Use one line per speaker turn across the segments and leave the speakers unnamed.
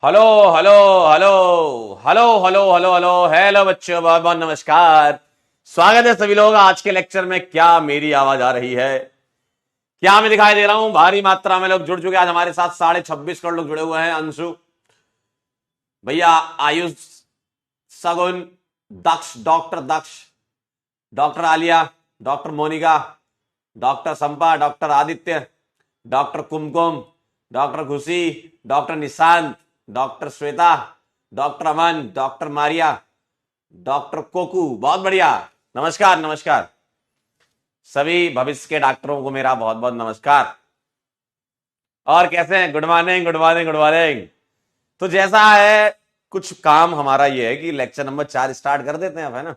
Hello hello hello hello hello hello hello hello बच्चों, बहुत बहुत नमस्कार। स्वागत है सभी लोग आज के लेक्चर में। क्या मेरी आवाज आ रही है? क्या मैं दिखाई दे रहा हूं? भारी मात्रा में लोग जुड़ चुके हैं। आज हमारे साथ 26.5 करोड़ लोग जुड़े हुए हैं। अंशु भैया, Ayush, Sagun, Daksh, doctor Daksh, doctor Alia, doctor Monica, doctor Sampa, doctor Aditya, doctor Kumkum, doctor Khushi, doctor Nishant, doctor Shweta, doctor Aman, doctor Maria, doctor Koku. बहुत बढ़िया। नमस्कार नमस्कार सभी भविष्य के डॉक्टरों को मेरा बहुत बहुत नमस्कार। और कैसे हैं? Good morning good morning good morning. तो जैसा है, कुछ काम हमारा ये है कि लेक्चर नंबर 4 स्टार्ट कर देते हैं अब, है ना।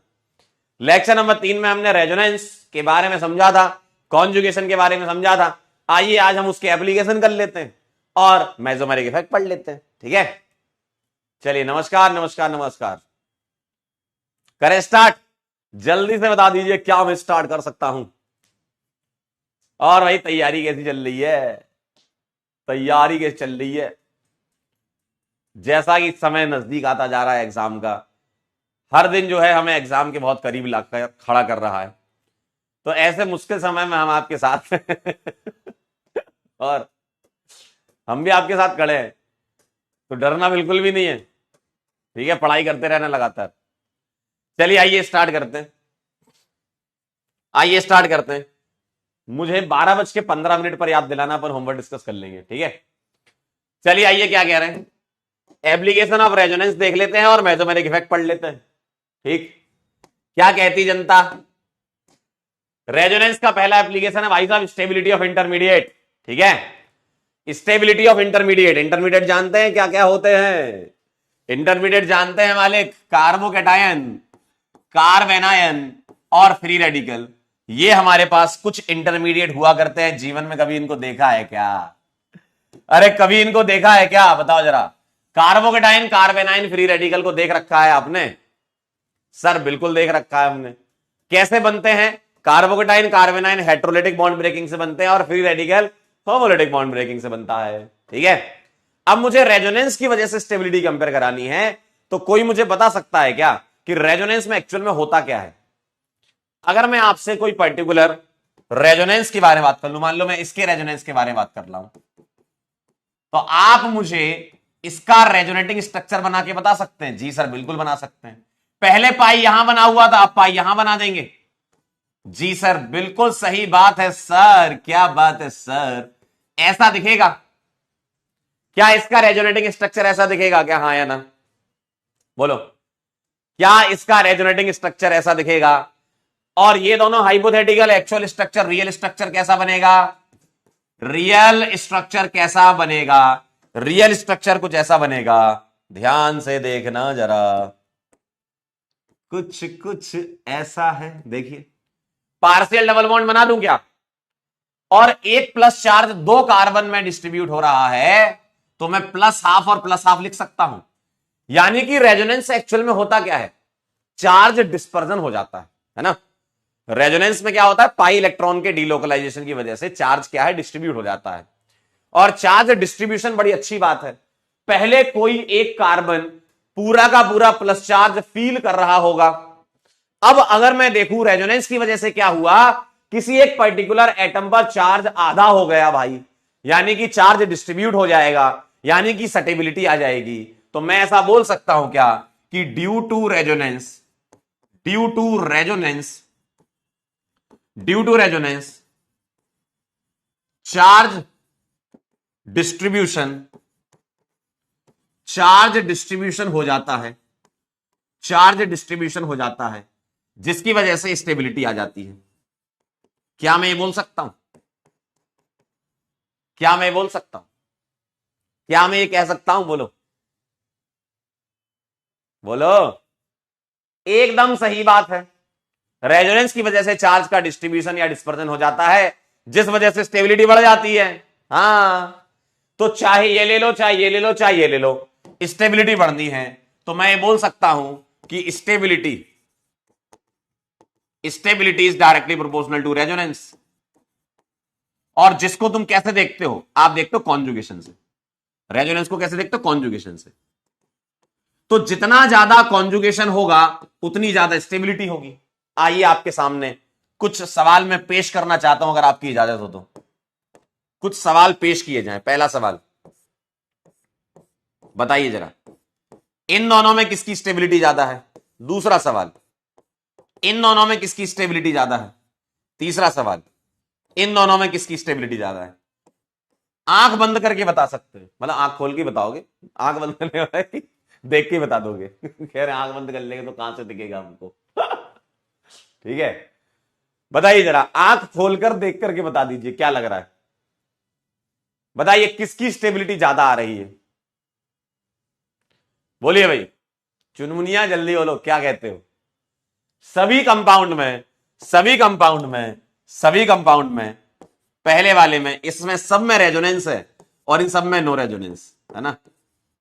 लेक्चर नंबर 3 में हमने रेजोनेंस के बारे में समझा था, कॉन्जुगेशन के बारे में समझा था। आइए आज हम उसके एप्लीकेशन कर लेते हैं और मेसोमेरिक इफेक्ट पढ़ लेते हैं, ठीक है। चलिए, नमस्कार नमस्कार नमस्कार। करें स्टार्ट? जल्दी से बता दीजिए क्या मैं स्टार्ट कर सकता हूं। और भाई, तैयारी कैसी चल रही है? तैयारी कैसी चल रही है? जैसा कि समय नजदीक आता जा रहा है एग्जाम का, हर दिन जो है हमें एग्जाम के बहुत करीब लाकर खड़ा कर रहा है। तो ऐसे मुश्किल समय में हम आपके साथ हैं और हम भी आपके साथ खड़े हैं, तो डरना बिल्कुल भी नहीं है, ठीक है। पढ़ाई करते रहना लगातार। चलिए आइए स्टार्ट करते हैं। आइए स्टार्ट करते हैं। मुझे 12:15 पर याद दिलाना, पर होमवर्क डिस्कस कर लेंगे, ठीक है। चलिए आइए, क्या कह रहे हैं। एप्लीकेशन ऑफ रेजोनेंस देख लेते हैं और मेसोमेरिक इफेक्ट पढ़ लेते हैं, ठीक। क्या कहती जनता? रेजोनेंस का पहला एप्लीकेशन है भाई साहब, स्टेबिलिटी ऑफ इंटरमीडिएट, ठीक है। Stability of intermediate. इंटरमीडिएट जानते हैं क्या क्या होते हैं? इंटरमीडिएट जानते हैं मालिक? कार्बोकैटायन, कार्बेनायन और फ्री रेडिकल। ये हमारे पास कुछ इंटरमीडिएट हुआ करते हैं। जीवन में कभी इनको देखा है क्या? अरे कभी इनको देखा है क्या? बताओ जरा। कार्बोकैटायन, कार्बेनाइन, फ्री रेडिकल को देख रखा है आपने? सर बिल्कुल देख रखा है हमने। कैसे बनते हैं? Carbocation, carbanion heterolytic bond breaking से बनते हैं और free radical homolytic bond breaking से बनता है, ठीक है। अब मुझे रेजोनेंस की वजह से स्टेबिलिटी कंपेयर करानी है, तो कोई मुझे बता सकता है क्या कि रेजोनेंस में एक्चुअल में होता क्या है? अगर मैं आपसे कोई पर्टिकुलर रेजोनेंस के बारे में बात कर लूं, मान लो मैं इसके रेजोनेंस के बारे में बात कर रहा हूं, तो आप मुझे इसका रेजोनेटिंग स्ट्रक्चर बना के बता सकते हैं? जी सर बिल्कुल बना सकते हैं। पहले पाई यहां बना हुआ था, आप पाई यहां बना देंगे। जी सर बिल्कुल सही बात है सर, क्या बात है सर। ऐसा दिखेगा क्या? इसका रेजोनेटिंग स्ट्रक्चर ऐसा दिखेगा क्या? हाँ या ना बोलो। क्या इसका रेजोनेटिंग स्ट्रक्चर ऐसा दिखेगा? और ये दोनों hypothetical, actual structure, real structure कैसा बनेगा? रियल स्ट्रक्चर कैसा बनेगा? रियल स्ट्रक्चर कुछ ऐसा बनेगा। ध्यान से देखना जरा, कुछ कुछ ऐसा है, देखिए। पार्शियल डबल बॉन्ड बना दूं क्या? और एक प्लस चार्ज दो कार्बन में डिस्ट्रीब्यूट हो रहा है, तो मैं प्लस हाफ और प्लस हाफ लिख सकता हूं। यानी कि रेजोनेंस एक्चुअल में होता क्या है? चार्ज डिस्पर्जन हो जाता है ना। रेजोनेंस में क्या होता है? पाई इलेक्ट्रॉन के डीलोकलाइजेशन की वजह से चार्ज क्या है? डिस्ट्रीब्यूट हो जाता है। और चार्ज डिस्ट्रीब्यूशन बड़ी अच्छी बात है। पहले कोई एक कार्बन पूरा का पूरा प्लस चार्ज फील कर रहा होगा। अब अगर मैं देखूं रेजोनेंस की वजह से क्या हुआ, किसी एक पर्टिकुलर एटम पर चार्ज आधा हो गया भाई, यानी कि चार्ज डिस्ट्रीब्यूट हो जाएगा, यानी कि स्टेबिलिटी आ जाएगी। तो मैं ऐसा बोल सकता हूं क्या कि due to resonance, due to resonance, due to resonance charge distribution, charge distribution हो जाता है, चार्ज डिस्ट्रीब्यूशन हो जाता है, जिसकी वजह से स्टेबिलिटी आ जाती है। क्या मैं ये बोल सकता हूं? क्या मैं बोल सकता हूं? क्या मैं ये कह सकता हूं? बोलो बोलो। एकदम सही बात है। रेजोनेंस की वजह से चार्ज का डिस्ट्रीब्यूशन या डिस्पर्जन हो जाता है, जिस वजह से स्टेबिलिटी बढ़ जाती है। हाँ, तो चाहे ये ले लो, चाहे ये ले लो, चाहे ये ले लो, स्टेबिलिटी बढ़नी है। तो मैं ये बोल सकता हूं कि stability, stability is directly proportional to resonance. और जिसको तुम कैसे देखते हो? आप देखते हो कॉन्जुगेशन से। रेजोनेंस को कैसे देखते हो? कॉन्जुगेशन से। तो जितना ज्यादा कॉन्जुगेशन होगा उतनी ज्यादा स्टेबिलिटी होगी। आइए आपके सामने कुछ सवाल मैं पेश करना चाहता हूं, अगर आपकी इजाजत हो तो कुछ सवाल पेश किए जाएं। पहला सवाल बताइए जरा, इन दोनों में किसकी स्टेबिलिटी ज्यादा है? दूसरा सवाल, इन दोनों में किसकी स्टेबिलिटी ज्यादा है? तीसरा सवाल, इन दोनों में किसकी स्टेबिलिटी ज्यादा है? आंख बंद करके बता सकते हैं, मतलब आंख खोल के बताओगे, आंख बंद करने वाला है, देख के ही बता दोगे। कह रहे आंख बंद कर लेंगे तो कहां से दिखेगा हमको? ठीक है, बताइए जरा, आंख खोलकर देख करके बता दीजिए क्या लग रहा है। बताइए किसकी स्टेबिलिटी ज्यादा आ रही है? बोलिए भाई, चुनमुनिया जल्दी बोलो, क्या कहते हो? सभी कंपाउंड में, सभी कंपाउंड में, सभी कंपाउंड में, पहले वाले में, इसमें सब में रेजोनेंस है और इन सब में नो रेजोनेंस है ना,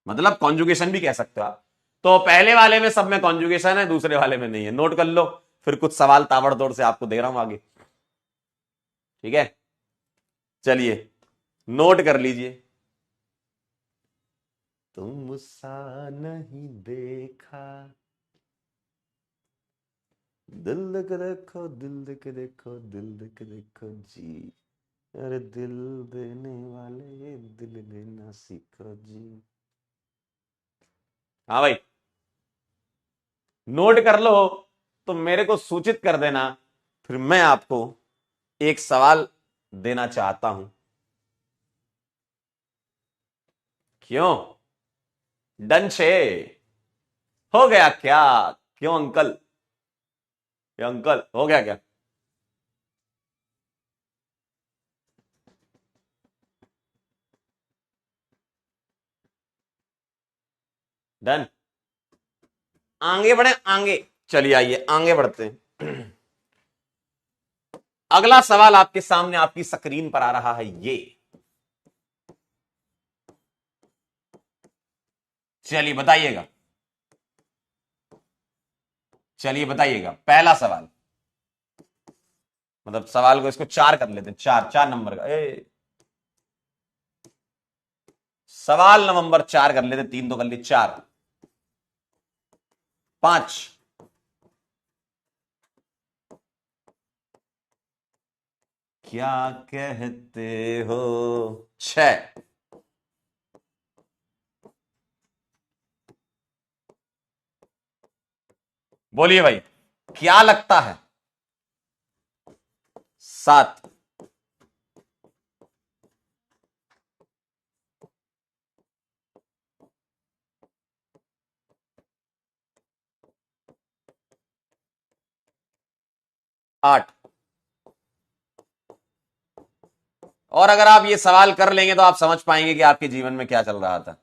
मतलब कॉन्जुगेशन भी कह सकते हो आप। तो पहले वाले में सब में कॉन्जुगेशन है, दूसरे वाले में नहीं है। नोट कर लो, फिर कुछ सवाल ताबड़तोड़ से आपको दे रहा हूं आगे। ठीक है, चलिए नोट कर लीजिए। तुम सा नहीं देखा, दिल के देखो, दिल के देखो, दिल के देखो जी, अरे दिल देने वाले दिल देना सीखो जी। हाँ भाई, नोट कर लो तो मेरे को सूचित कर देना, फिर मैं आपको एक सवाल देना चाहता हूं। क्यों? डन छे हो गया क्या? क्यों अंकल? ये अंकल हो गया क्या? डन, आगे बढ़े आगे। चलिए आइए आगे बढ़ते हैं। अगला सवाल आपके सामने आपकी स्क्रीन पर आ रहा है ये। चलिए बताइएगा, चलिए बताइएगा पहला सवाल, मतलब सवाल को इसको 4 कर लेते हैं, 4 4 नंबर का। सवाल नंबर 4 कर लेते, 3 तो कर लिए, 4 5 क्या कहते हो, 6 बोलिए भाई क्या लगता है? 7 8 और अगर आप ये सवाल कर लेंगे तो आप समझ पाएंगे कि आपके जीवन में क्या चल रहा था।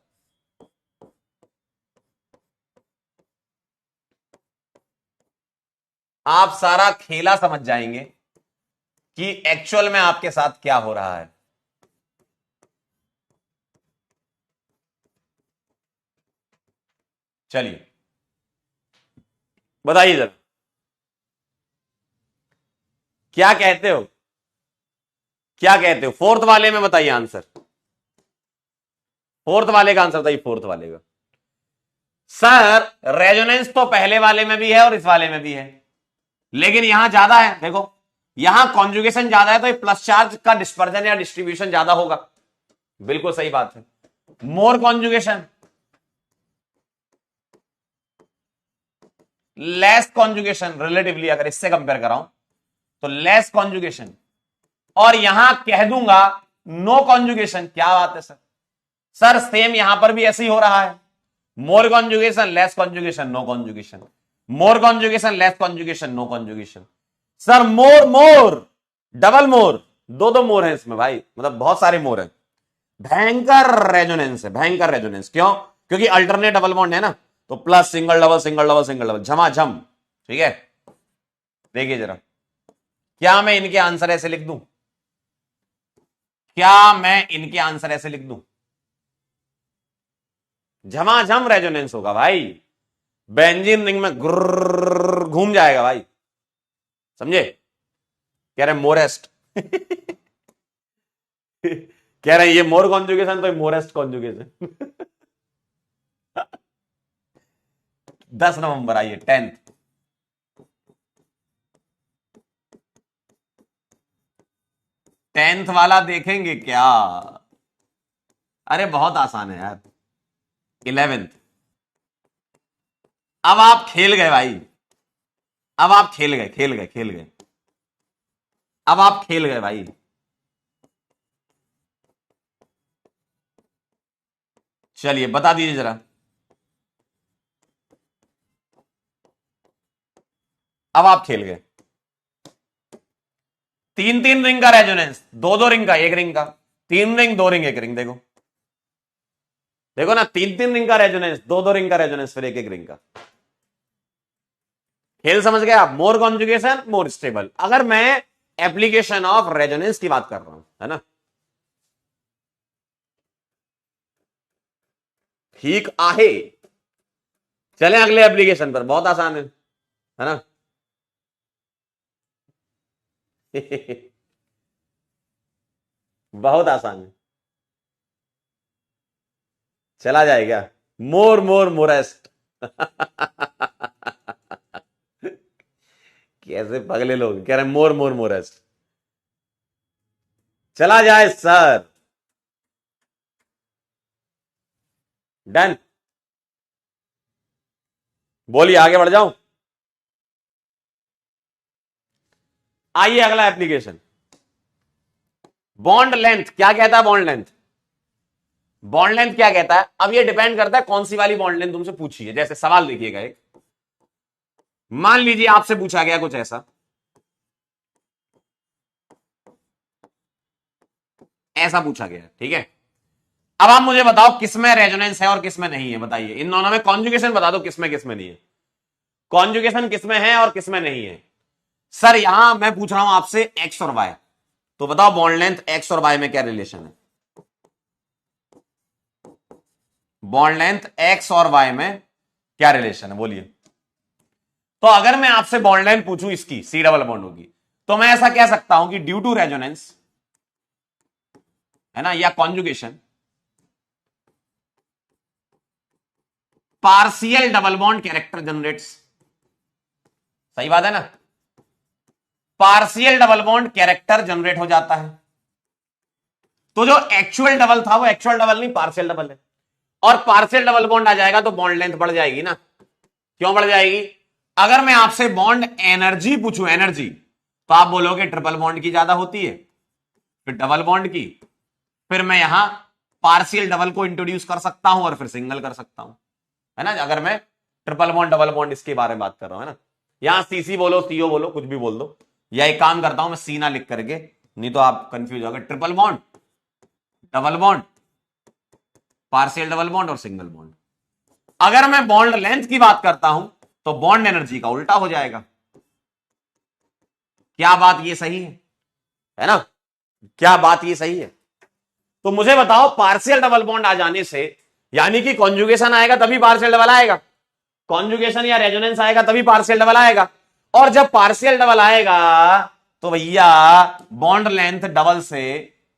आप सारा खेला समझ जाएंगे कि एक्चुअल में आपके साथ क्या हो रहा है। चलिए बताइए जरा, क्या कहते हो? क्या कहते हो फोर्थ वाले में? बताइए आंसर, फोर्थ वाले का आंसर बताइए, फोर्थ वाले का। सर रेजोनेंस तो पहले वाले में भी है और इस वाले में भी है, लेकिन यहां ज्यादा है। देखो यहां कॉन्जुगेशन ज्यादा है तो ये प्लस चार्ज का डिस्पर्जन या डिस्ट्रीब्यूशन ज्यादा होगा। बिल्कुल सही बात है, more conjugation, less conjugation relatively, अगर इससे कंपेयर कराऊं तो लेस कॉन्जुगेशन, और यहां कह दूंगा नो कॉन्जुगेशन। क्या बात है सर? सर सेम यहां पर भी ऐसे ही हो रहा है, more conjugation, less conjugation, no conjugation, more conjugation, less conjugation, no conjugation. Sir more more, double more, दो दो मोर है इसमें भाई, मतलब बहुत सारे मोर है। भयंकर रेजोनेंस है, भयंकर रेजोनेंस। क्यों? क्योंकि अल्टरनेट डबल बॉन्ड है ना, तो plus single double single double single double झमाझम। ठीक है, देखिए जरा, क्या मैं इनके आंसर ऐसे लिख दूं? क्या मैं इनके आंसर ऐसे लिख दूं? झमाझम रेजोनेंस होगा भाई, बेंजीन रिंग में गुर्र घूम जाएगा भाई, समझे? कह रहे मोरेस्ट। कह रहे हैं ये मोर कॉन्जुगेशन तो मोरेस्ट कॉन्जुगेशन। 10 नवंबर आइए 10th। 10th वाला देखेंगे क्या? अरे बहुत आसान है यार। 11th। अब आप खेल गए भाई। अब आप खेल गए, खेल गए, खेल गए। अब आप खेल गए भाई। चलिए बता दीजिए जरा। अब आप खेल गए। तीन तीन रिंग का रेजोनेंस, दो दो रिंग का, एक रिंग का। तीन रिंग, दो रिंग, एक रिंग। देखो देखो ना, तीन तीन रिंग का रेजोनेंस, दो दो रिंग का रेजोनेंस, फिर एक एक रिंग का। खेल समझ गए आप? मोर कॉन्जुगेशन, मोर स्टेबल। अगर मैं एप्लीकेशन ऑफ रेजोनेंस की बात कर रहा हूं, है ना। ठीक आहे। चलें अगले एप्लीकेशन पर, बहुत आसान है ना। बहुत आसान है। चला जाएगा। मोर मोर मोरेस्ट। कैसे पगले लोग कह रहे हैं मोर मोर मोरेस्ट। चला जाए सर। डन। बोलिए, आगे बढ़ जाऊं? आइए अगला एप्लीकेशन। बॉन्ड लेंथ क्या कहता है? बॉन्ड लेंथ, बॉन्ड लेंथ क्या कहता है? अब ये डिपेंड करता है कौन सी वाली बॉन्ड लेंथ तुमसे पूछी है। जैसे सवाल देखिएगा एक, मान लीजिए आपसे पूछा गया कुछ ऐसा, ऐसा पूछा गया, ठीक है। अब आप मुझे बताओ किसमें रेजोनेंस है और किसमें नहीं है, बताइए। इन दोनों में कॉन्जुगेशन बता दो, किसमें किसमें नहीं है। कॉन्जुगेशन किसमें है और किसमें नहीं है? सर यहां मैं पूछ रहा हूं आपसे एक्स और वाई, तो बताओ बॉन्ड लेंथ एक्स और वाई में क्या रिलेशन है? बॉन्ड लेंथ एक्स और वाई में क्या रिलेशन है, बोलिए। तो अगर मैं आपसे बॉन्ड लेंथ पूछूं इसकी, सी डबल बॉन्ड होगी, तो मैं ऐसा कह सकता हूं कि ड्यू टू रेजोनेंस, है ना, या conjugation, partial double bond character generates. सही बात है ना। Partial double bond character generate हो जाता है। तो जो एक्चुअल डबल था वो एक्चुअल डबल नहीं, पार्शियल डबल है। और पार्शियल डबल बॉन्ड आ जाएगा तो बॉन्ड लेंथ बढ़ जाएगी ना। क्यों बढ़ जाएगी? अगर मैं आपसे बॉन्ड एनर्जी पूछूं, एनर्जी, तो आप बोलोगे ट्रिपल बॉन्ड की ज्यादा होती है, फिर डबल बॉन्ड की, फिर मैं यहां पार्शियल डबल को इंट्रोड्यूस कर सकता हूं और फिर सिंगल कर सकता हूं, है ना। अगर मैं ट्रिपल बॉन्ड डबल बॉन्ड इसके बारे में बात कर रहा हूं, है ना। यहां सीसी बोलो, सीओ बोलो, कुछ भी बोल दो, या एक काम करता हूं मैं सी ना लिख करके, नहीं तो आप कंफ्यूज हो गए। Triple bond, double bond, partial double bond और सिंगल बॉन्ड। अगर मैं बॉन्ड लेंथ की बात करता हूं तो बॉन्ड एनर्जी का उल्टा हो जाएगा। क्या बात ये सही है ना? क्या बात ये सही है? तो मुझे बताओ, पार्शियल डबल बॉन्ड आ जाने से, यानी कि कॉन्जुगेशन आएगा तभी पार्शियल डबल आएगा, कॉन्जुगेशन या रेजोनेंस आएगा तभी पार्शियल डबल आएगा। और जब पार्शियल डबल आएगा तो भैया बॉन्ड लेंथ डबल से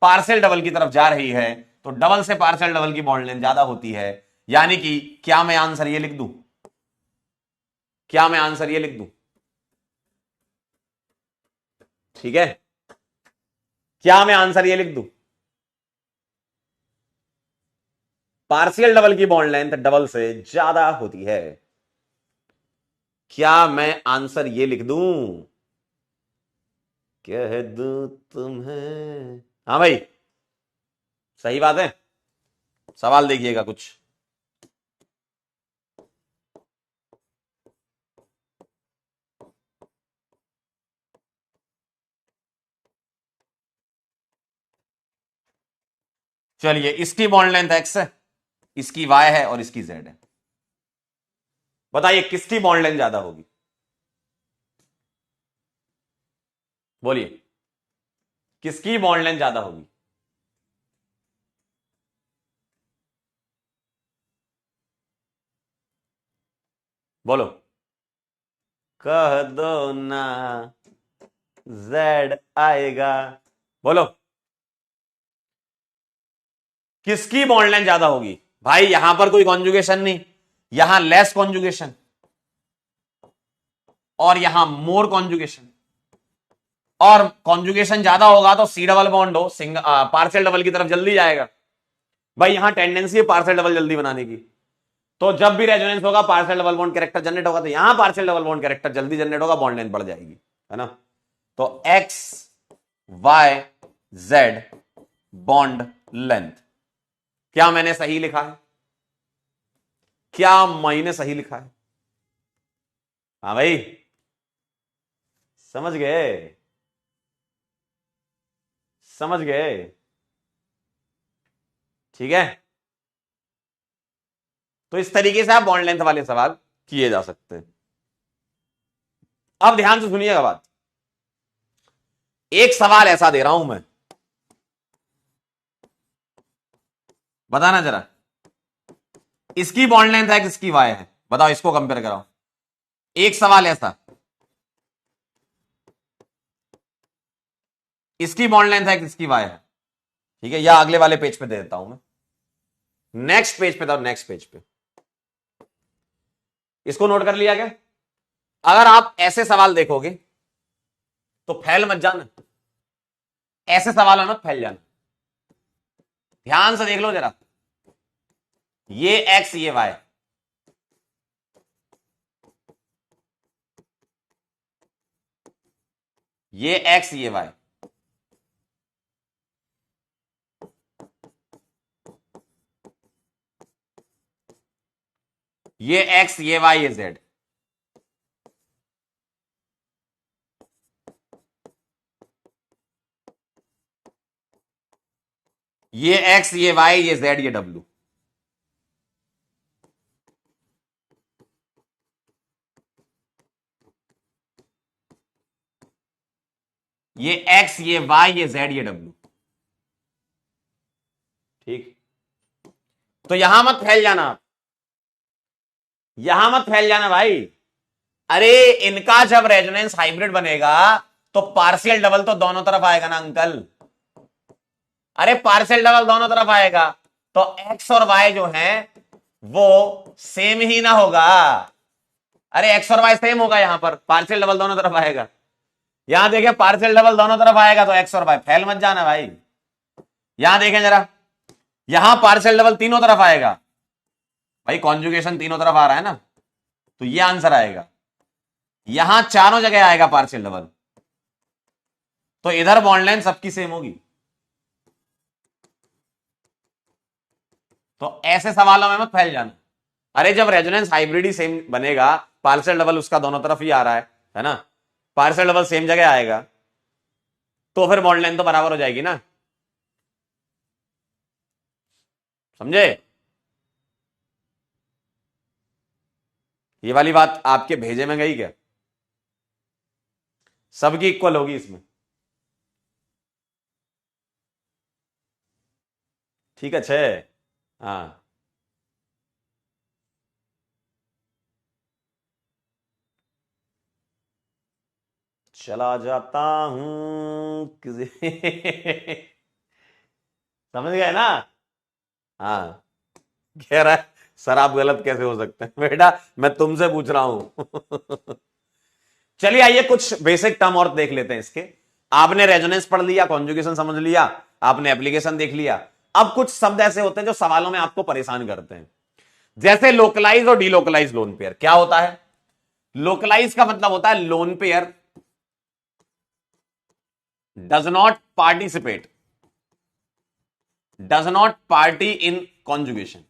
पार्शियल डबल की तरफ जा रही है, तो डबल से पार्शियल डबल की बॉन्ड लेंथ ज्यादा होती है। यानी कि क्या मैं आंसर ये लिख दूं? क्या मैं आंसर ये लिख दूं? ठीक है, क्या मैं आंसर ये लिख दूं? पार्शियल डबल की बॉन्ड लेंथ डबल से ज्यादा होती है। क्या मैं आंसर ये लिख दूं? कह दूं तुम्हें? हाँ भाई, सही बात है। सवाल देखिएगा कुछ। चलिए, इसकी बॉन्ड लेंथ एक्स है, इसकी वाई है और इसकी जेड है। बताइए किसकी बॉन्ड लेंथ ज्यादा होगी? बोलिए, किसकी बॉन्ड लेंथ ज्यादा होगी? बोलो, कह दो ना, जेड आएगा। बोलो। किसकी बॉन्ड लेंथ ज्यादा होगी भाई? यहां पर कोई कॉन्जुगेशन नहीं, यहां लेस कॉन्जुगेशन और यहां मोर कॉन्जुगेशन। और कॉन्जुगेशन ज्यादा होगा तो सी डबल बॉन्ड हो पार्शियल डबल की तरफ जल्दी जाएगा। भाई यहां टेंडेंसी है पार्शियल डबल जल्दी बनाने की, तो जब भी रेजोनेंस होगा partial double bond character generate होगा, तो यहां पार्शियल डबल बॉन्ड कैरेक्टर जल्दी जनरेट होगा, बॉन्ड लेंथ बढ़ जाएगी, है ना। तो X Y Z bond length, क्या मैंने सही लिखा है? क्या मैंने सही लिखा है? हाँ भाई, समझ गए? समझ गए? ठीक है, तो इस तरीके से आप बॉन्ड लेंथ वाले सवाल किए जा सकते हैं। अब ध्यान से सुनिएगा बात, एक सवाल ऐसा दे रहा हूं मैं, बताना जरा इसकी बॉन्ड लेंथ है किसकी वाई है, बताओ, इसको कंपेयर कराओ। एक सवाल ऐसा, इसकी बॉन्ड लेंथ है किसकी वाई है, ठीक है, या अगले वाले पेज पे दे देता हूं मैं, नेक्स्ट पेज पे था, नेक्स्ट पेज पे। इसको नोट कर लिया क्या? अगर आप ऐसे सवाल देखोगे तो फैल मत जाना, ऐसे सवाल मत फैल जाना, ध्यान से देख लो जरा, ये एक्स ये वाई, ये एक्स ये वाई, ये एक्स ये वाई ये जेड, ये एक्स ये वाई ये जेड ये डब्ल्यू। ये एक्स ये वाई ये जेड ये डब्ल्यू, ठीक। तो यहां मत फैल जाना आप, यहां मत फैल जाना भाई। अरे इनका जब रेजोनेंस हाइब्रिड बनेगा तो पार्शियल डबल तो दोनों तरफ आएगा ना अंकल, अरे पार्शियल डबल दोनों तरफ आएगा, तो एक्स और वाई जो है वो सेम ही ना होगा। अरे एक्स और वाई सेम होगा, यहां पर पार्शियल डबल दोनों तरफ आएगा, यहां देखें पार्शियल डबल दोनों तरफ आएगा, तो एक्स और वाई, फैल मत जाना भाई। यहां देखें जरा, यहां पार्शियल डबल तीनों तरफ आएगा, भाई कॉन्जुगेशन तीनों तरफ आ रहा है ना, तो ये आंसर आएगा। यहां चारों जगह आएगा पार्शियल डबल, तो इधर बॉन्ड लेंथ सबकी सेम होगी। तो ऐसे सवालों में मत फैल जाना। अरे जब रेजोनेंस हाइब्रिड ही सेम बनेगा, पार्शियल डबल उसका दोनों तरफ ही आ रहा है ना, पार्शियल डबल सेम जगह आएगा, तो फिर बॉन्ड लेंथ तो बराबर हो जाएगी ना, समझे? ये वाली बात आपके भेजे में गई क्या? सबकी इक्वल होगी इसमें, ठीक है छे, हाँ। चला जाता हूं किसी समझ गए ना? हाँ, कह रहा है सर आप गलत कैसे हो सकते हैं, बेटा मैं तुमसे पूछ रहा हूं चलिए आइए कुछ बेसिक टर्म और देख लेते हैं इसके। आपने रेजोनेंस पढ़ लिया, कॉन्जुगेशन समझ लिया, आपने एप्लीकेशन देख लिया। अब कुछ शब्द ऐसे होते हैं जो सवालों में आपको परेशान करते हैं, जैसे लोकलाइज और डीलोकलाइज लोन पेयर। क्या होता है? लोकलाइज का मतलब होता है lone pair does not participate, does not party in conjugation,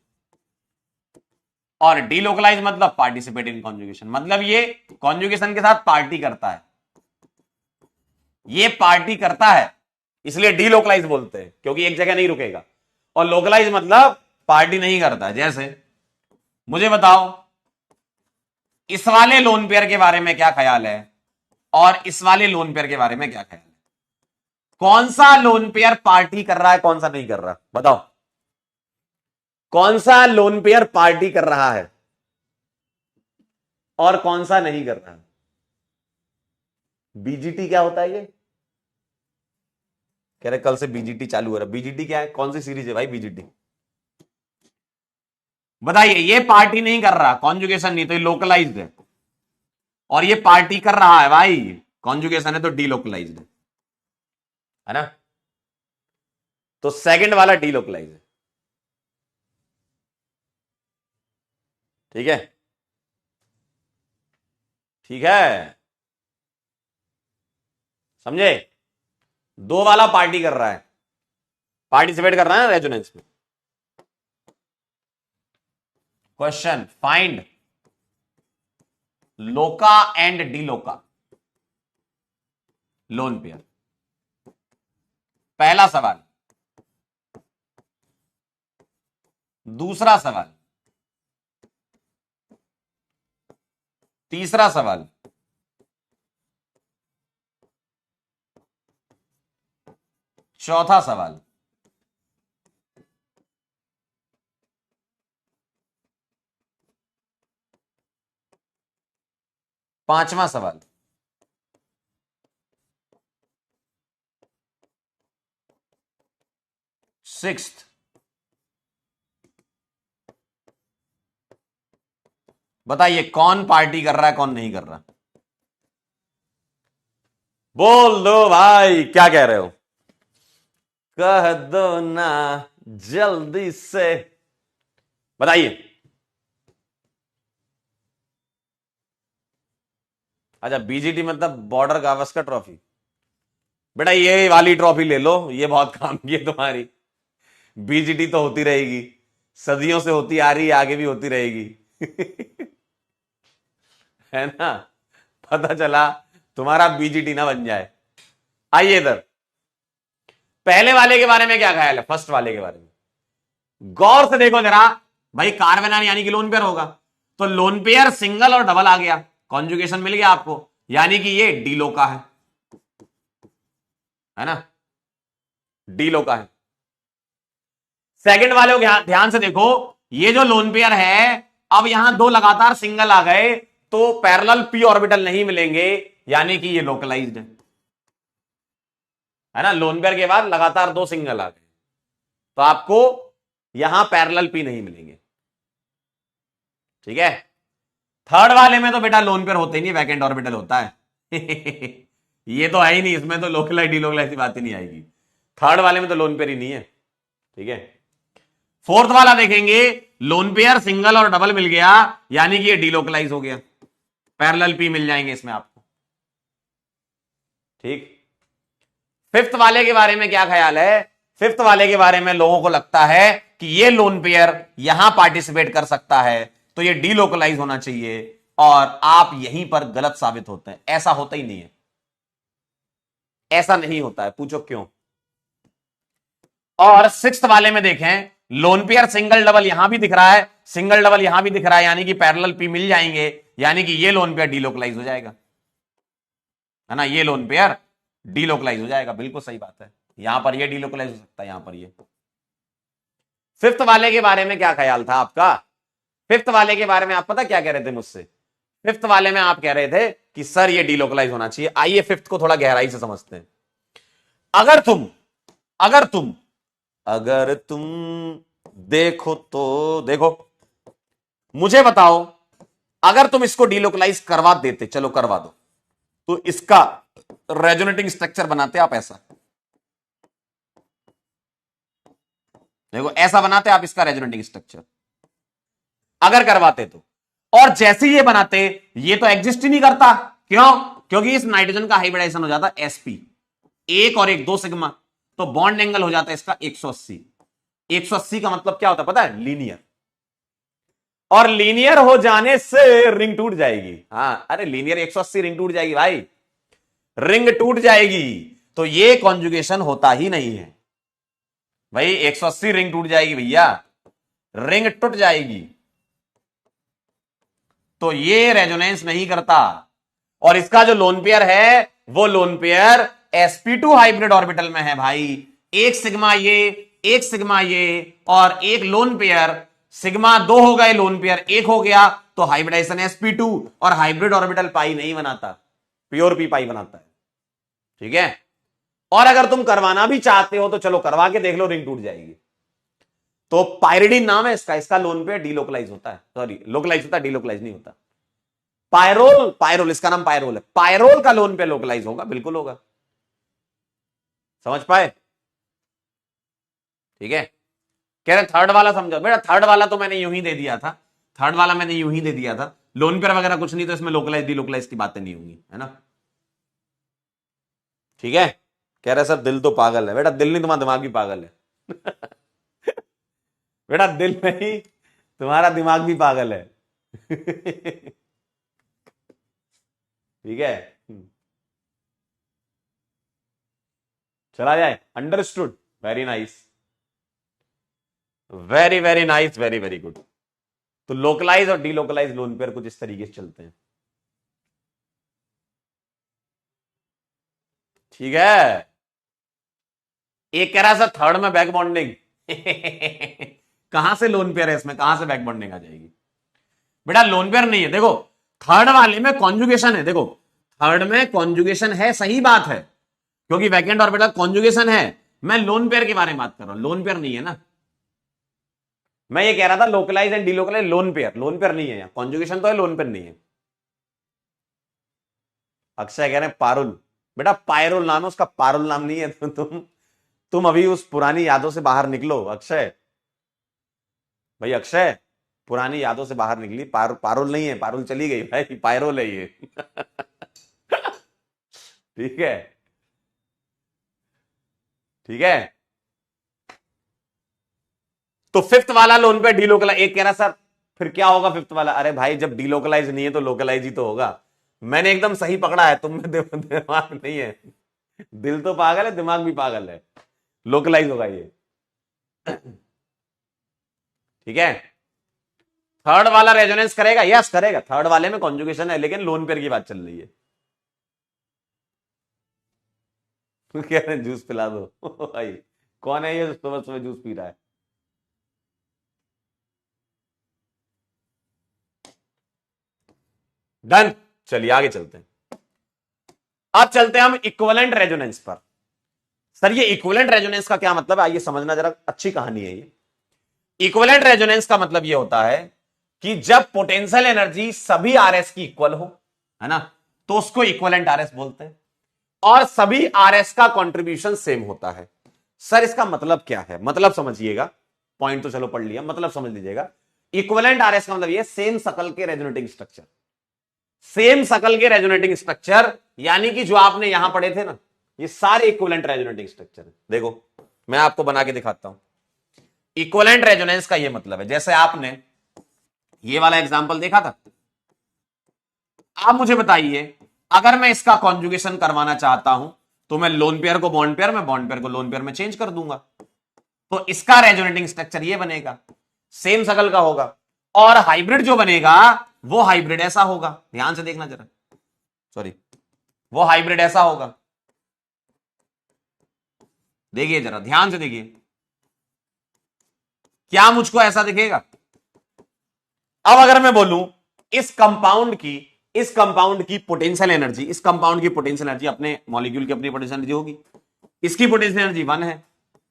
और डीलोकलाइज मतलब पार्टिसिपेट इन कॉन्जुगेशन, मतलब ये कॉन्जुगेशन के साथ पार्टी करता है, ये पार्टी करता है, इसलिए डीलोकलाइज बोलते हैं, क्योंकि एक जगह नहीं रुकेगा। और लोकलाइज मतलब पार्टी नहीं करता। जैसे मुझे बताओ इस वाले लोन पेयर के बारे में क्या ख्याल है, और इस वाले लोन पेयर के बारे में क्या ख्याल है? कौन सा लोन पेयर पार्टी कर रहा है, कौन सा नहीं कर रहा, बताओ? कौन सा लोन पेयर पार्टी कर रहा है और कौन सा नहीं कर रहा? बीजीटी क्या होता है ये? कह रहे कल से बीजीटी चालू हो रहा है। बीजीटी क्या है? कौन सी सीरीज है भाई बीजीटी? बताइए, ये पार्टी नहीं कर रहा, कॉन्जुगेशन नहीं, तो ये लोकलाइज्ड है। और ये पार्टी कर रहा है भाई, कॉन्जुगेशन है, तो डीलोकलाइज्ड है ना। तो सेकंड वाला डीलोकलाइज है। ठीक है, ठीक है, समझे। दो वाला पार्टी कर रहा है, पार्टिसिपेट कर रहा है ना रेजोनेंस में। क्वेश्चन, फाइंड लोका एंड डीलोका लोन पेयर। पहला सवाल। दूसरा सवाल। तीसरा सवाल। चौथा सवाल। पांचवा सवाल। सिक्स्थ। बताइए कौन पार्टी कर रहा है, कौन नहीं कर रहा। बोल दो भाई, क्या कह रहे हो, कह दो ना जल्दी से, बताइए। अच्छा, बीजीटी मतलब बॉर्डर गावस्कर ट्रॉफी। बेटा ये वाली ट्रॉफी ले लो, ये बहुत काम की है तुम्हारी। बीजीटी तो होती रहेगी, सदियों से होती आ रही है, आगे भी होती रहेगी। है ना। पता चला तुम्हारा बीजीटी ना बन जाए। आइए इधर, पहले वाले के बारे में क्या ख्याल है, फर्स्ट वाले के बारे में गौर से देखो जरा। भाई कार्बेनॉन यानी कि लोन पेयर होगा, तो लोन पेयर सिंगल और डबल आ गया, कॉन्जुगेशन मिल गया आपको, यानी कि ये डीलोका है ना, डीलोका है। सेकंड वाले को ध्यान से देखो, ये जो लोन पेयर है, अब यहां दो लगातार सिंगल आ गए, तो पैरेलल पी ऑर्बिटल नहीं मिलेंगे, यानी कि ये लोकलाइज्ड है ना। लोन पेयर के बाद लगातार दो सिंगल आ गए, तो आपको यहां पैरेलल पी नहीं मिलेंगे। ठीक है। थर्ड वाले में तो बेटा लोन पेयर होते ही नहीं, वैकेंट ऑर्बिटल होता है। ये तो है ही नहीं, इसमें तो लोकलाइज डीलोकलाइज की बात ही नहीं आएगी। थर्ड वाले में तो लोन पेयर ही नहीं है। ठीक है। फोर्थ वाला देखेंगे, लोन पेयर सिंगल और डबल मिल गया, यानी कि ये डीलोकलाइज हो गया, पैरेलल पी मिल जाएंगे इसमें आपको। ठीक। फिफ्थ वाले के बारे में क्या ख्याल है। फिफ्थ वाले के बारे में लोगों को लगता है कि ये लोन पेयर यहां पार्टिसिपेट कर सकता है, तो ये डीलोकलाइज होना चाहिए, और आप यहीं पर गलत साबित होते हैं। ऐसा होता ही नहीं है, ऐसा नहीं होता है, पूछो क्यों। और सिक्स्थ वाले में देखें, लोन पेयर सिंगल डबल यहां भी दिख रहा है, सिंगल डबल यहां भी दिख रहा है, यानी कि पैरेलल पी मिल जाएंगे, यानी कि ये लोन पेयर डीलोकलाइज हो जाएगा, है ना। ये लोन पेयर डीलोकलाइज हो जाएगा, बिल्कुल सही बात है। यहां पर ये डीलोकलाइज हो सकता है, यहां पर ये। फिफ्थ वाले के बारे में क्या ख्याल था आपका। फिफ्थ वाले के बारे में आप पता क्या कह रहे थे मुझसे। फिफ्थ वाले में आप कह रहे थे कि सर ये डीलोकलाइज होना चाहिए। आइए फिफ्थ को थोड़ा गहराई से समझते हैं। अगर तुम अगर तुम अगर तुम देखो तो देखो, मुझे बताओ, अगर तुम इसको डीलोकलाइज करवा देते, चलो करवा दो, तो इसका रेजोनेटिंग स्ट्रक्चर बनाते आप ऐसा, देखो ऐसा बनाते आप इसका रेजोनेटिंग स्ट्रक्चर, अगर करवाते तो। और जैसे ये बनाते, ये तो एग्जिस्ट ही नहीं करता। क्यों। क्योंकि इस नाइट्रोजन का हाइब्रिडाइजेशन हो जाता एसपी, एक और एक दो सिग्मा, तो बॉन्ड एंगल हो जाता है इसका 180। 180 का मतलब क्या होता है पता है, लीनियर। और लीनियर हो जाने से रिंग टूट जाएगी। हाँ, अरे लीनियर 180 रिंग टूट जाएगी भाई, रिंग टूट जाएगी, तो ये कॉन्जुगेशन होता ही नहीं है भाई। 180 रिंग टूट जाएगी भैया, रिंग टूट जाएगी, तो ये रेजोनेंस नहीं करता। और इसका जो लोन पेयर है, वो lone pair sp2 hybrid orbital में है भाई। एक सिग्मा ये, एक सिग्मा ये, और एक लोन पेयर, सिग्मा दो हो गए, लोन पेयर एक हो गया, तो हाइब्रिडाइजेशन sp2, और हाइब्रिड ऑर्बिटल पाई नहीं बनाता, प्योर पी पाई बनाता है। ठीक है। और अगर तुम करवाना भी चाहते हो तो चलो करवा के देख लो, रिंग टूट जाएगी। तो पायरिडीन नाम है इसका, इसका लोन पेयर डीलोकलाइज होता है, सॉरी लोकलाइज होता है, डीलोकलाइज नहीं होता। पायरोल, पायरोल इसका नाम पायरोल है, पायरोल का लोन पेयर लोकलाइज होगा, बिल्कुल होगा। समझ पाए? ठीक है। कह रहे थर्ड वाला समझो बेटा, थर्ड वाला तो मैंने यूं ही दे दिया था, थर्ड वाला मैंने यूं ही दे दिया था, लोन पेयर वगैरह कुछ नहीं, तो इसमें लोकलाइज डीलोकलाइज की बातें नहीं होंगी, है ना। ठीक है। कह रहे सर दिल तो पागल है, बेटा दिल नहीं तुम्हारा दिमाग भी पागल है। बेटा दिल नहीं, तुम्हारा दिमाग भी पागल है। ठीक है। चला जाए, understood, very nice, very very nice, very very good. तो लोकलाइज और डीलोकलाइज लोन पेयर कुछ इस तरीके से चलते हैं। ठीक है। एक कह रहा सर थर्ड में बैक बॉन्डिंग। कहां से लोन पेयर है इसमें, कहां से बैक बॉन्डिंग आ जाएगी? बेटा लोन पेयर नहीं है, देखो थर्ड वाले में कॉन्जुगेशन है, देखो थर्ड में कॉन्जुगेशन है, सही बात है, क्योंकि वैकेंट ऑर्बिटल कॉन्जुगेशन है। मैं लोन पेयर के बारे में बात कर रहा हूं, लोन पेयर नहीं है ना। मैं ये कह रहा था localise and delocalise lone pair, lone pair नहीं है, यहां कॉन्जुगेशन तो है, लोन पेयर नहीं है। अक्षय कह रहे हैं पारुल, बेटा पायरुल नाम है उसका, पारुल नाम नहीं है। तो तुम अभी उस पुरानी यादों से बाहर निकलो अक्षय, भाई अक्षय, पुरानी यादों से बाहर निकली, पारुल नहीं है, पारुल चली गई भाई, पायरोल है ये। ठीक है। ठीक है। तो फिफ्थ वाला लोन पे डीलोकलाइज, एक कह रहा सर फिर क्या होगा फिफ्थ वाला, अरे भाई जब डीलोकलाइज नहीं है तो लोकलाइज ही तो होगा। मैंने एकदम सही पकड़ा है, तुम में दिमाग नहीं है, दिल तो पागल है, दिमाग भी पागल है, लोकलाइज होगा ये। ठीक है। थर्ड वाला रेजोनेंस करेगा, यस करेगा, थर्ड वाले में कॉन्जुगेशन है, लेकिन लोन पेयर की बात चल रही है। कह रहे जूस पिला दो। भाई कौन है ये सुबह सुबह जूस पी रहा है? डन। चलिए आगे चलते हैं। अब चलते हैं हम इक्विवेलेंट रेजोनेंस पर। सर ये इक्विवेलेंट रेजोनेंस का क्या मतलब है, आइए समझना, जरा अच्छी कहानी है ये। इक्विवेलेंट रेजोनेंस का मतलब ये होता है कि जब पोटेंशियल एनर्जी सभी आरएस की इक्वल हो, है ना, तो उसको इक्विवेलेंट आरएस बोलते हैं, और सभी आरएस का कंट्रीब्यूशन सेम होता है। सर इसका मतलब क्या है, मतलब समझिएगा, पॉइंट तो चलो पढ़ लिया, मतलब समझ लीजिएगा। इक्विवेलेंट आरएस का मतलब ये सेम शकल के रेजोनेटिंग स्ट्रक्चर, सेम शकल के रेजोनेटिंग स्ट्रक्चर, यानी कि जो आपने यहां पढ़े थे ना, ये सारे इक्विवेलेंट रेजोनेटिंग स्ट्रक्चर है। देखो मैं आपको बना के दिखाता हूं। इक्विवेलेंट रेजोनेंस का ये मतलब है, जैसे आपने ये वाला एग्जांपल देखा था, आप मुझे बताइए अगर मैं इसका कॉन्जुगेशन करवाना चाहता हूं, तो मैं लोन पेयर को बॉन्ड पेयर में, बॉन्ड पेयर को लोन पेयर में चेंज कर दूंगा, तो इसका रेजोनेटिंग स्ट्रक्चर ये बनेगा, सेम शकल का होगा, और हाइब्रिड जो बनेगा वो हाइब्रिड ऐसा होगा, ध्यान से देखना जरा, सॉरी, वो हाइब्रिड ऐसा होगा, देखिए जरा ध्यान से देखिए, क्या मुझको ऐसा दिखेगा? अब अगर मैं बोलूं इस कंपाउंड की, इस कंपाउंड की पोटेंशियल एनर्जी, इस कंपाउंड की पोटेंशियल एनर्जी, अपने मॉलिक्यूल की अपनी पोटेंशियल एनर्जी होगी, इसकी पोटेंशियल एनर्जी 1 है,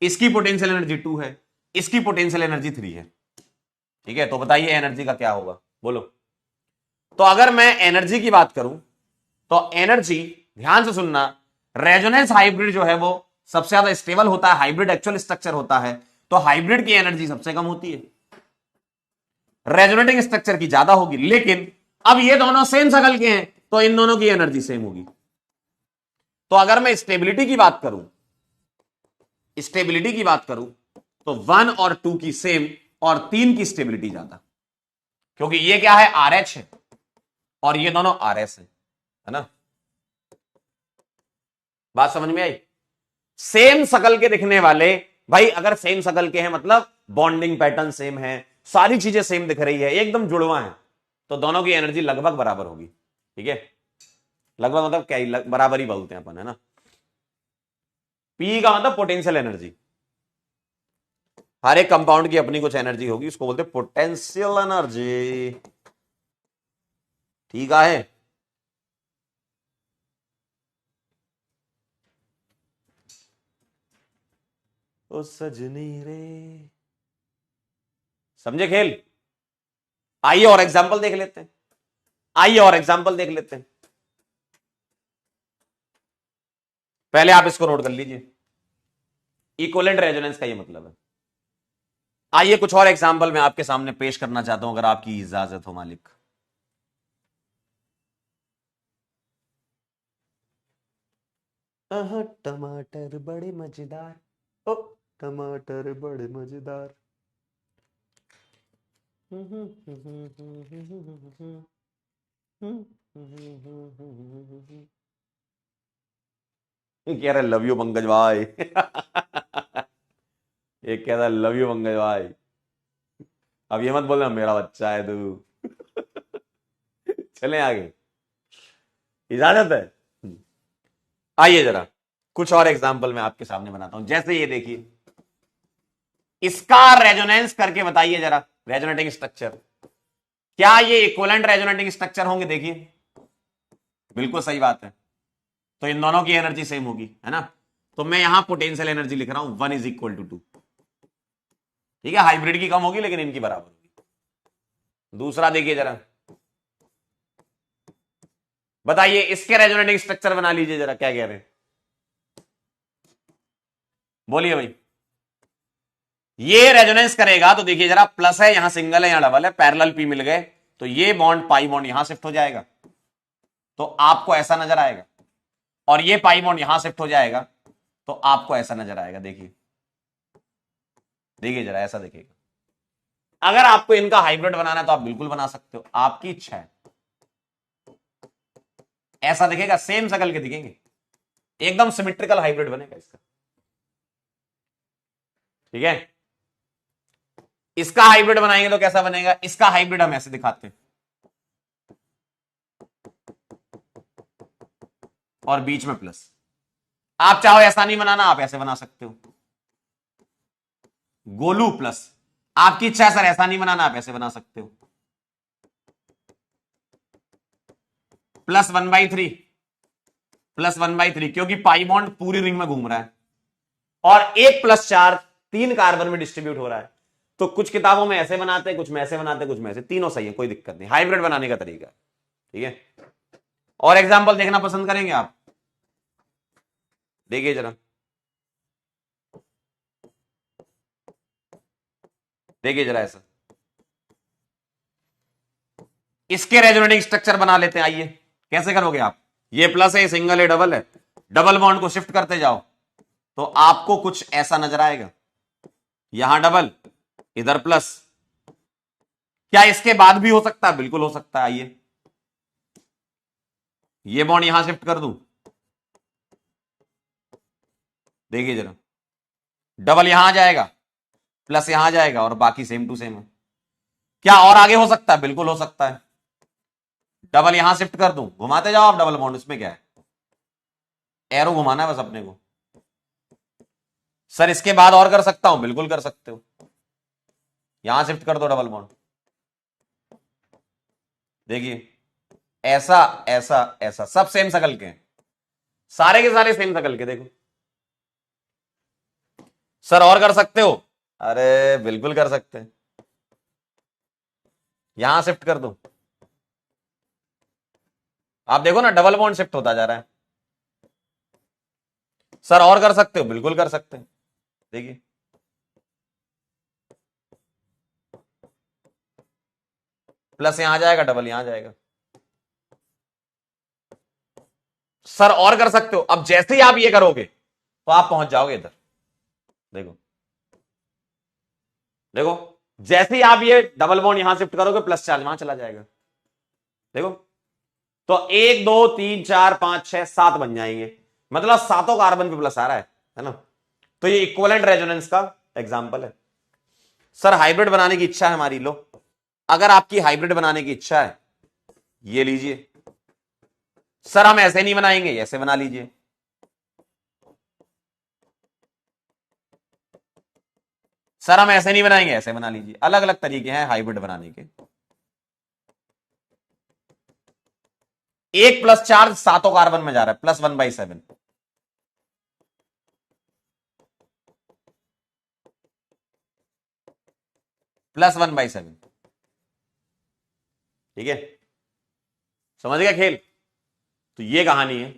इसकी पोटेंशियल एनर्जी 2 है, इसकी पोटेंशियल एनर्जी 3 है। ठीक है, तो बताइए एनर्जी का क्या होगा, बोलो। तो अगर मैं एनर्जी की बात करूं, तो एनर्जी, ध्यान से सुनना, रेजोनेंस हाइब्रिड जो है वो सबसे ज्यादा स्टेबल होता है, हाइब्रिड एक्चुअल स्ट्रक्चर होता है, तो हाइब्रिड की एनर्जी सबसे कम होती है, रेजोनेटिंग स्ट्रक्चर की ज्यादा होगी, लेकिन अब ये दोनों सेम शकल के हैं तो इन दोनों की एनर्जी सेम होगी। तो अगर मैं स्टेबिलिटी की बात करूं, स्टेबिलिटी की बात करूं, तो 1 और 2 की सेम, और 3 की स्टेबिलिटी ज्यादा, क्योंकि ये क्या है, आर एच है, और ये दोनों आर एस है ना। बात समझ में आई? सेम शकल के दिखने वाले, भाई अगर सेम शकल के हैं मतलब बॉन्डिंग पैटर्न सेम है, सारी चीजें सेम दिख रही है, एकदम जुड़वा है, तो दोनों की एनर्जी लगभग बराबर होगी। ठीक है, लगभग मतलब क्या ही, बराबर ही बोलते हैं अपन, है ना। पी का मतलब पोटेंशियल एनर्जी, हर एक कंपाउंड की अपनी कुछ एनर्जी होगी, उसको बोलते हैं पोटेंशियल एनर्जी। ठीक है। ओ सजनी रे, समझे खेल? आइए और एग्जाम्पल देख लेते हैं, आइए और एग्जाम्पल देख लेते हैं। पहले आप इसको नोट कर लीजिए, इक्विवेलेंट रेजोनेंस का ये मतलब है। आइए कुछ और एग्जाम्पल मैं आपके सामने पेश करना चाहता हूं, अगर आपकी इजाजत हो मालिक। टमाटर बड़े मजेदार, ओ टमाटर बड़े मजेदार। कह रहे लव यू पंकज भाई। एक कह रहा लव यू पंकज भाई। अब ये मत बोलना मेरा बच्चा है तू। चले आगे, इजाजत है? आइए जरा कुछ और एग्जाम्पल मैं आपके सामने बनाता हूं। जैसे ये देखिए, इसका रेजोनेंस करके बताइए जरा, रेजोनेटिंग स्ट्रक्चर। क्या ये इक्विवेलेंट रेजोनेटिंग स्ट्रक्चर होंगे? देखिए बिल्कुल सही बात है। तो इन दोनों की एनर्जी सेम होगी, है ना? तो मैं यहां पोटेंशियल एनर्जी लिख रहा हूं 1 इज इक्वल टू 2। ठीक है, हाइब्रिड की कम होगी लेकिन इनकी बराबर होगी। दूसरा देखिए जरा, बताइए इसके रेजोनेटिंग स्ट्रक्चर बना लीजिए जरा, क्या कह रहे हैं? बोलिए भाई। ये रेजोनेंस करेगा तो देखिए जरा, प्लस है यहां, सिंगल है यहां डबल है, पैरेलल पी मिल गए, तो ये बॉन्ड पाई बॉन्ड यहां शिफ्ट हो जाएगा, तो आपको ऐसा नजर आएगा। और ये पाई बॉन्ड यहां शिफ्ट हो जाएगा, तो आपको ऐसा नजर आएगा। देखिए देखिए जरा, ऐसा देखिएगा। अगर आपको इनका हाइब्रिड बनाना है तो आप बिल्कुल बना सकते हो, आपकी इच्छा है। ऐसा दिखेगा, सेम शकल के दिखेंगे, एकदम सिमेट्रिकल हाइब्रिड बनेगा इसका। ठीक है, इसका हाइब्रिड बनाएंगे तो कैसा बनेगा? इसका हाइब्रिड हम ऐसे दिखाते हैं, और बीच में प्लस। आप चाहो ऐसा नहीं बनाना, आप ऐसे बना सकते हो, गोलू प्लस। आपकी इच्छा है सर ऐसा नहीं बनाना, आप ऐसे बना सकते हो, प्लस 1/3, प्लस 1/3, क्योंकि पाई बॉन्ड पूरी रिंग में घूम रहा है और एक प्लस चार्ज 3 कार्बन में डिस्ट्रीब्यूट हो रहा है। तो कुछ किताबों में ऐसे बनाते हैं, कुछ में ऐसे बनाते हैं, कुछ में ऐसे, तीनों सही है, कोई दिक्कत नहीं, हाइब्रिड बनाने का तरीका। ठीक है, और एग्जाम्पल देखना पसंद करेंगे आप? देखिए जरा, देखिए जरा ऐसा, इसके रेजोनेटिंग स्ट्रक्चर बना लेते हैं। आइए कैसे करोगे आप? ये प्लस है, ये सिंगल है, डबल है, डबल बॉन्ड को शिफ्ट करते जाओ तो आपको कुछ ऐसा नजर आएगा, यहां डबल, इधर प्लस। क्या इसके बाद भी हो सकता है? बिल्कुल हो सकता है। आइए ये बॉन्ड यहां शिफ्ट कर दूं, देखिए जरा, डबल यहां आ जाएगा, प्लस यहां आ जाएगा, और बाकी सेम टू सेम है। क्या और आगे हो सकता है? बिल्कुल हो सकता है। डबल यहां शिफ्ट कर दूं, घुमाते जाओ आप डबल बॉन्ड, इसमें क्या है, एरो घुमाना है बस अपने को। सर इसके बाद और कर सकता हूं? बिल्कुल कर सकते हो, यहां शिफ्ट कर दो डबल बॉन्ड, देखिए ऐसा ऐसा ऐसा, सब सेम शकल के हैं, सारे के सारे सेम शकल के। देखो सर और कर सकते हो? अरे बिल्कुल कर सकते हैं, यहां शिफ्ट कर दो, आप देखो ना डबल बॉन्ड शिफ्ट होता जा रहा है। सर और कर सकते हो? बिल्कुल कर सकते हैं, देखिए प्लस यहां जाएगा, डबल यहां जाएगा। सर और कर सकते हो? अब जैसे ही आप ये करोगे तो आप पहुंच जाओगे इधर, देखो देखो, जैसे ही आप ये डबल बॉन्ड यहां शिफ्ट करोगे, प्लस चार्ज वहां चला जाएगा। देखो, तो 1 2 3 4 5 6 7 बन जाएंगे, मतलब सातों कार्बन पे प्लस आ रहा है ना? तो ये इक्विवेलेंट रेजोनेंस का एग्जांपल है। सर हाइब्रिड बनाने की इच्छा है हमारी, लो, अगर आपकी हाइब्रिड बनाने की इच्छा है, ये लीजिए। सर हम ऐसे नहीं बनाएंगे, ऐसे बना लीजिए। सर हम ऐसे नहीं बनाएंगे, ऐसे बना लीजिए। अलग अलग तरीके हैं हाइब्रिड बनाने के। एक प्लस चार्ज सातों कार्बन में जा रहा है, +1/7। +1/7। ठीक है, समझ गया खेल? तो ये कहानी है।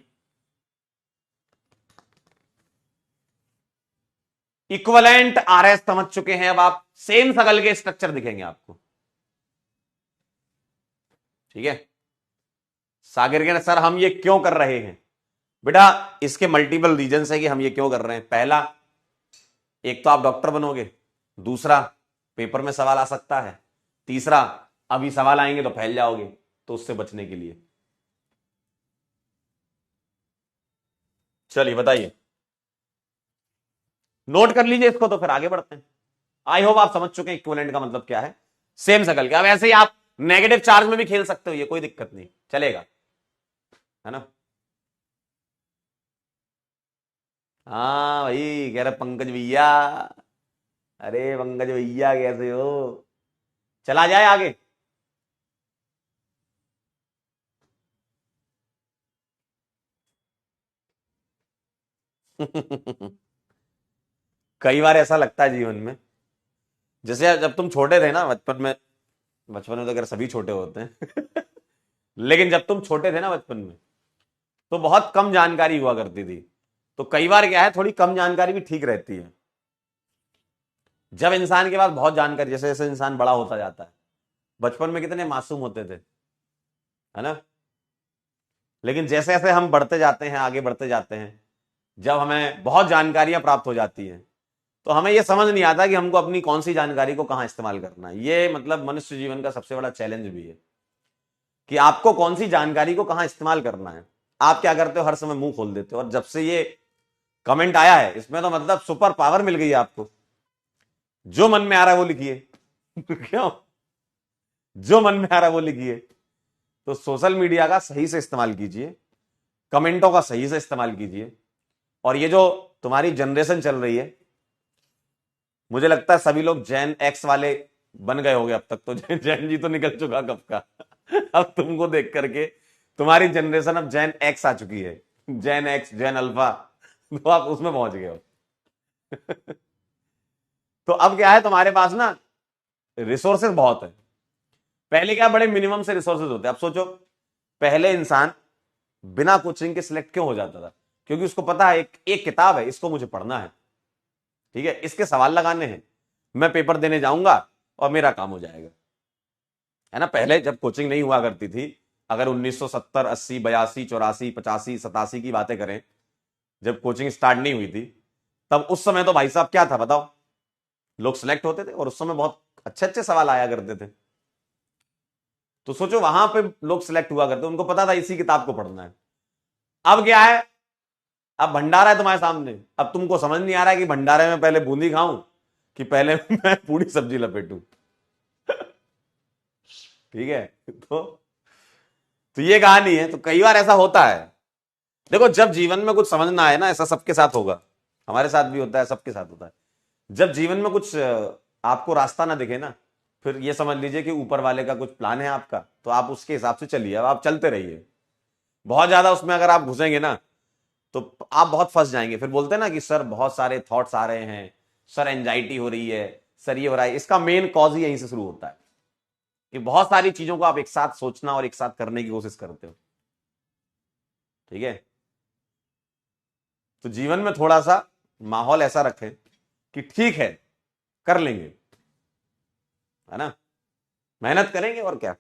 इक्विवेलेंट आरएस समझ चुके हैं, अब आप सेम सकल के स्ट्रक्चर दिखेंगे आपको। ठीक है, सागर के सर हम ये क्यों कर रहे हैं? बेटा इसके मल्टीपल रीजंस है कि हम ये क्यों कर रहे हैं। पहला, एक तो आप डॉक्टर बनोगे, दूसरा पेपर में सवाल आ सकता है, तीसरा अभी सवाल आएंगे तो फैल जाओगे, तो उससे बचने के लिए। चलिए बताइए, नोट कर लीजिए इसको, तो फिर आगे बढ़ते हैं। आई होप आप समझ चुके हैं इक्विवेलेंट का मतलब क्या है, सेम सकल के। अब ऐसे ही आप नेगेटिव चार्ज में भी खेल सकते हो, ये कोई दिक्कत नहीं, चलेगा, है ना। हाँ भाई, कह रहे पंकज भैया, अरे पंकज भैया कैसे हो, चला जाए आगे। कई बार ऐसा लगता है जीवन में, जैसे जब तुम छोटे थे ना बचपन में, बचपन में तो अगर सभी छोटे होते हैं लेकिन जब तुम छोटे थे ना बचपन में, तो बहुत कम जानकारी हुआ करती थी। तो कई बार क्या है, थोड़ी कम जानकारी भी ठीक रहती है। जब इंसान के पास बहुत जानकारी, जैसे जैसे इंसान बड़ा होता जाता है, बचपन में कितने मासूम होते थे, है ना। लेकिन जैसे जैसे हम बढ़ते जाते हैं, आगे बढ़ते जाते हैं, जब हमें बहुत जानकारियां प्राप्त हो जाती हैं, तो हमें यह समझ नहीं आता कि हमको अपनी कौन सी जानकारी को कहां इस्तेमाल करना है। ये मतलब मनुष्य जीवन का सबसे बड़ा चैलेंज भी है कि आपको कौन सी जानकारी को कहां इस्तेमाल करना है। आप क्या करते हो, हर समय मुंह खोल देते हो। और जब से ये कमेंट आया है, इसमें तो मतलब सुपर पावर मिल गई है आपको। जो मन में आ रहा है वो लिखिए क्यों, जो मन में आ रहा है वो लिखिए। तो सोशल मीडिया का सही से इस्तेमाल कीजिए, कमेंटों का सही से इस्तेमाल कीजिए। और ये जो तुम्हारी जनरेशन चल रही है, मुझे लगता है सभी लोग जेन एक्स वाले बन गए होंगे अब तक तो। जेन जी तो निकल चुका कब का अब तुमको देख करके तुम्हारी जनरेशन अब जेन एक्स आ चुकी है, जेन एक्स, जेन अल्फा, तो आप उसमें पहुंच गए हो तो अब क्या है, तुम्हारे पास ना रिसोर्सेज बहुत है। पहले क्या, बड़े मिनिमम से रिसोर्सेज होते हैं। अब सोचो, पहले इंसान बिना कोचिंग के सिलेक्ट क्यों हो जाता था? क्योंकि उसको पता है एक किताब है, इसको मुझे पढ़ना है, ठीक है, इसके सवाल लगाने हैं, मैं पेपर देने जाऊंगा और मेरा काम हो जाएगा, है ना। पहले जब कोचिंग नहीं हुआ करती थी, अगर 1970, 80, 82, 84, 85, 87 की बातें करें, जब कोचिंग स्टार्ट नहीं हुई थी, तब उस समय तो भाई साहब क्या था बताओ, लोग सिलेक्ट होते थे और उस समय बहुत अच्छे अच्छे सवाल आया करते थे। तो सोचो, वहां पे लोग सिलेक्ट हुआ करते, उनको पता था इसी किताब को पढ़ना है। अब क्या है, अब भंडारा है तुम्हारे सामने, अब तुमको समझ नहीं आ रहा है कि भंडारे में पहले बूंदी खाऊं कि पहले मैं पूरी सब्जी लपेटूं ठीक है, तो ये कहानी है। तो कई बार ऐसा होता है, देखो जब जीवन में कुछ समझना है ना, ऐसा सबके साथ होगा, हमारे साथ भी होता है, सबके साथ होता है। जब जीवन में कुछ आपको रास्ता ना दिखे ना, फिर ये समझ लीजिए कि ऊपर वाले का कुछ प्लान है आपका, तो आप उसके हिसाब से चलिए। अब आप चलते रहिए, बहुत ज्यादा उसमें अगर आप घुसेंगे ना, तो आप बहुत फंस जाएंगे। फिर बोलते हैं ना कि सर बहुत सारे थॉट्स आ रहे हैं, सर एंजाइटी हो रही है, सर ये हो रहा है। इसका मेन कॉज ही यहीं से शुरू होता है कि बहुत सारी चीजों को आप एक साथ सोचना और एक साथ करने की कोशिश करते हो, ठीक है। तो जीवन में थोड़ा सा माहौल ऐसा रखें कि ठीक है, कर लेंगे, है ना, मेहनत करेंगे और क्या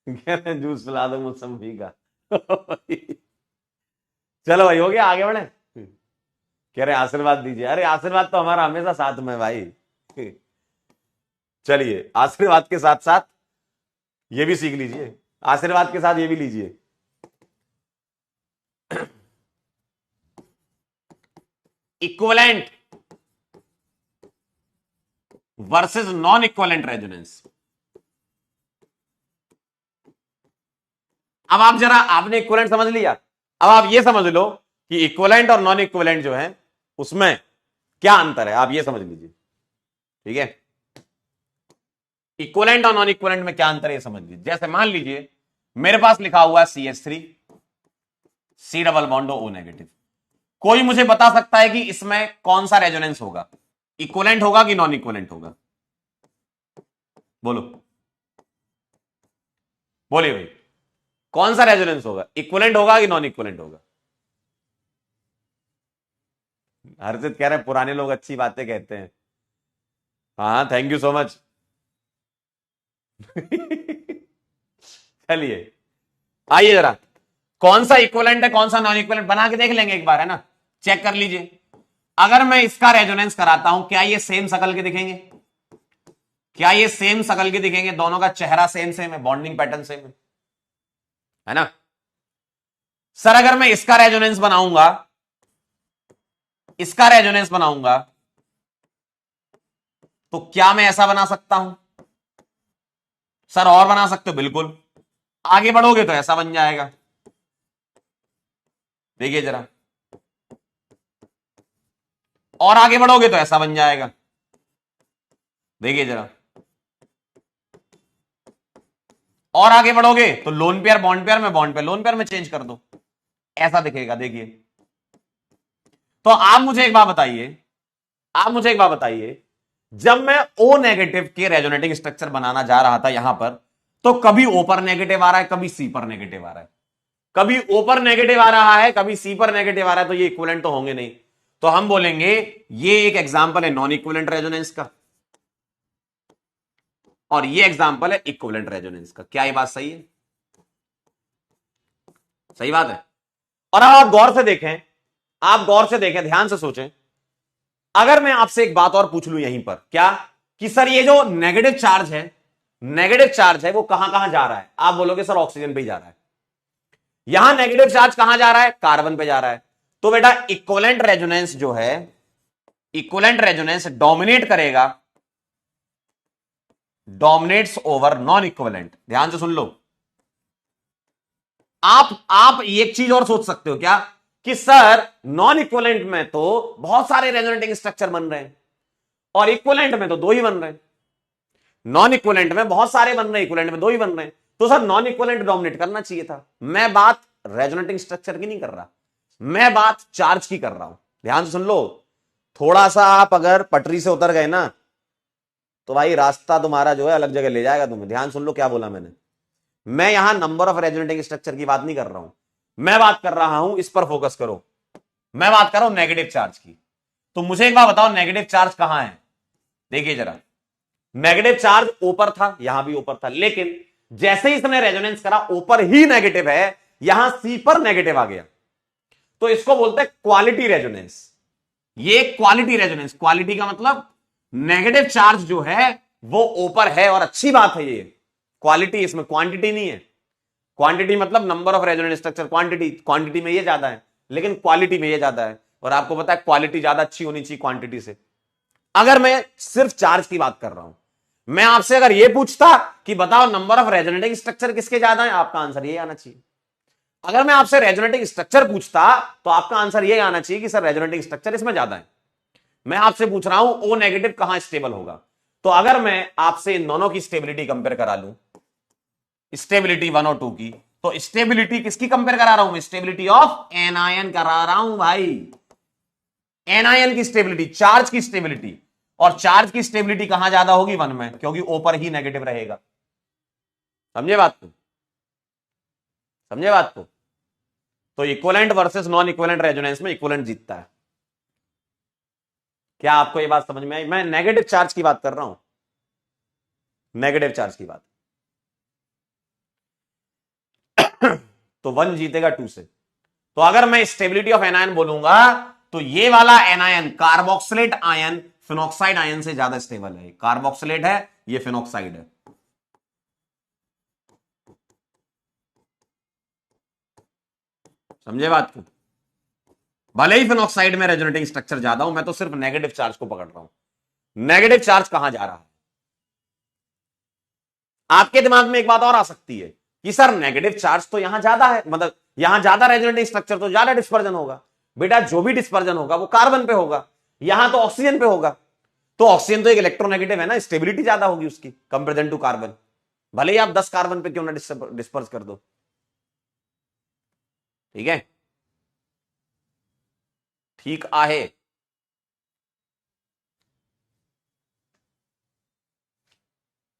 कह रहे हैं जूस पिला दो मौसम्बी का चलो भाई, हो गया, आगे बढ़े। कह रहे आशीर्वाद दीजिए, अरे आशीर्वाद तो हमारा हमेशा साथ में भाई चलिए, आशीर्वाद के साथ साथ ये भी सीख लीजिए, आशीर्वाद के साथ ये भी लीजिए equivalent versus non equivalent resonance. अब आप जरा, आपने इक्विवेलेंट समझ लिया, अब आप ये समझ लो कि इक्विवेलेंट और नॉन इक्विवेलेंट जो है उसमें क्या अंतर है, आप ये समझ लीजिए, ठीक है। इक्विवेलेंट और नॉन इक्विवेलेंट में क्या अंतर है ये समझ लीजिए। जैसे मान लीजिए मेरे पास लिखा हुआ है CH3 C double bond O negative, कोई मुझे बता सकता है कि इसमें कौन सा रेजोनेंस होगा? इक्विवेलेंट होगा कि नॉन इक्विवेलेंट होगा? बोलो, बोलिए भाई, कौन सा रेजोनेंस होगा? इक्विवेलेंट होगा कि नॉन इक्विवेलेंट होगा? हर्षित कह रहे हैं पुराने लोग अच्छी बातें कहते हैं। हाँ, थैंक यू सो मच। चलिए, आइए जरा, कौन सा इक्विवेलेंट है कौन सा नॉन इक्विवेलेंट बना के देख लेंगे एक बार, है ना? चेक कर लीजिए। अगर मैं इसका रेजोनेंस कराता हूं, क्या ये सेम शकल के दिखेंगे? क्या ये सेम शकल के दिखेंगे? दोनों का चेहरा सेम सेम है, बॉन्डिंग पैटर्न सेम है ना? सर अगर मैं इसका रेजोनेंस बनाऊंगा, इसका रेजोनेंस बनाऊंगा, तो क्या मैं ऐसा बना सकता हूं? सर और बना सकते हो, बिल्कुल। आगे बढ़ोगे तो ऐसा बन जाएगा, देखिए जरा। और आगे बढ़ोगे तो ऐसा बन जाएगा, देखिए जरा। और आगे बढ़ोगे तो लोन पेयर बॉन्ड पेयर में, बॉन्ड पेयर लोन पेयर में चेंज कर दो, ऐसा दिखेगा, देखिए। तो आप मुझे एक बात बताइए, आप मुझे एक बात बताइए, जब मैं ओ नेगेटिव के रेजोनेटिंग स्ट्रक्चर बनाना जा रहा था यहां पर, तो कभी ओ पर नेगेटिव आ रहा है, कभी सी पर नेगेटिव आ रहा है, कभी ओ पर नेगेटिव आ रहा है, कभी सी पर नेगेटिव आ रहा है, तो ये इक्विवेलेंट तो होंगे नहीं। तो हम बोलेंगे ये एक एग्जांपल है नॉन इक्विवेलेंट रेजोनेंस का, और ये एग्जांपल है इक्विवेलेंट रेजोनेंस का। क्या ये बात सही है? सही बात है। और अब आप गौर से देखें, आप गौर से देखें, ध्यान से सोचें। अगर मैं आपसे एक बात और पूछ लूं यहीं पर, क्या कि सर ये जो नेगेटिव चार्ज है, नेगेटिव चार्ज है वो कहां कहां जा रहा है? आप बोलोगे सर ऑक्सीजन पे ही जा रहा है। यहां नेगेटिव चार्ज कहां जा रहा है? कार्बन पे जा रहा है। तो बेटा इक्विवेलेंट रेजोनेंस जो है, इक्विवेलेंट रेजोनेंस डोमिनेट करेगा, डोमिनेट्स ओवर नॉन इक्विवेलेंट। ध्यान से सुन लो। आप एक चीज और सोच सकते हो क्या कि सर नॉन इक्विवेलेंट में तो बहुत सारे रेजोनेटिंग स्ट्रक्चर बन रहे हैं और इक्विवेलेंट में तो दो ही बन रहे हैं। नॉन इक्विवेलेंट में बहुत सारे बन रहे हैं, इक्विवेलेंट में दो ही बन रहे हैं, तो सर नॉन इक्विवेलेंट डोमिनेट करना चाहिए था। मैं बात रेजोनेटिंग स्ट्रक्चर की नहीं कर रहा, मैं बात चार्ज की कर रहा हूं। ध्यान से सुन लो। थोड़ा सा आप अगर पटरी से उतर गए ना, तो भाई रास्ता तुम्हारा जो है अलग जगह ले जाएगा तुम्हें। ध्यान सुन लो क्या बोला मैंने। मैं यहां नंबर ऑफ रेजोनेटिंग स्ट्रक्चर की बात नहीं कर रहा हूं, मैं बात कर रहा हूं, इस पर फोकस करो, मैं बात कर रहा हूं नेगेटिव चार्ज की। तो मुझे एक बात बताओ, नेगेटिव चार्ज कहां है? देखिए जरा, नेगेटिव चार्ज ऊपर था, यहां भी ऊपर था, लेकिन जैसे ही इसने रेजोनेंस करा ऊपर ही नेगेटिव है, यहां सी पर नेगेटिव आ गया, तो इसको बोलते हैं क्वालिटी रेजोनेंस। ये क्वालिटी रेजोनेंस, क्वालिटी का मतलब नेगेटिव चार्ज जो है वो ऊपर है, और अच्छी बात है ये क्वालिटी, इसमें क्वांटिटी नहीं है। क्वांटिटी मतलब number of resonance structure, quantity, quantity में ये ज्यादा है लेकिन क्वालिटी में ये ज्यादा है, और आपको पता है क्वालिटी ज्यादा अच्छी होनी चाहिए क्वांटिटी से। अगर मैं सिर्फ चार्ज की बात कर रहा हूं, मैं आपसे अगर यह पूछता कि बताओ नंबर ऑफ रेजोनेटिंग स्ट्रक्चर किसके ज्यादा है, आपका आंसर ये आना चाहिए। अगर मैं आपसे रेजोनेटिंग स्ट्रक्चर पूछता तो आपका आंसर ये आना चाहिए कि सर रेजोनेटिंग स्ट्रक्चर इसमें ज्यादा है। मैं आपसे पूछ रहा हूं ओ नेगेटिव कहां स्टेबल होगा। तो अगर मैं आपसे इन दोनों की स्टेबिलिटी कंपेयर करा लूं, स्टेबिलिटी 1 और 2 की, तो स्टेबिलिटी किसकी कंपेयर करा रहा हूं मैं? स्टेबिलिटी ऑफ एनायन करा रहा हूं भाई। एनायन की स्टेबिलिटी, चार्ज की स्टेबिलिटी, और चार्ज की स्टेबिलिटी कहां ज्यादा होगी? 1 में, क्योंकि ऊपर ही नेगेटिव रहेगा। समझे बात को? समझे बात को? तो equivalent versus non equivalent resonance में इक्विवेलेंट जीतता है। क्या आपको यह बात समझ में आई? मैं नेगेटिव चार्ज की बात कर रहा हूं, नेगेटिव चार्ज की बात। तो 1 जीतेगा 2 से। तो अगर मैं स्टेबिलिटी ऑफ एनायन बोलूंगा तो ये वाला anion carboxylate ion phenoxide ion से ज्यादा स्टेबल है। कार्बोक्सिलेट है, ये फिनॉक्साइड है। समझे बात को? भले ही फिनॉक्साइड में रेजोनेटिंग स्ट्रक्चर ज्यादा हूं, मैं तो सिर्फ नेगेटिव चार्ज को पकड़ रहा हूं। नेगेटिव चार्ज कहां जा रहा है? आपके दिमाग में एक बात और आ सकती है कि सर नेगेटिव चार्ज तो यहां ज्यादा है, मतलब यहां ज्यादा रेजोनेटिंग स्ट्रक्चर तो ज्यादा डिस्पर्जन होगा। बेटा जो भी डिस्पर्जन होगा वो कार्बन पे होगा, यहां तो ऑक्सीजन पे होगा। तो ऑक्सीजन तो एक इलेक्ट्रोनेगेटिव है ना, स्टेबिलिटी ज्यादा होगी उसकी कंपेरिजन टू कार्बन, भले ही आप 10 कार्बन पे क्यों ना डिस्पर्स कर दो। ठीक है, ठीक आहे।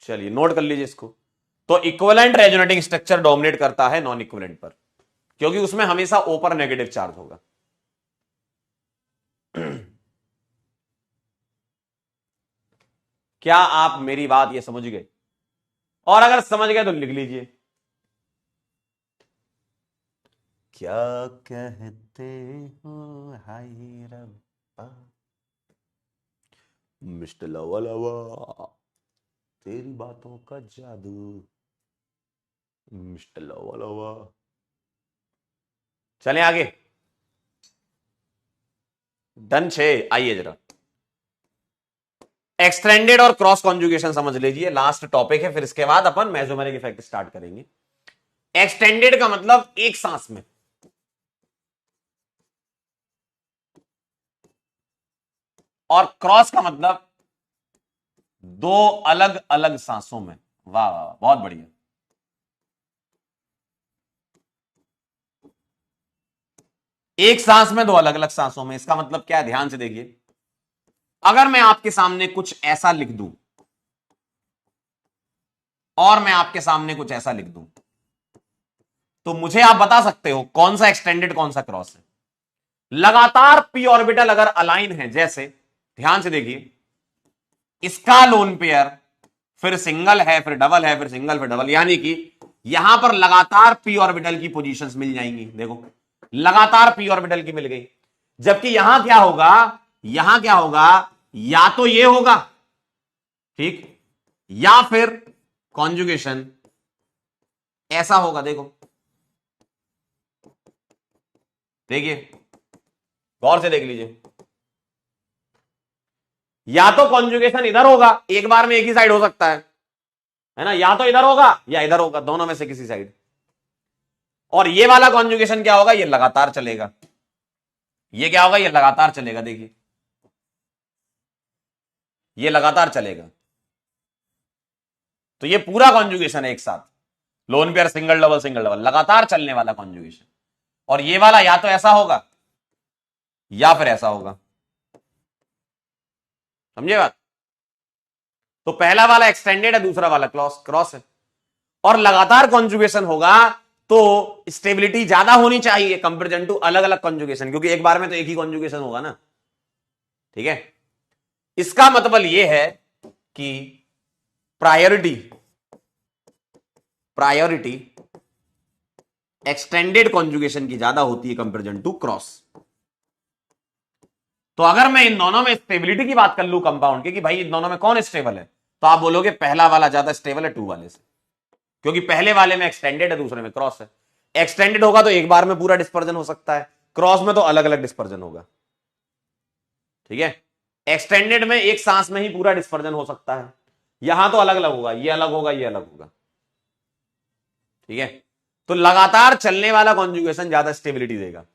चलिए नोट कर लीजिए इसको। तो इक्विवेलेंट रेजोनेटिंग स्ट्रक्चर डोमिनेट करता है नॉन इक्विवेलेंट पर, क्योंकि उसमें हमेशा ओ पर नेगेटिव चार्ज होगा। क्या आप मेरी बात ये समझ गए? और अगर समझ गए तो लिख लीजिए। क्या कहते हो हाय रब्बा, मिस्टर लवा लवा, तेरी बातों का जादू, मिस्टर लवा लवा। चलें आगे। डन छे। आइए जरा एक्सटेंडेड और क्रॉस कॉन्जुगेशन समझ लीजिए, लास्ट टॉपिक है, फिर इसके बाद अपन मेसोमेरिक इफेक्ट स्टार्ट करेंगे। एक्सटेंडेड का मतलब एक सांस में, और क्रॉस का मतलब दो अलग अलग सांसों में। वाह वाह वाह, बहुत बढ़िया। एक सांस में दो अलग अलग सांसों में, इसका मतलब क्या है, ध्यान से देखिए। अगर मैं आपके सामने कुछ ऐसा लिख दूं और मैं आपके सामने कुछ ऐसा लिख दूं, तो मुझे आप बता सकते हो कौन सा एक्सटेंडेड कौन सा क्रॉस है। लगातार पी ऑर्बिटल अगर अलाइन है, जैसे ध्यान से देखिए, इसका लोन पेयर फिर सिंगल है, फिर डबल है, फिर सिंगल, फिर डबल, यानी कि यहां पर लगातार पी ऑर्बिटल की पोजीशंस मिल जाएंगी। देखो लगातार पी ऑर्बिटल की मिल गई। जबकि यहां क्या होगा, यहां क्या होगा, या तो ये होगा, ठीक, या फिर कॉन्जुगेशन ऐसा होगा। देखो देखिए, गौर से देख लीजिए, या तो कॉन्जुगेशन इधर होगा, एक बार में एक ही साइड हो सकता है ना, या तो इधर होगा या इधर होगा, दोनों में से किसी साइड। और ये वाला कॉन्जुगेशन क्या होगा, ये लगातार चलेगा। ये क्या होगा, ये लगातार चलेगा। देखिए ये लगातार चलेगा। तो ये पूरा कॉन्जुगेशन है एक साथ, लोन पेयर सिंगल डबल लगातार चलने वाला कॉन्जुगेशन। और ये वाला या तो ऐसा होगा या फिर ऐसा होगा। समझे बात? तो पहला वाला एक्सटेंडेड है, दूसरा वाला क्रॉस है। और लगातार कॉन्जुगेशन होगा तो स्टेबिलिटी ज्यादा होनी चाहिए कंपेरिजन टू अलग अलग कॉन्जुगेशन, क्योंकि एक बार में तो एक ही कॉन्जुगेशन होगा ना। ठीक है, इसका मतलब यह है कि प्रायोरिटी एक्सटेंडेड कॉन्जुगेशन की ज्यादा होती है कंपेरिजन टू क्रॉस। तो अगर मैं इन दोनों में स्टेबिलिटी की बात कर लूं कंपाउंड की, कि भाई इन दोनों में कौन स्टेबल है, तो आप बोलोगे पहला वाला ज्यादा स्टेबल है टू वाले से, क्योंकि पहले वाले में एक्सटेंडेड है, दूसरे में क्रॉस है। एक्सटेंडेड होगा तो एक बार में पूरा डिस्पर्जन हो सकता है, क्रॉस में तो अलग अलग डिस्पर्जन होगा। ठीक है, एक्सटेंडेड में एक सांस में ही पूरा डिस्पर्जन हो सकता है, यहां तो अलग अलग होगा, ये अलग होगा, ये अलग होगा। ठीक है, तो लगातार चलने वाला कॉन्जुगेशन ज्यादा स्टेबिलिटी देगा।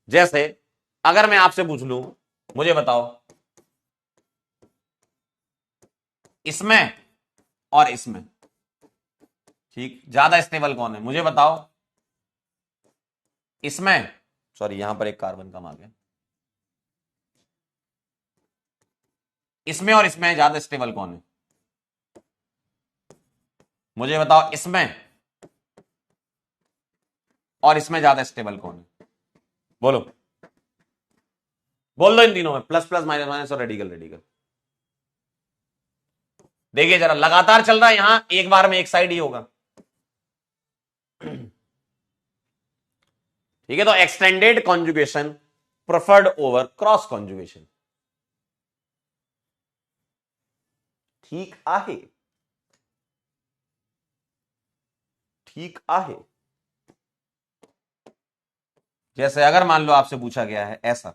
जैसे अगर मैं आपसे पूछ लूं, मुझे बताओ इसमें और इसमें, ठीक, ज्यादा स्टेबल कौन है, मुझे बताओ। इसमें, सॉरी यहां पर एक कार्बन कम आ गया, इसमें और इसमें ज्यादा स्टेबल कौन है, मुझे बताओ। इसमें और इसमें ज्यादा स्टेबल कौन है, बोलो, बोल दो इन तीनों में, प्लस प्लस माइनस माइनस और रेडिकल रेडिकल। देखिए जरा, लगातार चल रहा है, यहां एक बार में एक साइड ही होगा। ठीक है, तो extended conjugation preferred over cross conjugation. ठीक आहे, ठीक आहे। जैसे अगर मान लो आपसे पूछा गया है ऐसा,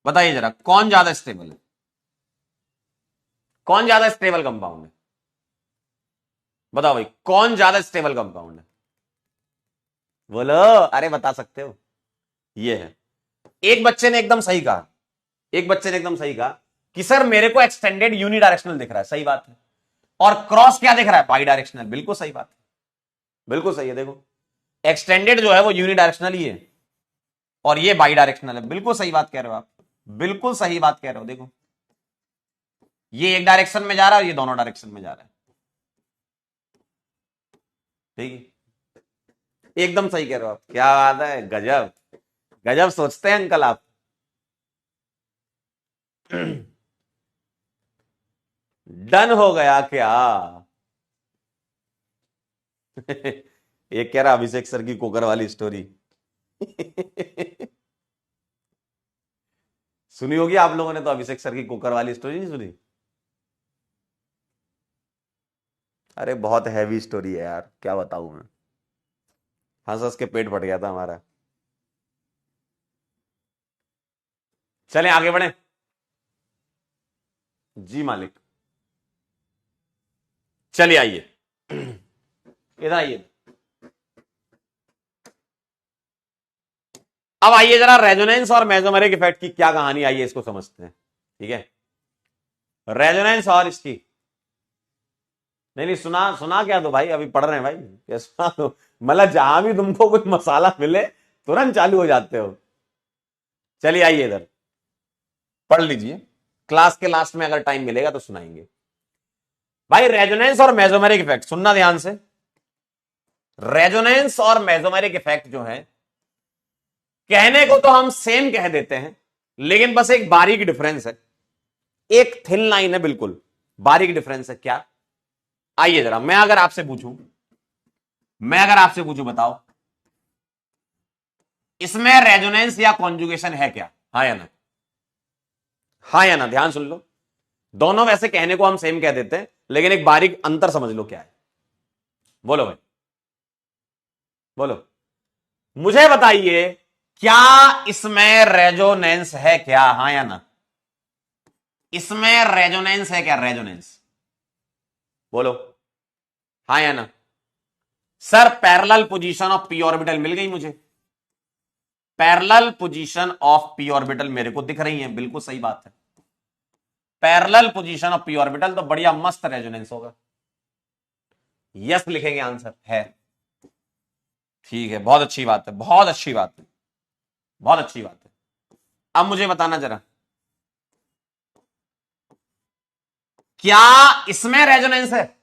बताइए जरा कौन ज्यादा स्टेबल है, कौन ज्यादा स्टेबल कंपाउंड है, बताओ भाई कौन ज्यादा स्टेबल कंपाउंड है, बोलो। अरे बता सकते हो, ये है। एक बच्चे ने एकदम सही कहा, एक बच्चे ने एकदम सही कहा कि सर मेरे को एक्सटेंडेड यूनिडायरेक्शनल दिख रहा है, सही बात है। और क्रॉस क्या दिख रहा है, बाई डायरेक्शनल, बिल्कुल सही बात है, बिल्कुल सही है। देखो एक्सटेंडेड जो है वो यूनिडायरेक्शनल ही है और ये बाई डायरेक्शनल है, बिल्कुल सही बात कह रहे हो आप। बिल्कुल सही बात कह रहे हो। देखो ये एक डायरेक्शन में जा रहा है, ये दोनों डायरेक्शन में जा रहा है। ठीक है, एकदम सही कह रहे हो आप। क्या बात है, गजब गजब सोचते हैं अंकल आप। डन हो गया क्या? एक कह रहा अभिषेक सर की कुकर वाली स्टोरी। सुनी होगी आप लोगों ने तो, अभिषेक सर की कुकर वाली स्टोरी नहीं सुनी? अरे बहुत हैवी स्टोरी है यार, क्या बताऊं मैं। हंस हंस के पेट फट गया था हमारा। चलें आगे बढ़े। जी मालिक। चलिए आइए, इधर आइए। अब आइए जरा रेजोनेंस और मेसोमेरिक इफेक्ट की क्या कहानी आई है इसको समझते हैं। ठीक है, रेजोनेंस और इसकी, नहीं नहीं सुना सुना क्या तो भाई, अभी पढ़ रहे हैं भाई, क्या सुना तो। मतलब जहां भी तुमको कुछ मसाला मिले तुरंत चालू हो जाते हो। चलिए आइए इधर, पढ़ लीजिए, क्लास के लास्ट में अगर टाइम मिलेगा तो सुनाएंगे। भाई रेजोनेंस और मेसोमेरिक इफेक्ट सुनना ध्यान से। रेजोनेंस और मेसोमेरिक इफेक्ट जो है, कहने को तो हम सेम कह देते हैं, लेकिन बस एक बारीक डिफरेंस है, एक थिन लाइन है, बिल्कुल बारीक डिफरेंस है। क्या? आइए जरा, मैं अगर आपसे पूछूं बताओ, इसमें रेजोनेंस या कॉन्जुगेशन है क्या? हाँ या ना? हाँ या ना, ध्यान सुन लो। दोनों वैसे कहने को हम सेम कह देते हैं, लेकिन एक बारीक अंतर समझ लो क्या है। बोलो भाई, बोलो, मुझे बताइए, क्या इसमें रेजोनेंस है क्या? हाँ या ना? इसमें रेजोनेंस है क्या? रेजोनेंस बोलो, हाँ या ना? Sir parallel position of p orbital मिल गई मुझे, parallel position of p orbital मेरे को दिख रही है, बिल्कुल सही बात है। Parallel position of p orbital तो बढ़िया मस्त रेजोनेंस होगा। यस लिखेंगे, आंसर है। ठीक है, बहुत अच्छी बात है, बहुत अच्छी बात है, बहुत अच्छी बात है। अब मुझे बताना जरा, क्या इसमें रेजोनेंस है?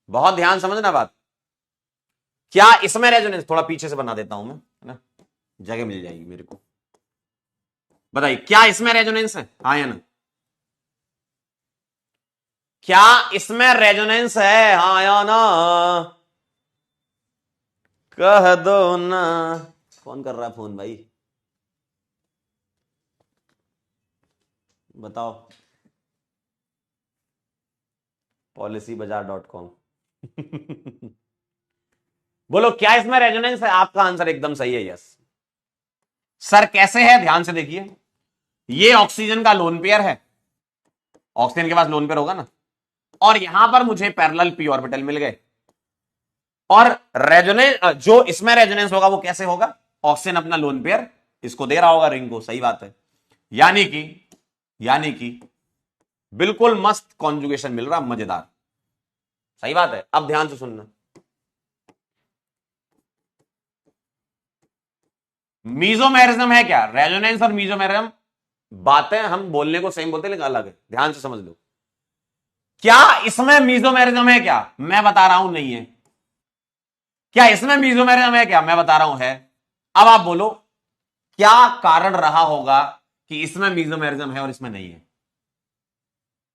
बहुत ध्यान समझना बात। क्या इसमें रेजोनेंस, थोड़ा पीछे से बना देता हूं मैं, है ना, जगह मिल जाएगी मेरे को। बताइए, क्या इसमें रेजोनेंस है? हाँ या ना? क्या इसमें रेजोनेंस है? हाँ या ना? कह दो ना। कौन कर रहा है फोन भाई? बताओ। policybazaar.com। बोलो, क्या इसमें रेजोनेंस है? आपका आंसर एकदम सही है, यस। सर कैसे है, ध्यान से देखिए। ये ऑक्सीजन का लोन पेयर है, ऑक्सीजन के पास लोन पेयर होगा ना, और यहां पर मुझे पैरेलल पी ऑर्बिटल मिल गए। और रेजोनेंस, जो इसमें रेजोनेंस होगा वो कैसे होगा? ऑक्सीजन अपना लोन पेयर इसको दे रहा होगा, रिंग को, सही बात है। यानी कि बिल्कुल मस्त कॉन्जुगेशन मिल रहा, मजेदार, सही बात है। अब ध्यान से सुनना, मीजोमेरिज्म है क्या? रेजोनेंस और मीजोमेरिज्म बातें हम बोलने को सेम बोलते हैं, लेकिन अलग है, ध्यान से समझ लो। क्या इसमें मीजोमेरिज्म है क्या? मैं बता रहा हूं नहीं है। क्या इसमें मीजोमेरिज्म है क्या? मैं बता रहा हूं है। अब आप बोलो, क्या कारण रहा होगा कि इसमें मीजोमेरिज्म है और इसमें नहीं है?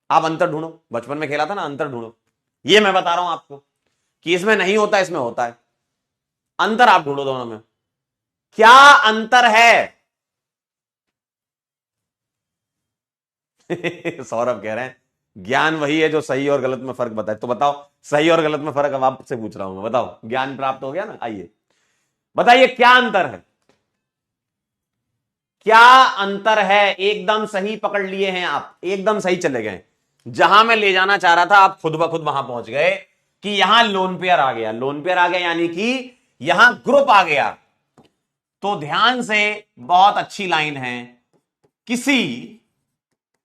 आप अंतर ढूंढो, बचपन में खेला था ना, अंतर ढूंढो। ये मैं बता रहा हूं आपको कि इसमें नहीं होता, इसमें होता है। अंतर आप ढूंढो दोनों में, क्या अंतर है? सौरभ कह रहे हैं ज्ञान वही है जो सही और गलत में फर्क बताए। तो बताओ, सही और गलत में फर्क अब आपसे पूछ रहा हूं मैं, बताओ, ज्ञान प्राप्त हो गया ना? आइए बताइए, क्या अंतर है? क्या अंतर है? एकदम सही पकड़ लिए हैं आप, एकदम सही चले गए। जहां मैं ले जाना चाह रहा था आप खुद ब खुद वहां पहुंच गए कि यहां लोन पेयर आ गया, लोन पेयर आ गया यानी कि यहां ग्रुप आ गया। तो ध्यान से, बहुत अच्छी लाइन है। किसी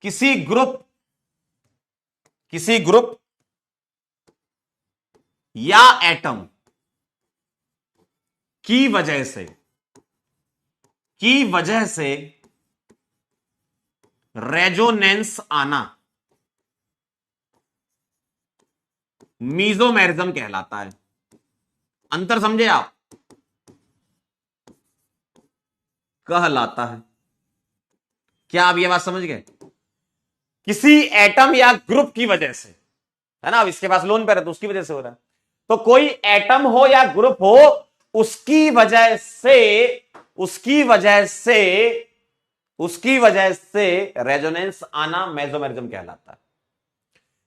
किसी ग्रुप किसी ग्रुप या एटम की वजह से रेजोनेंस आना मीजोमेरिज्म कहलाता है। अंतर समझे आप? कहलाता है। क्या आप ये बात समझ गए? किसी एटम या ग्रुप की वजह से, है ना, अब इसके पास लोन पर है तो उसकी वजह से हो रहा है, तो कोई एटम हो या ग्रुप हो, उसकी वजह से उसकी वजह से उसकी वजह से रेजोनेंस आना मेसोमेरिज्म कहलाता है।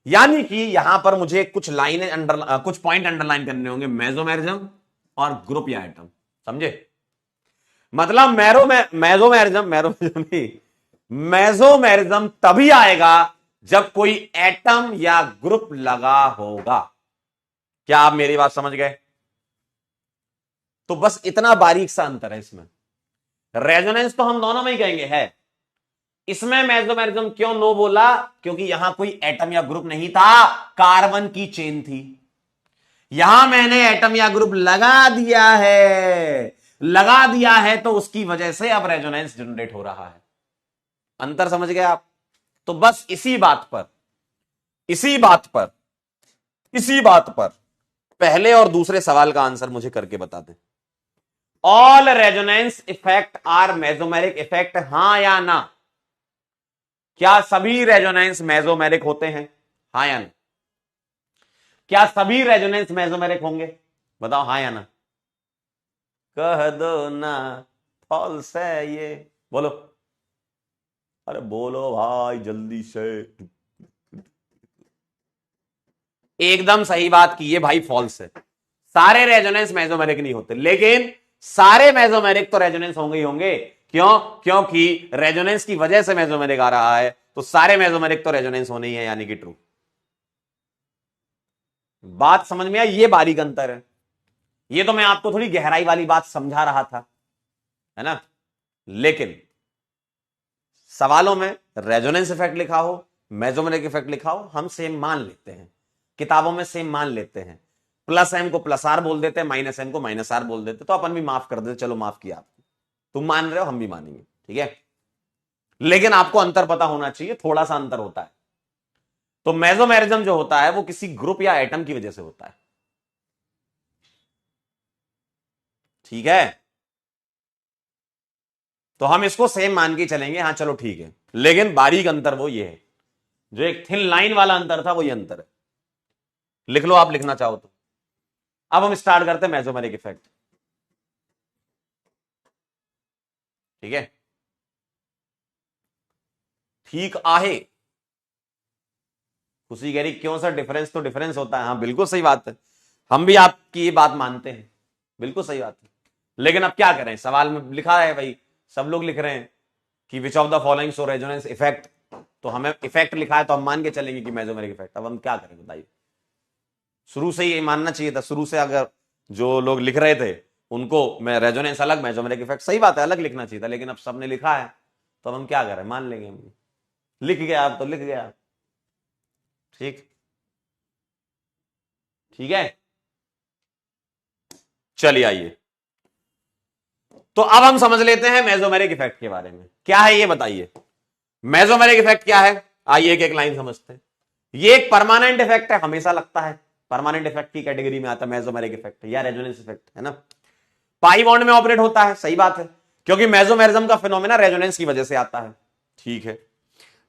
यानी कि यहां पर मुझे कुछ लाइनें कुछ पॉइंट अंडरलाइन करने होंगे, मेसोमेरिज्म और ग्रुप या एटम, समझे? मतलब मेसोमेरिज्म तभी आएगा जब कोई एटम या ग्रुप लगा होगा। क्या आप मेरी बात समझ गए? तो बस इतना बारीक सा अंतर है इसमें। रेजोनेंस तो हम दोनों में ही कहेंगे है, इसमें मेसोमेरिज्म क्यों नो बोला? क्योंकि यहां कोई एटम या ग्रुप नहीं था, कार्बन की चेन थी। यहां मैंने एटम या ग्रुप लगा दिया है तो उसकी वजह से अब रेजोनेंस जनरेट हो रहा है। अंतर समझ गए आप? तो बस इसी बात पर पहले और दूसरे सवाल का आंसर मुझे करके बता दें। All resonance effect are mesomeric effect, हां या ना? क्या सभी रेजोनेंस मेसोमेरिक होते हैं? हां या ना? क्या सभी रेजोनेंस मेसोमेरिक होंगे? बताओ हां या ना? कह दो ना, फॉल्स है ये, बोलो। अरे बोलो भाई जल्दी से। एकदम सही बात की, ये भाई फॉल्स है। सारे रेजोनेंस मेसोमेरिक नहीं होते, लेकिन सारे मेसोमेरिक तो रेजोनेंस होंगे ही होंगे। क्यों? क्योंकि रेजोनेंस की वजह से मेसोमेरिक आ रहा है, तो सारे मेसोमेरिक तो रेजोनेंस होने ही है, यानी कि ट्रू। बात समझ में आई? ये बारीक अंतर है। ये तो मैं आपको थोड़ी गहराई वाली बात समझा रहा था, है ना? लेकिन सवालों में रेजोनेंस इफेक्ट लिखा हो, मेसोमेरिक इफेक्ट लिखा हो, हम सेम मान लेते हैं, किताबों में सेम मान लेते हैं। प्लस एम को प्लस आर बोल देते हैं, माइनस एम को माइनस आर बोल देते, तो अपन भी माफ कर देते, चलो माफ किया आपको, तुम मान रहे हो हम भी मानेंगे, ठीक है। लेकिन आपको अंतर पता होना चाहिए, थोड़ा सा अंतर होता है। तो मेसोमेरिज्म जो होता है वो किसी ग्रुप या एटम की वजह से होता है, ठीक है। तो हम इसको सेम मान के चलेंगे, हाँ चलो ठीक है। लेकिन बारीक अंतर वो ये है, जो एक थिन लाइन वाला अंतर था वो ये अंतर है। लिख लो, आप लिखना चाहो तो। अब हम स्टार्ट करते हैं मेसोमेरिक इफेक्ट, ठीक है। ठीक आहे, खुशी कह रही क्यों सर डिफरेंस तो डिफरेंस होता है। हाँ बिल्कुल सही बात है, हम भी आपकी ये बात मानते हैं, बिल्कुल सही बात है। लेकिन अब क्या करें, सवाल में लिखा है भाई, सब लोग लिख रहे हैं कि विच of the following show resonance effect, तो हमें इफेक्ट लिखा है तो हम मान के चलेंगे कि मेसोमेरिक इफेक्ट। अब हम क्या करें बताइए? शुरू से ही मानना चाहिए था, शुरू से अगर जो लोग लिख रहे थे उनको मैं रेजोनेंस अलग मेसोमेरिक इफेक्ट, सही बात है, अलग लिखना चाहिए था, लेकिन अब सबने लिखा है तो अब हम क्या करें, मान लेंगे हम। लिख गया आप तो लिख गया, ठीक, ठीक है। चलिए आइए, तो अब हम समझ लेते हैं मेसोमेरिक इफेक्ट के बारे में। क्या है ये बताइए, मेसोमेरिक इफेक्ट क्या है? आइए एक एक लाइन समझते हैं। ये एक परमानेंट इफेक्ट है, हमेशा लगता है, परमानेंट इफेक्ट की कैटेगरी में आता है मेसोमेरिक इफेक्ट या रेजोनेंस इफेक्ट, है ना। पाई बॉन्ड में ऑपरेट होता है, सही बात है, क्योंकि मेसोमेरिज्म का फिनोमेना रेजोनेंस की वजह से आता है, ठीक है।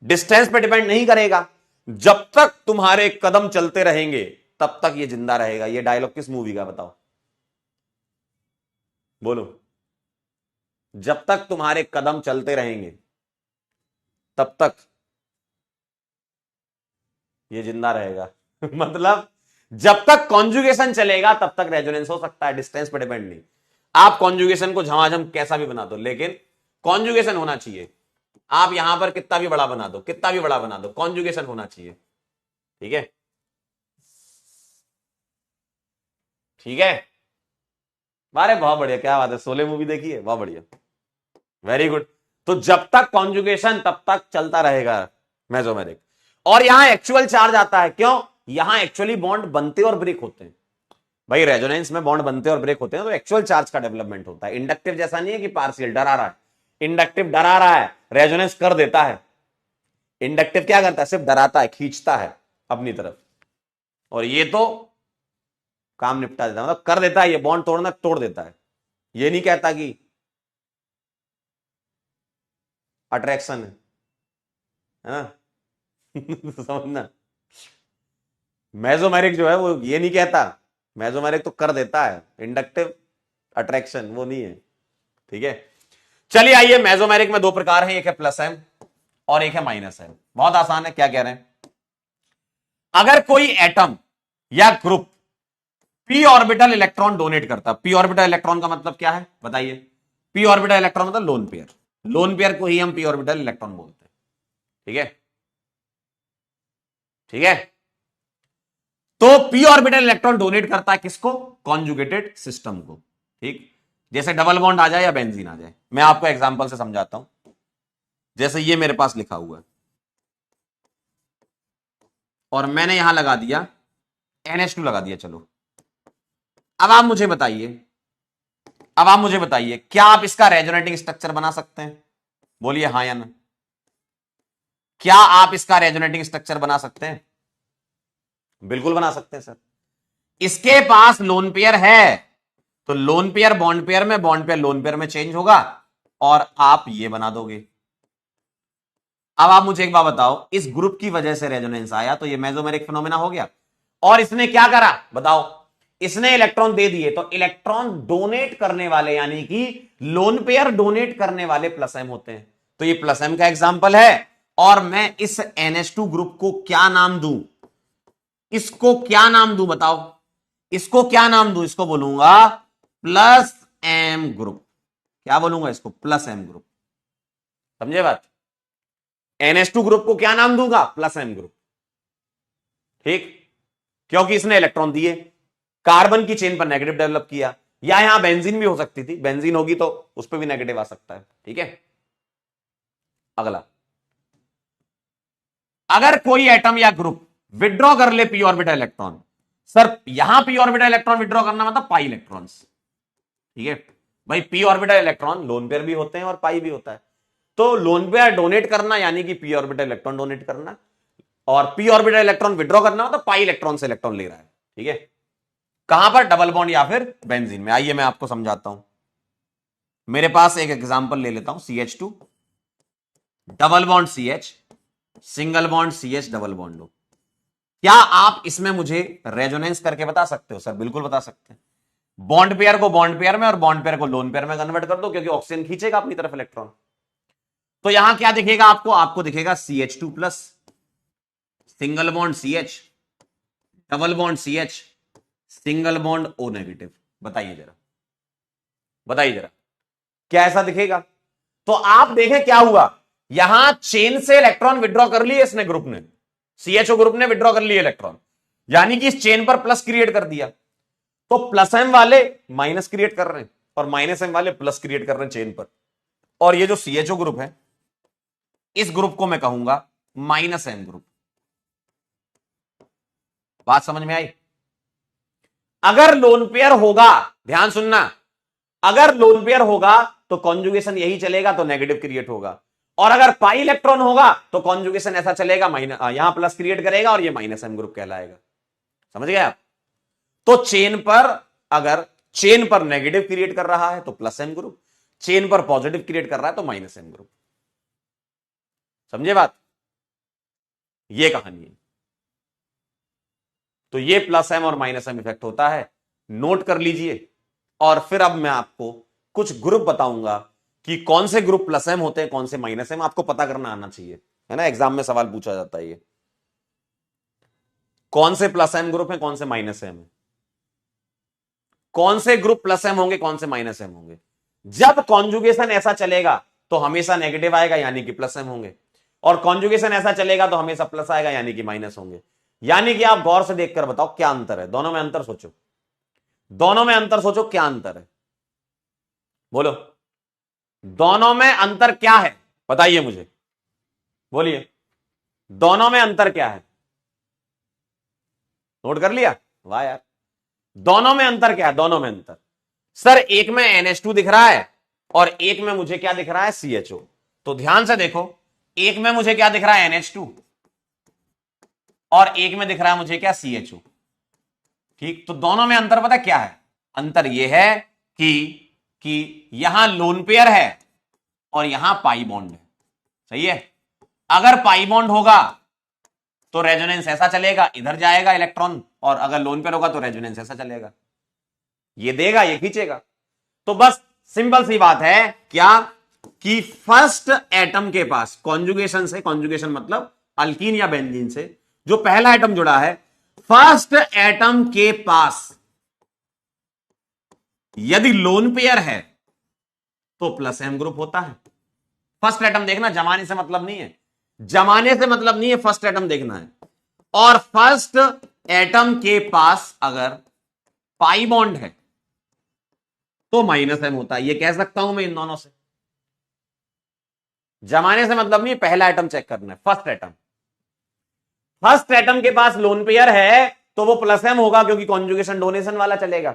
डिस्टेंस पे डिपेंड नहीं करेगा, जब तक तुम्हारे कदम चलते रहेंगे तब तक ये जिंदा रहेगा। ये डायलॉग किस मूवी का बताओ, बोलो। जब तक तुम्हारे कदम चलते रहेंगे तब तक ये जिंदा रहेगा मतलब जब तक कॉन्जुगेशन चलेगा तब तक रेजोनेंस हो सकता है, डिस्टेंस पे डिपेंड नहीं। आप कॉन्जुगेशन को झमाझम कैसा भी बना दो, लेकिन कॉन्जुगेशन होना चाहिए। आप यहां पर कितना भी बड़ा बना दो, कितना भी बड़ा बना दो, कॉन्जुगेशन होना चाहिए, ठीक है, ठीक है। अरे बहुत बढ़िया, क्या बात है, शोले मूवी देखी है, बहुत बढ़िया, वेरी गुड। तो जब तक कॉन्जुगेशन तब तक चलता रहेगा मेसोमेरिक। और यहां एक्चुअल चार्ज आता है, क्यों? यहां एक्चुअली बॉन्ड बनते और ब्रेक होते हैं भाई, रेजोनेंस में बॉन्ड बनते और ब्रेक होते हैं, तो एक्चुअल चार्ज का डेवलपमेंट होता है। इंडक्टिव जैसा नहीं है कि पार्शियल डरा रहा है, इंडक्टिव डरा रहा है, रेजोनेंस कर देता है, इंडक्टिव क्या करता है, सिर्फ डराता है, खींचता है अपनी तरफ, और ये तो काम निपटा देता है, मतलब कर देता है, ये बॉन्ड तोड़ना तोड़ देता है, ये नहीं कहता कि अट्रैक्शन है ना। समझना, मेसोमेरिक जो है वो ये नहीं कहता, मेसोमेरिक तो कर देता है, इंडक्टिव अट्रैक्शन वो नहीं है। ठीक है, चलिए आइए, मेसोमेरिक में दो प्रकार हैं, एक है प्लस एम और एक है माइनस एम। बहुत आसान है, क्या कह रहे हैं, अगर कोई एटम या group P orbital electron donate करता, पी ऑर्बिटल इलेक्ट्रॉन का मतलब क्या है बताइए, पी ऑर्बिटल इलेक्ट्रॉन मतलब लोन पेयर, लोन पेयर को ही हम पी ऑर्बिटल इलेक्ट्रॉन बोलते हैं। ठीक है, ठीक है, तो पी ऑर्बिटल इलेक्ट्रॉन डोनेट करता है किसको, कॉन्जुगेटेड सिस्टम को। ठीक, जैसे डबल बॉन्ड आ जाए या बेंजीन आ जाए, मैं आपको एग्जांपल से समझाता हूं। जैसे ये मेरे पास लिखा हुआ है और मैंने यहां लगा दिया NH2 लगा दिया, चलो अब आप मुझे बताइए, अब आप मुझे बताइए, क्या आप इसका रेजोनेटिंग स्ट्रक्चर बना सकते हैं, बोलिए हां या ना, क्या आप इसका रेजोनेटिंग स्ट्रक्चर बना सकते हैं, बिल्कुल बना सकते हैं सर। इसके पास लोन पेयर है, तो लोन पेयर बॉन्ड पेयर में, बॉन्ड पेयर लोन पेयर में चेंज होगा और आप ये बना दोगे। अब आप मुझे एक बात बताओ, इस ग्रुप की वजह से रेजोनेंस आया तो ये मेसोमेरिक फिनोमेना हो गया, और इसने क्या करा बताओ, इसने इलेक्ट्रॉन दे दिए, तो इलेक्ट्रॉन डोनेट करने वाले यानी कि लोन पेयर डोनेट करने वाले प्लस एम होते हैं, तो ये प्लस एम का एग्जांपल है। और मैं इस NH2 ग्रुप को क्या नाम दूं, इसको क्या नाम दूं बताओ, इसको क्या नाम दूं, इसको बोलूंगा प्लस एम ग्रुप। क्या बोलूंगा इसको, प्लस एम ग्रुप, समझे बात। NH2 ग्रुप को क्या नाम दूंगा, प्लस एम ग्रुप। ठीक, क्योंकि इसने इलेक्ट्रॉन दिए, कार्बन की चेन पर नेगेटिव डेवलप किया, या यहां बेंजीन भी हो सकती थी, बेंजीन होगी तो उस पर भी नेगेटिव आ सकता है। ठीक है, अगला, अगर कोई एटम या ग्रुप विड्रॉ कर ले पी ऑर्बिटल इलेक्ट्रॉन, सर यहां पी ऑर्बिटल इलेक्ट्रॉन विड्रॉ करना मतलब पाई इलेक्ट्रॉन्स। ठीक है भाई, P orbital electron lone pair भी होते हैं और पाई भी होता है, तो लोन पेयर डोनेट करना यानी कि पी ऑर्बिटल इलेक्ट्रॉन डोनेट करना, और पी ऑर्बिटल इलेक्ट्रॉन विड्रॉ करना मतलब पाई इलेक्ट्रॉन से इलेक्ट्रॉन ले रहा है। ठीक है, कहां पर, डबल बॉन्ड या फिर बेंजीन में। आइए मैं आपको समझाता हूं, मेरे पास एक एग्जांपल ले लेता हूं, CH2 double bond CH, single bond CH double bond हो। क्या आप इसमें मुझे रेजोनेंस करके बता सकते हो, सर बिल्कुल बता सकते हैं। बॉन्ड पेयर को बॉन्ड पेयर में और बॉन्ड पेयर को लोन पेयर में कन्वर्ट कर दो, क्योंकि ऑक्सीजन खींचेगा अपनी तरफ इलेक्ट्रॉन। तो यहां क्या दिखेगा आपको, आपको दिखेगा CH2 plus, single bond CH, double bond CH, single bond O negative. बताइए जरा, बताइए जरा, क्या ऐसा दिखेगा। तो आप देखें क्या हुआ, यहां चेन से इलेक्ट्रॉन विड्रॉ कर लिए इसने, ग्रुप ने, CHO ग्रुप ने विड्रॉ कर लिए इलेक्ट्रॉन, यानी कि इस चेन पर प्लस क्रिएट कर दिया, तो प्लस एम वाले माइनस क्रिएट कर रहे हैं और माइनस एम वाले प्लस क्रिएट कर रहे हैं चेन पर। और ये जो CHO ग्रुप है, इस ग्रुप को मैं कहूंगा माइनस एम ग्रुप। बात समझ में आई। अगर लोन पेयर होगा, ध्यान सुनना, अगर लोन पेयर होगा तो कॉन्जुगेशन यही चलेगा, तो नेगेटिव क्रिएट होगा, और अगर पाई इलेक्ट्रॉन होगा तो कॉन्जुगेशन ऐसा चलेगा, माइनस, यहां प्लस क्रिएट करेगा और ये माइनस एम ग्रुप कहलाएगा। समझ गए आप। तो चेन पर, अगर चेन पर नेगेटिव क्रिएट कर रहा है तो प्लस एम ग्रुप, चेन पर पॉजिटिव क्रिएट कर रहा है तो माइनस एम ग्रुप। समझे बात, ये कहानी है। तो ये प्लस एम और माइनस एम इफेक्ट होता है, नोट कर लीजिए। और फिर अब मैं आपको कुछ ग्रुप बताऊंगा कि कौन से ग्रुप प्लस एम होते हैं, कौन से माइनस एम, आपको पता करना आना चाहिए, है ना, एग्जाम में सवाल पूछा जाता है ये, कौन से प्लस एम ग्रुप है, कौन से माइनस एम है, कौन से ग्रुप प्लस एम होंगे, कौन से माइनस एम होंगे। जब कॉन्जुगेशन ऐसा चलेगा तो हमेशा नेगेटिव आएगा, यानी कि प्लस एम होंगे, और कॉन्जुगेशन ऐसा चलेगा तो हमेशा प्लस आएगा, यानी कि माइनस होंगे। यानी कि आप गौर से देखकर बताओ क्या अंतर है, दोनों में अंतर सोचो, दोनों में अंतर सोचो, क्या अंतर है, बोलो, दोनों में अंतर क्या है, बताइए मुझे, बोलिए, दोनों में अंतर क्या है, नोट कर लिया, वाह यार, दोनों में अंतर क्या है, दोनों में अंतर, सर एक में NH2 दिख रहा है और एक में मुझे क्या दिख रहा है, CHO। तो ध्यान से देखो, एक में मुझे क्या दिख रहा है NH2 और एक में दिख रहा है मुझे क्या CHO। ठीक, तो दोनों में अंतर पता क्या है? अंतर यह है कि यहां लोन पेयर है और यहां पाई बॉन्ड है। सही है, अगर पाई बॉन्ड होगा तो रेजोनेंस ऐसा चलेगा, इधर जाएगा इलेक्ट्रॉन, और अगर लोन पेयर होगा तो रेजोनेंस ऐसा चलेगा, ये देगा ये खींचेगा। तो बस सिंपल सी बात है क्या कि फर्स्ट एटम के पास कॉन्जुगेशन से, कॉन्जुगेशन मतलब अल्कीन या बेंजीन से जो पहला एटम जुड़ा है, फर्स्ट एटम के पास यदि लोन पेयर है तो प्लस एम ग्रुप होता है। फर्स्ट एटम देखना, जमाने से मतलब नहीं है, जमाने से मतलब नहीं है, फर्स्ट एटम देखना है। और फर्स्ट एटम के पास अगर पाई बॉन्ड है तो माइनस एम होता है। ये कह सकता हूं मैं इन दोनों से। जमाने से मतलब नहीं है, पहला एटम चेक करना है, फर्स्ट एटम। फर्स्ट एटम के पास लोन पेयर है तो वो प्लस एम होगा क्योंकि कॉन्जुगेशन डोनेशन वाला चलेगा,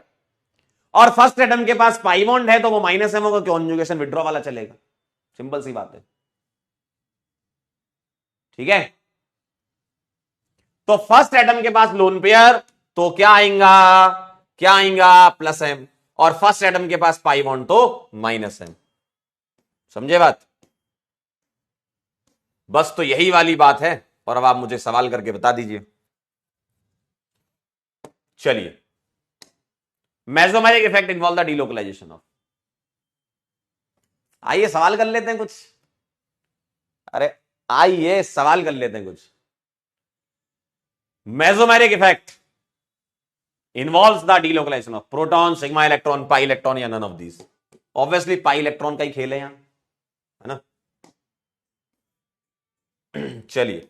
और फर्स्ट एटम के पास पाई बॉन्ड है तो वो माइनस एम होगा, कॉन्जुगेशन विड्रॉ वाला चलेगा। सिंपल सी बात है, ठीक है। तो फर्स्ट एटम के पास लोन पेयर तो क्या आएगा प्लस एम, और फर्स्ट एटम के पास पाई बॉन्ड तो माइनस एम। समझे बात? बस तो यही वाली बात है, और अब आप मुझे सवाल करके बता दीजिए। चलिए, mesomeric effect involve the delocalisation of. आइए सवाल कर लेते हैं कुछ। अरे आइए सवाल कर लेते हैं कुछ। Mesomeric effect involves the delocalisation of proton, sigma electron, pi electron या none of these. Obviously pi electron का ही खेल है यहां, है ना। चलिए,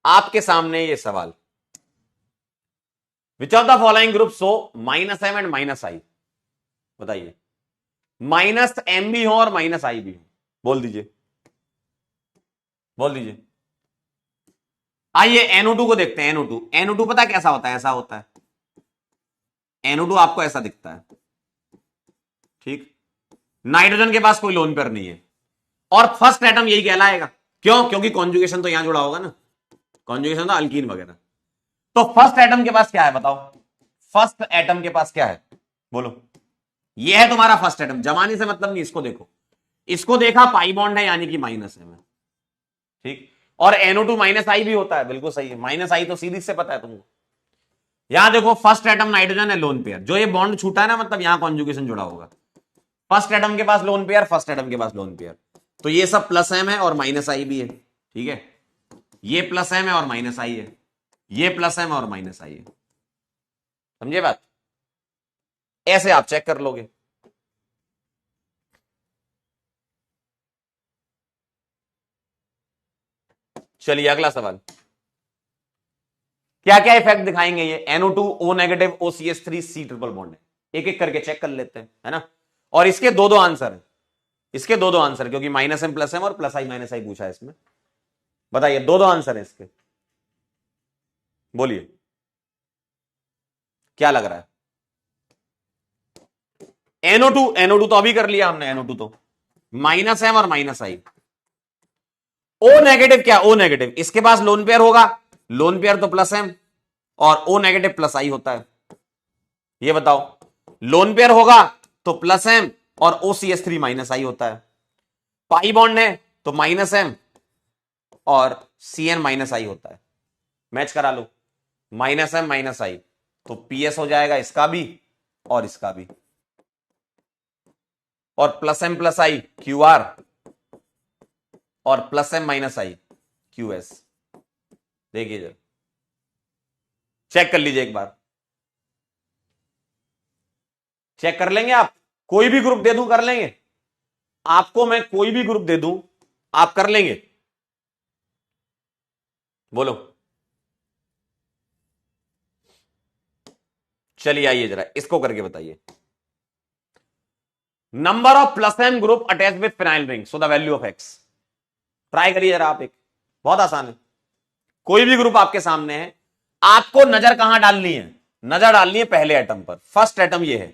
आपके सामने ये सवाल, which of the following group show minus M and minus I. बताइए, माइनस एम भी हो और माइनस आई भी हो, बोल दीजिए, बोल दीजिए। आइए NO2 को देखते हैं। NO2 पता कैसा होता है? ऐसा होता है। NO2 आपको ऐसा दिखता है, ठीक। नाइट्रोजन के पास कोई लोन पेयर नहीं है, और फर्स्ट एटम यही कहलाएगा। क्यों? क्योंकि कॉन्जुगेशन तो यहां जुड़ा होगा ना, कॉन्जुगेशन तो अल्कीन वगैरह। तो फर्स्ट एटम के पास क्या है बताओ? फर्स्ट एटम के पास क्या है बोलो? ये है तुम्हारा फर्स्ट एटम। जमाने से मतलब नहीं, इसको देखो, इसको देखा पाई बॉन्ड है यानी कि माइनस है, ठीक। और NO2 माइनस आई भी होता है, बिल्कुल सही है। माइनस आई तो सीरीज से पता है तुमको। यहां देखो, फर्स्ट एटम नाइट्रोजन है, लोन पेयर, जो ये बॉन्ड छूटा है ना, मतलब यहां कॉन्जुगेशन जुड़ा होगा। फर्स्ट एटम के पास लोन पेयर, फर्स्ट एटम के पास लोन पेयर, तो ये सब प्लस एम है और माइनस आई भी है, ठीक है। ये प्लस एम है और माइनस आई है, ये प्लस एम और माइनस आई है। समझे बात? ऐसे आप चेक कर लोगे। चलिए अगला सवाल, क्या क्या इफेक्ट दिखाएंगे ये? NO2 O negative OCH3 C triple bond है, एक एक करके चेक कर लेते हैं, है ना। और इसके दो आंसर है, इसके दो आंसर, क्योंकि माइनस एम प्लस एम और प्लस आई माइनस आई पूछा है इसमें। बताइए, दो आंसर है इसके, बोलिए क्या लग रहा है? NO2 तो अभी कर लिया हमने। NO2 तो माइनस एम और माइनस आई। O नेगेटिव क्या? O नेगेटिव इसके पास लोन पेयर होगा, लोन पेयर तो प्लस एम, और O नेगेटिव प्लस आई होता है। ये बताओ, लोन पेयर होगा तो प्लस एम और OCH3 माइनस आई होता है। पाई बॉन्ड है तो माइनस एम और CN माइनस आई होता है। मैच करा लो, माइनस एम माइनस आई तो PS हो जाएगा इसका भी और इसका भी, और प्लस एम प्लस आई QR और प्लस एम माइनस आई QS। देखिए जरा, चेक कर लीजिए एक बार, चेक कर लेंगे आप? कोई भी ग्रुप दे दूं कर लेंगे? आपको मैं कोई भी ग्रुप दे दूं आप कर लेंगे? बोलो। चलिए आइए जरा इसको करके बताइए। Number of plus M group attach with phenyl ring, so the value of X. Try करिए जरा आप, एक बहुत आसान है। कोई भी ग्रुप आपके सामने है, आपको नजर कहां डालनी है? नजर डालनी है पहले एटम पर। फर्स्ट एटम ये है,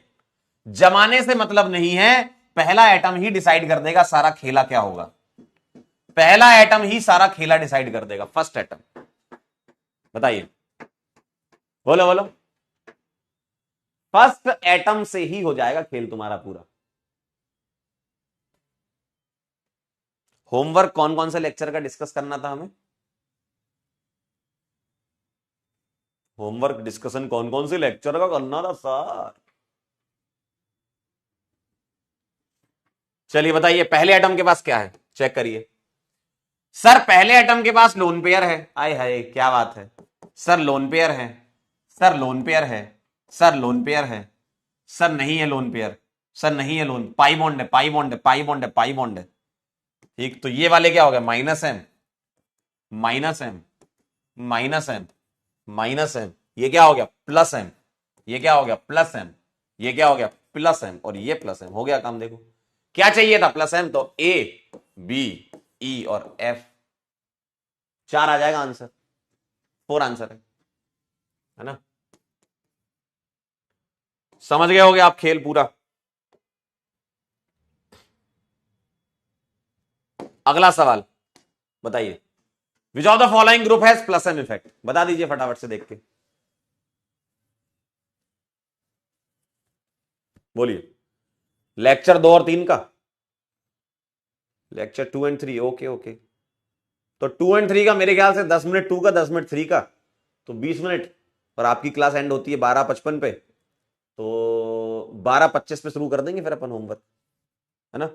जमाने से मतलब नहीं है, पहला एटम ही डिसाइड कर देगा सारा खेला क्या होगा। पहला एटम ही सारा खेला डिसाइड कर देगा, फर्स्ट एटम। बताइए, बोलो बोलो। फर्स्ट एटम से ही हो जाएगा खेल तुम्हारा पूरा। होमवर्क कौन कौन से लेक्चर का डिस्कस करना था हमें? होमवर्क डिस्कशन कौन कौन से लेक्चर का करना था सर? चलिए बताइए, पहले एटम के पास क्या है, चेक करिए। सर पहले एटम के पास लोन पेयर है। आए हाय क्या बात है सर, लोन पेयर है, सर लोन पेयर है, सर लोन पेयर है, सर नहीं है लोन पेयर, सर नहीं है लोन, पाई बॉन्ड है, पाई बॉन्ड है, पाई बॉन्ड है, पाई बॉन्ड है। ठीक, तो ये वाले क्या हो गया, minus M, minus M, minus M, minus M, ये क्या हो गया प्लस एम, ये क्या हो गया प्लस एम, ये क्या हो गया प्लस एम, और ये प्लस एम। हो गया काम। देखो क्या चाहिए था, प्लस एम, तो ए बी ई और एफ, 4 आ जाएगा आंसर, 4 आंसर है ना। समझ गए होगे आप खेल पूरा। अगला सवाल बताइए, which of the following group has plus M effect, बता दीजिए फटाफट से देख के, बोलिए। लेक्चर 2 और 3 का, लेक्चर 2 एंड 3, ओके ओके। तो 2 एंड 3 का मेरे ख्याल से 10 मिनट 2 का, 10 मिनट 3 का, तो 20 मिनट, और आपकी क्लास एंड होती है 12:55 पे, तो 12:25 पे शुरू कर देंगे फिर अपन होमवर्क, है ना।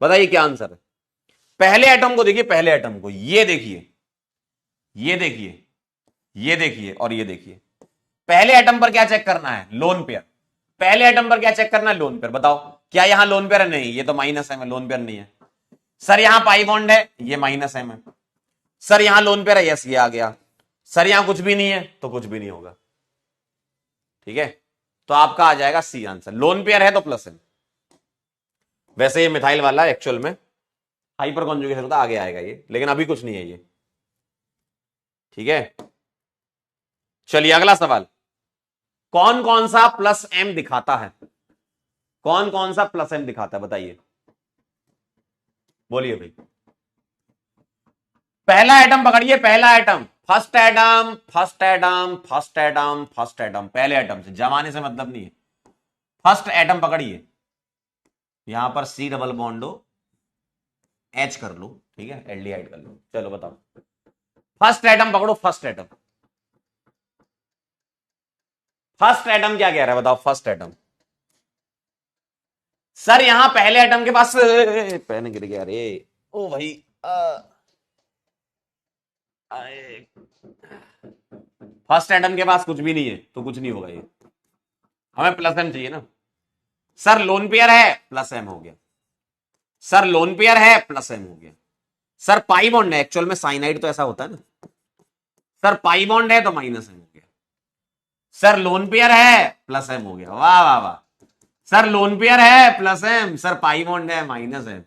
बताइए क्या आंसर है। पहले एटम को देखिए, पहले एटम को, ये देखिए, ये देखिए, ये देखिए और ये देखिए। पहले एटम पर क्या चेक करना है, लोन पेयर। पहले एटम पर क्या चेक करना है, लोन पेयर। बताओ क्या यहां लोन पेयर है, नहीं, ये तो माइनस है, लोन पेयर नहीं है। सर यहां पाई बॉन्ड है, ये माइनस है। सर यहां लोन पेयर है, यस ये आ गया। सर यहां कुछ भी नहीं है, तो कुछ भी नहीं होगा। ठीक है, तो आपका आ जाएगा सी आंसर, लोन पेयर है तो प्लस है। वैसे ये मिथाइल वाला एक्चुअल में हाइपर कॉन्जुगेशन होता, आगे आएगा ये, लेकिन अभी कुछ नहीं है ये। ठीक है, चलिए अगला सवाल, कौन कौन सा प्लस एम दिखाता है, कौन कौन सा प्लस एम दिखाता है, बताइए, बोलिए भाई। पहला एटम पकड़िए, पहला atom, first atom, first atom, first atom, first atom, पहले एटम से, जमाने से मतलब नहीं है। फर्स्ट एटम पकड़िए, यहां पर सी डबल बॉन्डो एच कर लो, ठीक है, एल्डिहाइड कर लो। चलो बताओ, फर्स्ट एटम पकड़ो, फर्स्ट एटम, फर्स्ट एटम क्या कह रहा है बताओ, फर्स्ट एटम। सर यहां पहले एटम के पास, पेन गिर गया रे, ओ भाई, फर्स्ट एटम के पास कुछ भी नहीं है, तो कुछ नहीं होगा ये, हमें प्लस एम चाहिए ना। सर लोन पेयर है, प्लस एम हो गया। सर लोन पेयर है, प्लस एम हो गया। सर पाई बॉन्ड है, एक्चुअल में साइनाइड तो ऐसा होता है ना। सर पाई बॉन्ड है तो माइनस एम हो गया। सर लोन पेयर है, प्लस एम हो गया, वाह वाह वाह। सर लोन पेयर है, plus M, sir pi bond है, माइनस एम।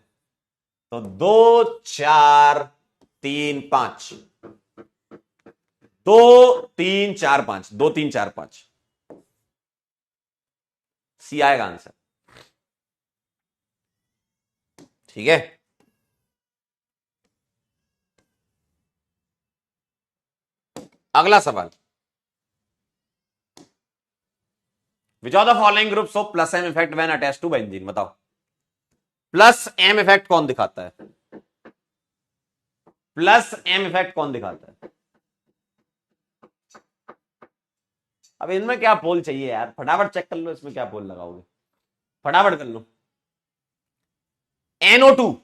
तो 2 4 3 5, 2 3 4 5, 2 3 4 5, सी आएगा आंसर। ठीक है, अगला सवाल, which of the following groups of plus M effect when attached to benzene, बताओ। प्लस एम इफेक्ट कौन दिखाता है, प्लस एम इफेक्ट कौन दिखाता है। अब इनमें क्या पोल चाहिए यार, फटाफट चेक कर लो, इसमें क्या पोल लगाओगे, फटाफट कर लो। NO2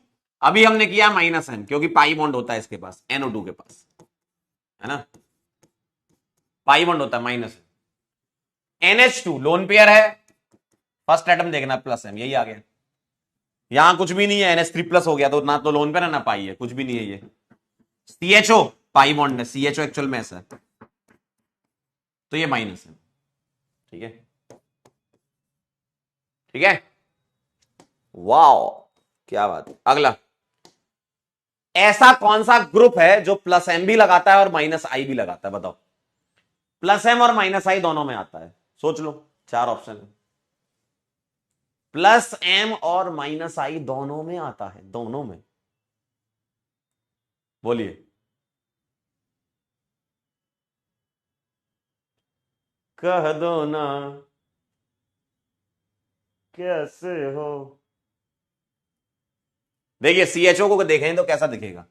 अभी हमने किया माइनस एम, क्योंकि पाई बॉन्ड होता है इसके पास, NO2 के पास, है ना, पाई बॉन्ड होता है माइनस। NH2 लोन पेयर है, फर्स्ट एटम देखना, प्लस एम, यही आ गया। यहां कुछ भी नहीं है, NH3 प्लस हो गया, तो ना तो लोन पेयर है ना पाई है, कुछ भी नहीं है ये। CHO पाई बॉन्ड है, CHO एक्चुअल में ऐसा है, तो ये माइनस है। ठीक है, ठीक है, वाओ क्या बात है। अगला, ऐसा कौन सा ग्रुप है जो प्लस एम भी लगाता है और माइनस आई भी लगाता है? बताओ। प्लस एम और माइनस आई दोनों में आता है, सोच लो। चार ऑप्शन है। प्लस एम और माइनस आई दोनों में आता है, दोनों में। बोलिए। कह दो ना कैसे हो। देखिए सीएचओ को देखें तो कैसा दिखेगा?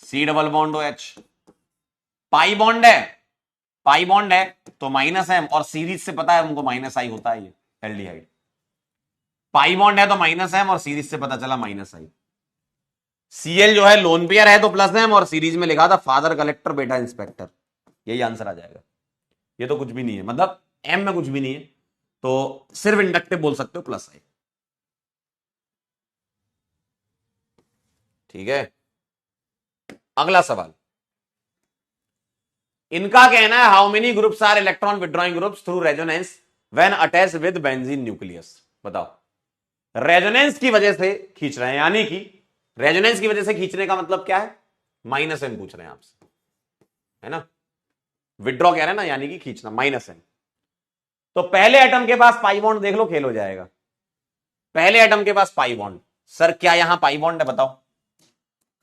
C double bond O H. Pi bond है, पाई बॉन्ड है तो माइनस एम, और सीरीज से पता है हमको माइनस आई होता है ये एल्डिहाइड। पाई बॉन्ड है तो माइनस एम, और सीरीज से पता चला माइनस आई। सीएल जो है लोन पेयर है तो प्लस एम, और सीरीज में लिखा था फादर कलेक्टर बेटा इंस्पेक्टर। यही आंसर आ जाएगा। ये तो कुछ भी नहीं है, मतलब एम में कुछ भी नहीं है, तो सिर्फ इंडक्टिव बोल सकते हो प्लस आई। ठीक है, अगला सवाल। इनका कहना है how many groups are electron withdrawing groups through resonance when attached with benzene nucleus. बताओ। रेजोनेंस की वजह से खींच रहे हैं, यानी कि रेजोनेंस की वजह से खींचने का मतलब क्या है? माइनस एम पूछ रहे हैं आपसे, है ना। विड्रॉ कह रहे हैं ना, यानी कि खींचना, माइनस एम। तो पहले एटम के पास पाई बॉन्ड देख लो, खेल हो जाएगा। पहले एटम के पास पाई बॉन्ड। सर क्या यहां पाई बॉन्ड है? बताओ।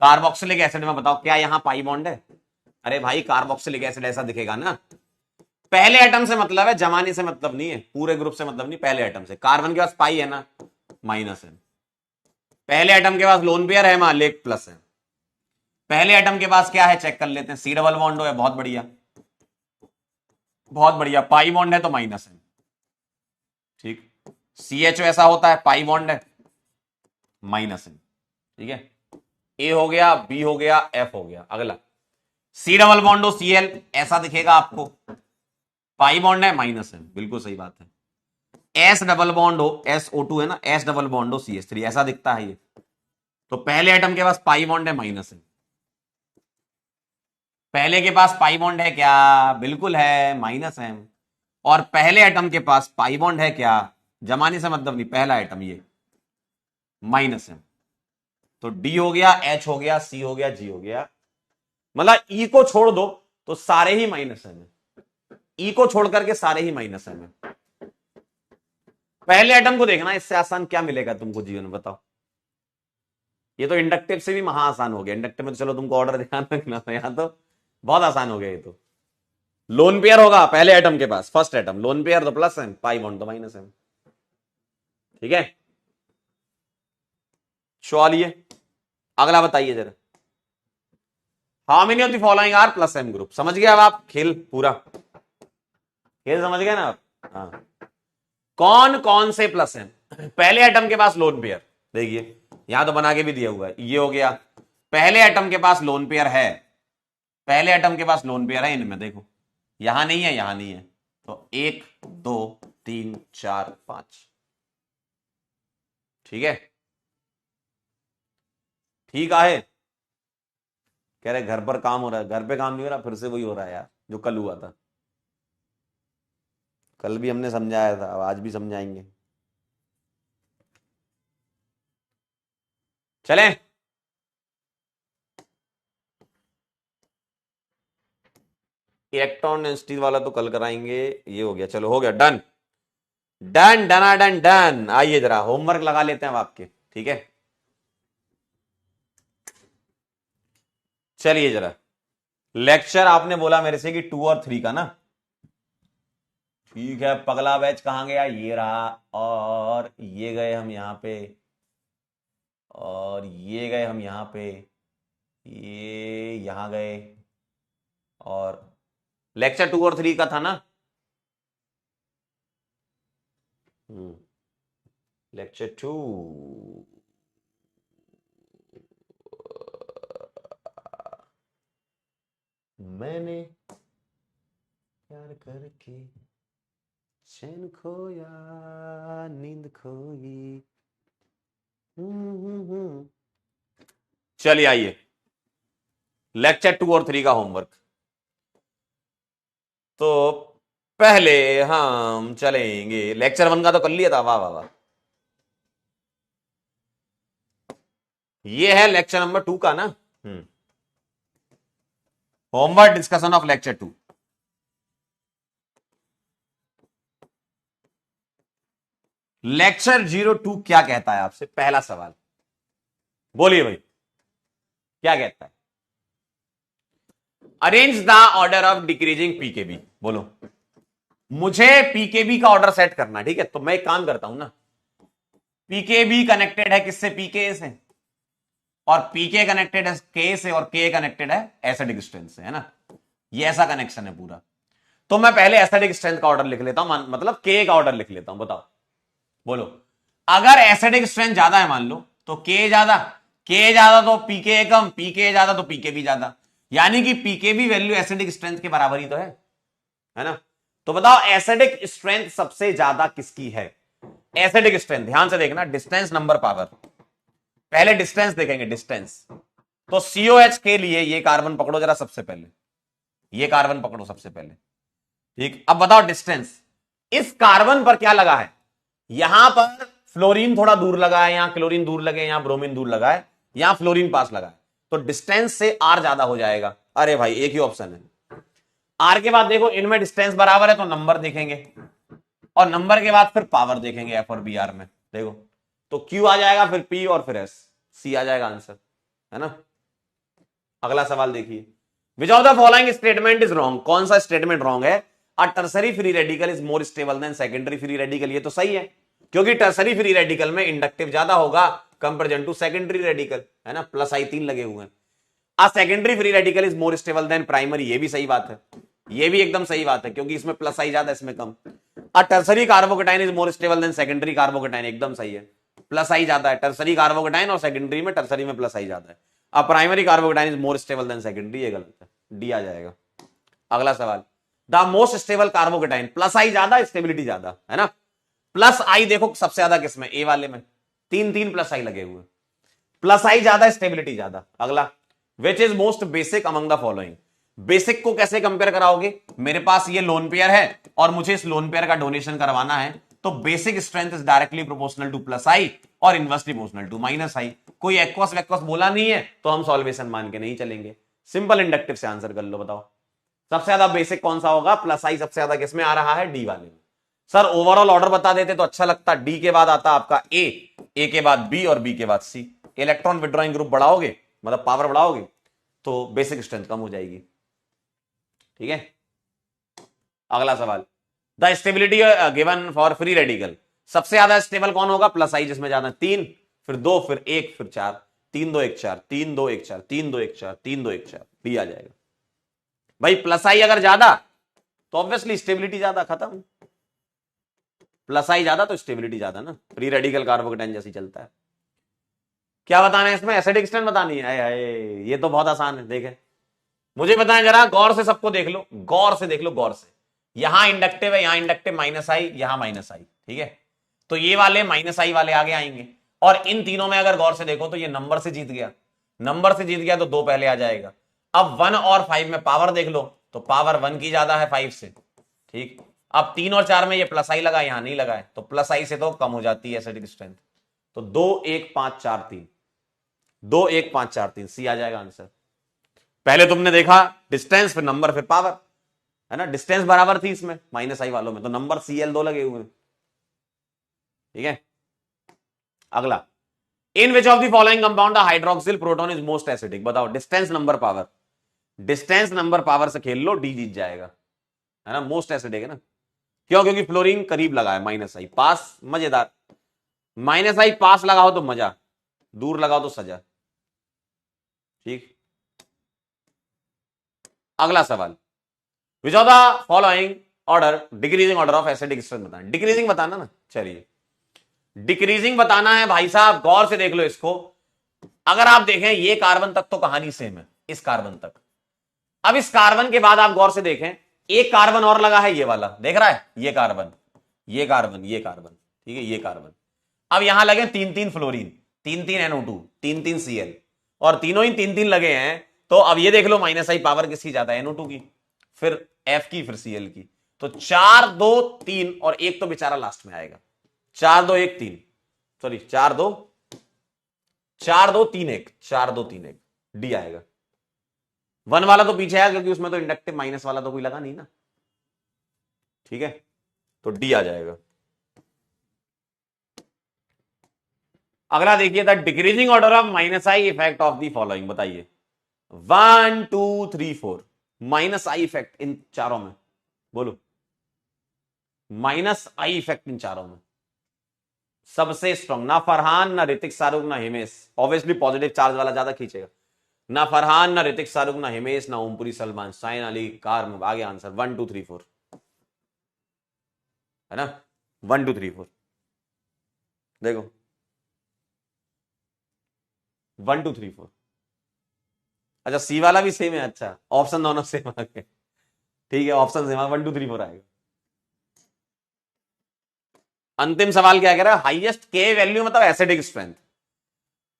कार्बोक्सिलिक एसिड में बताओ क्या यहां पाई बॉन्ड है? अरे भाई कार्बोक्सिलिक एसिड ऐसा दिखेगा ना। पहले एटम से मतलब है, जमाने से मतलब नहीं है, पूरे ग्रुप से मतलब नहीं, पहले एटम से। कार्बन के पास पाई है ना, माइनस है। पहले एटम के पास लोन पेयर है, मान ले प्लस है। पहले एटम के पास क्या है चेक कर लेते हैं। सी डबल बॉन्ड है, बहुत बढ़िया, बहुत बढ़िया। पाई बॉन्ड है तो माइनस है, ठीक। सी एच ऐसा होता है, पाई बॉन्ड है, माइनस है, ठीक है। ए हो गया, बी हो गया, एफ हो गया। अगला सी डबल बॉन्डो सी एल, ऐसा दिखेगा आपको। पाई बॉन्ड है, माइनस है, बिल्कुल सही बात है। एस डबल बॉन्ड हो, एस ओ टू है ना, एस डबल बॉन्ड हो सी एस थ्री, ऐसा दिखता है ये। तो पहले एटम के पास पाई बॉन्ड है, माइनस है। पहले के पास पाई बॉन्ड है क्या? बिल्कुल है, माइनस है। और पहले एटम के पास पाई बॉन्ड है क्या? जमाने से मतलब नहीं, पहला एटम ये, माइनस है। तो डी हो गया, एच हो गया, सी हो गया, जी हो गया। मतलब ई को छोड़ दो तो सारे ही माइनस है। ई को छोड़ करके सारे ही माइनस है। पहले एटम को देखना, इससे आसान क्या मिलेगा तुमको जीवन में? बताओ। ये तो इंडक्टिव से भी महा आसान हो गया। इंडक्टिव में तो चलो तुमको ऑर्डर ध्यान रखना था, यहां तो बहुत आसान हो गया ये तो। लोन पेयर होगा पहले एटम के पास, फर्स्ट एटम लोन पेयर तो प्लस है, पाई बॉन्ड तो माइनस है, ठीक है। चलिए अगला बताइए जरा। How many of the following are plus M group? समझ गए अब आप खेल पूरा? खेल समझ गए ना आप? हाँ। कौन कौन से प्लस एम? पहले एटम के पास लोन पेयर, देखिए यहां तो बना के भी दिया हुआ है, ये हो गया। पहले एटम के पास लोन पेयर है, पहले एटम के पास लोन पेयर है इनमें, देखो यहां नहीं है, यहां नहीं है। तो एक, दो, तीन, चार, पांच, ठीक है। ठीक है। कह रहे घर पर काम हो रहा है, घर पे काम नहीं हो रहा, फिर से वही हो रहा है यार जो कल हुआ था। कल भी हमने समझाया था, अब आज भी समझाएंगे। चलें। इलेक्ट्रॉन डेंसिटी वाला तो कल कराएंगे, ये हो गया, चलो हो गया, डन डन डना डन डन। आइए जरा होमवर्क लगा लेते हैं अब आपके, ठीक है। चलिए जरा, लेक्चर आपने बोला मेरे से कि 2 और 3 का ना, ठीक है। पगला बैच कहां गया? ये रहा। और ये गए हम यहां पे, और ये गए हम यहां पे, ये यहां गए। और लेक्चर 2 और 3 का था ना? लेक्चर 2। मैंने प्यार करके चैन खोया, नींद खोई। चलिए आइए, लेक्चर 2 और 3 का होमवर्क। तो पहले हम चलेंगे, लेक्चर 1 का तो कर लिया था, वाह वाह वाह। ये है लेक्चर नंबर 2 का ना। Homework discussion of lecture 2। Lecture 02 क्या कहता है आपसे? पहला सवाल बोलिए भाई, क्या कहता है? Arrange the order of decreasing pKb. बोलो, मुझे पीकेबी का ऑर्डर सेट करना है, ठीक है? तो मैं एक काम करता हूं ना, पीकेबी कनेक्टेड है किससे? पीके से। और पीके कनेक्टेड है के से, और के कनेक्टेड है एसिडिक स्ट्रेंथ से, है ना? ये ऐसा कनेक्शन है पूरा। तो मैं पहले एसिडिक स्ट्रेंथ का ऑर्डर लिख लेता हूं, मतलब के का ऑर्डर लिख लेता हूं। बताओ, बोलो, अगर एसिडिक स्ट्रेंथ ज्यादा है मान लो, तो के ज्यादा, के ज्यादा तो पीके कम, पीके ज्यादा तो पीके भी ज्यादा, यानी कि पीके भी वैल्यू एसिडिक स्ट्रेंथ के बराबर ही तो है ना? तो बताओ एसिडिक स्ट्रेंथ सबसे ज्यादा किसकी है? एसिडिक स्ट्रेंथ, ध्यान से देखना, डिस्टेंस नंबर पावर। पहले डिस्टेंस देखेंगे, डिस्टेंस। तो सीओएच के लिए ये कार्बन पकड़ो जरा सबसे पहले, ये कार्बन पकड़ो सबसे पहले, ठीक? अब बताओ डिस्टेंस, इस कार्बन पर क्या लगा है? यहां पर फ्लोरीन थोड़ा दूर लगा है, यहां क्लोरीन दूर लगे, यहां ब्रोमीन दूर लगा है, यहां फ्लोरीन पास लगा है, तो डिस्टेंस से आर ज्यादा हो जाएगा। अरे भाई एक ही ऑप्शन है। आर के बाद देखो इनमें डिस्टेंस बराबर है, तो नंबर देखेंगे, और नंबर के बाद फिर पावर देखेंगे एफ और बी आर में। देखो तो क्यू आ जाएगा, फिर पी और फिर एस, सी आ जाएगा आंसर, है ना? अगला सवाल देखिए, which of the following statement is wrong? कौन सा स्टेटमेंट रॉन्ग है? A tertiary free radical is more stable than secondary free radical. ये तो सही है, क्योंकि टर्सरी फ्री रेडिकल में इंडक्टिव ज्यादा होगा कंपेरिजन टू सेकेंडरी रेडिकल, है ना? प्लस आई 3 लगे हुए हैं। A secondary free radical is more stable then primary, ये भी सही बात है, ये भी एकदम सही बात है, क्योंकि इसमें प्लस आई ज्यादा, इसमें कम। A tertiary carbocation is more stable than secondary carbocation, एकदम सही है, प्लस आई ज्यादा है टर्सरी कार्बोकेटाइन, और सेकेंडरी में, टर्सरी में प्लस आई ज्यादा है। अब primary carbocation is more stable than secondary, ये गलत है, डी आ जाएगा। अगला सवाल, the most stable carbocation, plus I ज्यादा, स्टेबिलिटी ज्यादा, है ना? प्लस आई देखो सबसे ज्यादा किसमें? ए वाले में, तीन तीन प्लस आई लगे हुए, प्लस आई ज्यादा, स्टेबिलिटी ज्यादा। अगला, which is most basic among the following? Basic को कैसे कंपेयर कराओगे? मेरे पास ये लोन पेयर है और मुझे इस लोन पेयर का डोनेशन करवाना है, तो basic strength is directly proportional to plus I और inversely proportional to minus I. कोई एक्वस वैक्वस बोला नहीं है, तो हम सॉल्वेशन मान के नहीं चलेंगे, सिंपल इंडक्टिव से आंसर कर लो। बताओ सबसे ज्यादा बेसिक कौन सा होगा? प्लस आई सबसे ज्यादा किसमें आ रहा है? डी वाले में। सर ओवरऑल ऑर्डर बता देते तो अच्छा लगता, डी के बाद आता आपका ए के बाद बी और बी के बाद सी। इलेक्ट्रॉन विड्रॉइंग ग्रुप बढ़ाओगे, मतलब पावर बढ़ाओगे, तो बेसिक स्ट्रेंथ कम हो जाएगी, ठीक है? अगला सवाल, the stability given for free radical, सबसे ज्यादा स्टेबल कौन होगा? प्लस आई, जिसमें ज्यादा 3, फिर 2, फिर 1, फिर 4, 3 2 1 4, 3 2 1 4, 3 2 1 4, 3 2 1 4, डी आ जाएगा। भाई प्लस आई अगर ज्यादा तो ऑब्वियसली स्टेबिलिटी ज्यादा, खत्म। प्लस आई ज्यादा तो स्टेबिलिटी ज्यादा ना, फ्री रेडिकल कार्बोकेटाइन जैसी चलता है। क्या बताना है इसमें? एसिडिक स्ट्रेंथ बतानी है। ये तो बहुत आसान है, देखे मुझे बताएं जरा, गौर से सबको देख लो, गौर से देख लो, गौर से। यहां इंडक्टिव है, यहां इंडक्टिव माइनस आई, यहां माइनस आई, ठीक है? तो ये वाले माइनस आई वाले आगे आएंगे, और इन तीनों में अगर गौर से देखो तो ये नंबर से जीत गया, नंबर से जीत गया तो 2 पहले आ जाएगा। अब 1 और 5 में पावर देख लो, तो पावर 1 की ज्यादा है 5 से, ठीक? अब 3 और 4 में ये प्लस आई लगा, यहां नहीं लगा है, तो प्लस आई से तो कम हो जाती है एसिडिक स्ट्रेंथ। तो 2 1 5 4 3, 2 1 5 4 3, सी आ जाएगा आंसर। पहले तुमने देखा डिस्टेंस, फिर नंबर, फिर पावर, है ना? डिस्टेंस बराबर थी इसमें माइनस आई वालों में, तो नंबर Cl2 लगे हुए हैं, ठीक है? अगला, in which of the following compound the hydroxyl proton is most acidic? बताओ distance number power, distance number power से खेल लो, डी जीत जाएगा, है ना? मोस्ट एसिडिक है ना, क्यों? क्योंकि फ्लोरीन करीब लगा है, माइनस आई पास, मजेदार। माइनस आई पास लगाओ तो मजा, दूर लगाओ तो सजा, ठीक? अगला सवाल, which of the following order decreasing order of acidic strength बताना। डिक्रीजिंग बताना ना, चलिए डिक्रीजिंग बताना है भाई साहब, गौर से देख लो इसको। अगर आप देखें ये कार्बन तक तो कहानी सेम है, इस कार्बन तक। अब इस कार्बन के बाद आप गौर से देखें, एक कार्बन और लगा है, ये वाला देख रहा है, ये कार्बन, ये कार्बन, ये कार्बन, ठीक है? ये कार्बन, अब यहां लगे 3 3 फ्लोरीन, 3 3 NO2, 3 3 Cl, और तीनों ही 3 3 लगे हैं, तो अब ये देख लो माइनस आई पावर किसकी ज्यादा है? NO2 की, फिर F की, फिर Cl की। तो 4 2 3 और 1 तो बेचारा लास्ट में आएगा, 4 2 1 3, सॉरी 4 2 4 2 3 1, 4 2 3 1, डी आएगा। 1 वाला तो पीछे आया क्योंकि उसमें तो इंडक्टिव माइनस वाला तो कोई लगा नहीं ना, ठीक है, तो डी आ जाएगा। अगला देखिए, the decreasing order of minus I effect of the following, बताइए 1 2 3 4, माइनस आई इफेक्ट इन चारों में, बोलो माइनस आई इफेक्ट इन चारों में सबसे स्ट्रॉन्ग, ना फरहान ना ऋतिक शाहरुख ना हिमेश, ऑब्वियसली पॉजिटिव चार्ज वाला ज्यादा खींचेगा, ना फरहान ना ऋतिक शाहरुख ना हिमेश ना ओमपुरी सलमान, साइन अली कार, आगे आंसर 1 2 3 4 है ना, 1 2 3 4 देखो 1 2 3 4। अच्छा सी वाला भी सेम है, अच्छा ऑप्शन दोनों सेम आ गए, ठीक है ऑप्शन सेम, 1 2 3 4 आएगा। अंतिम सवाल क्या कह रहा है, हाईएस्ट के वैल्यू मतलब एसिडिक स्ट्रेंथ,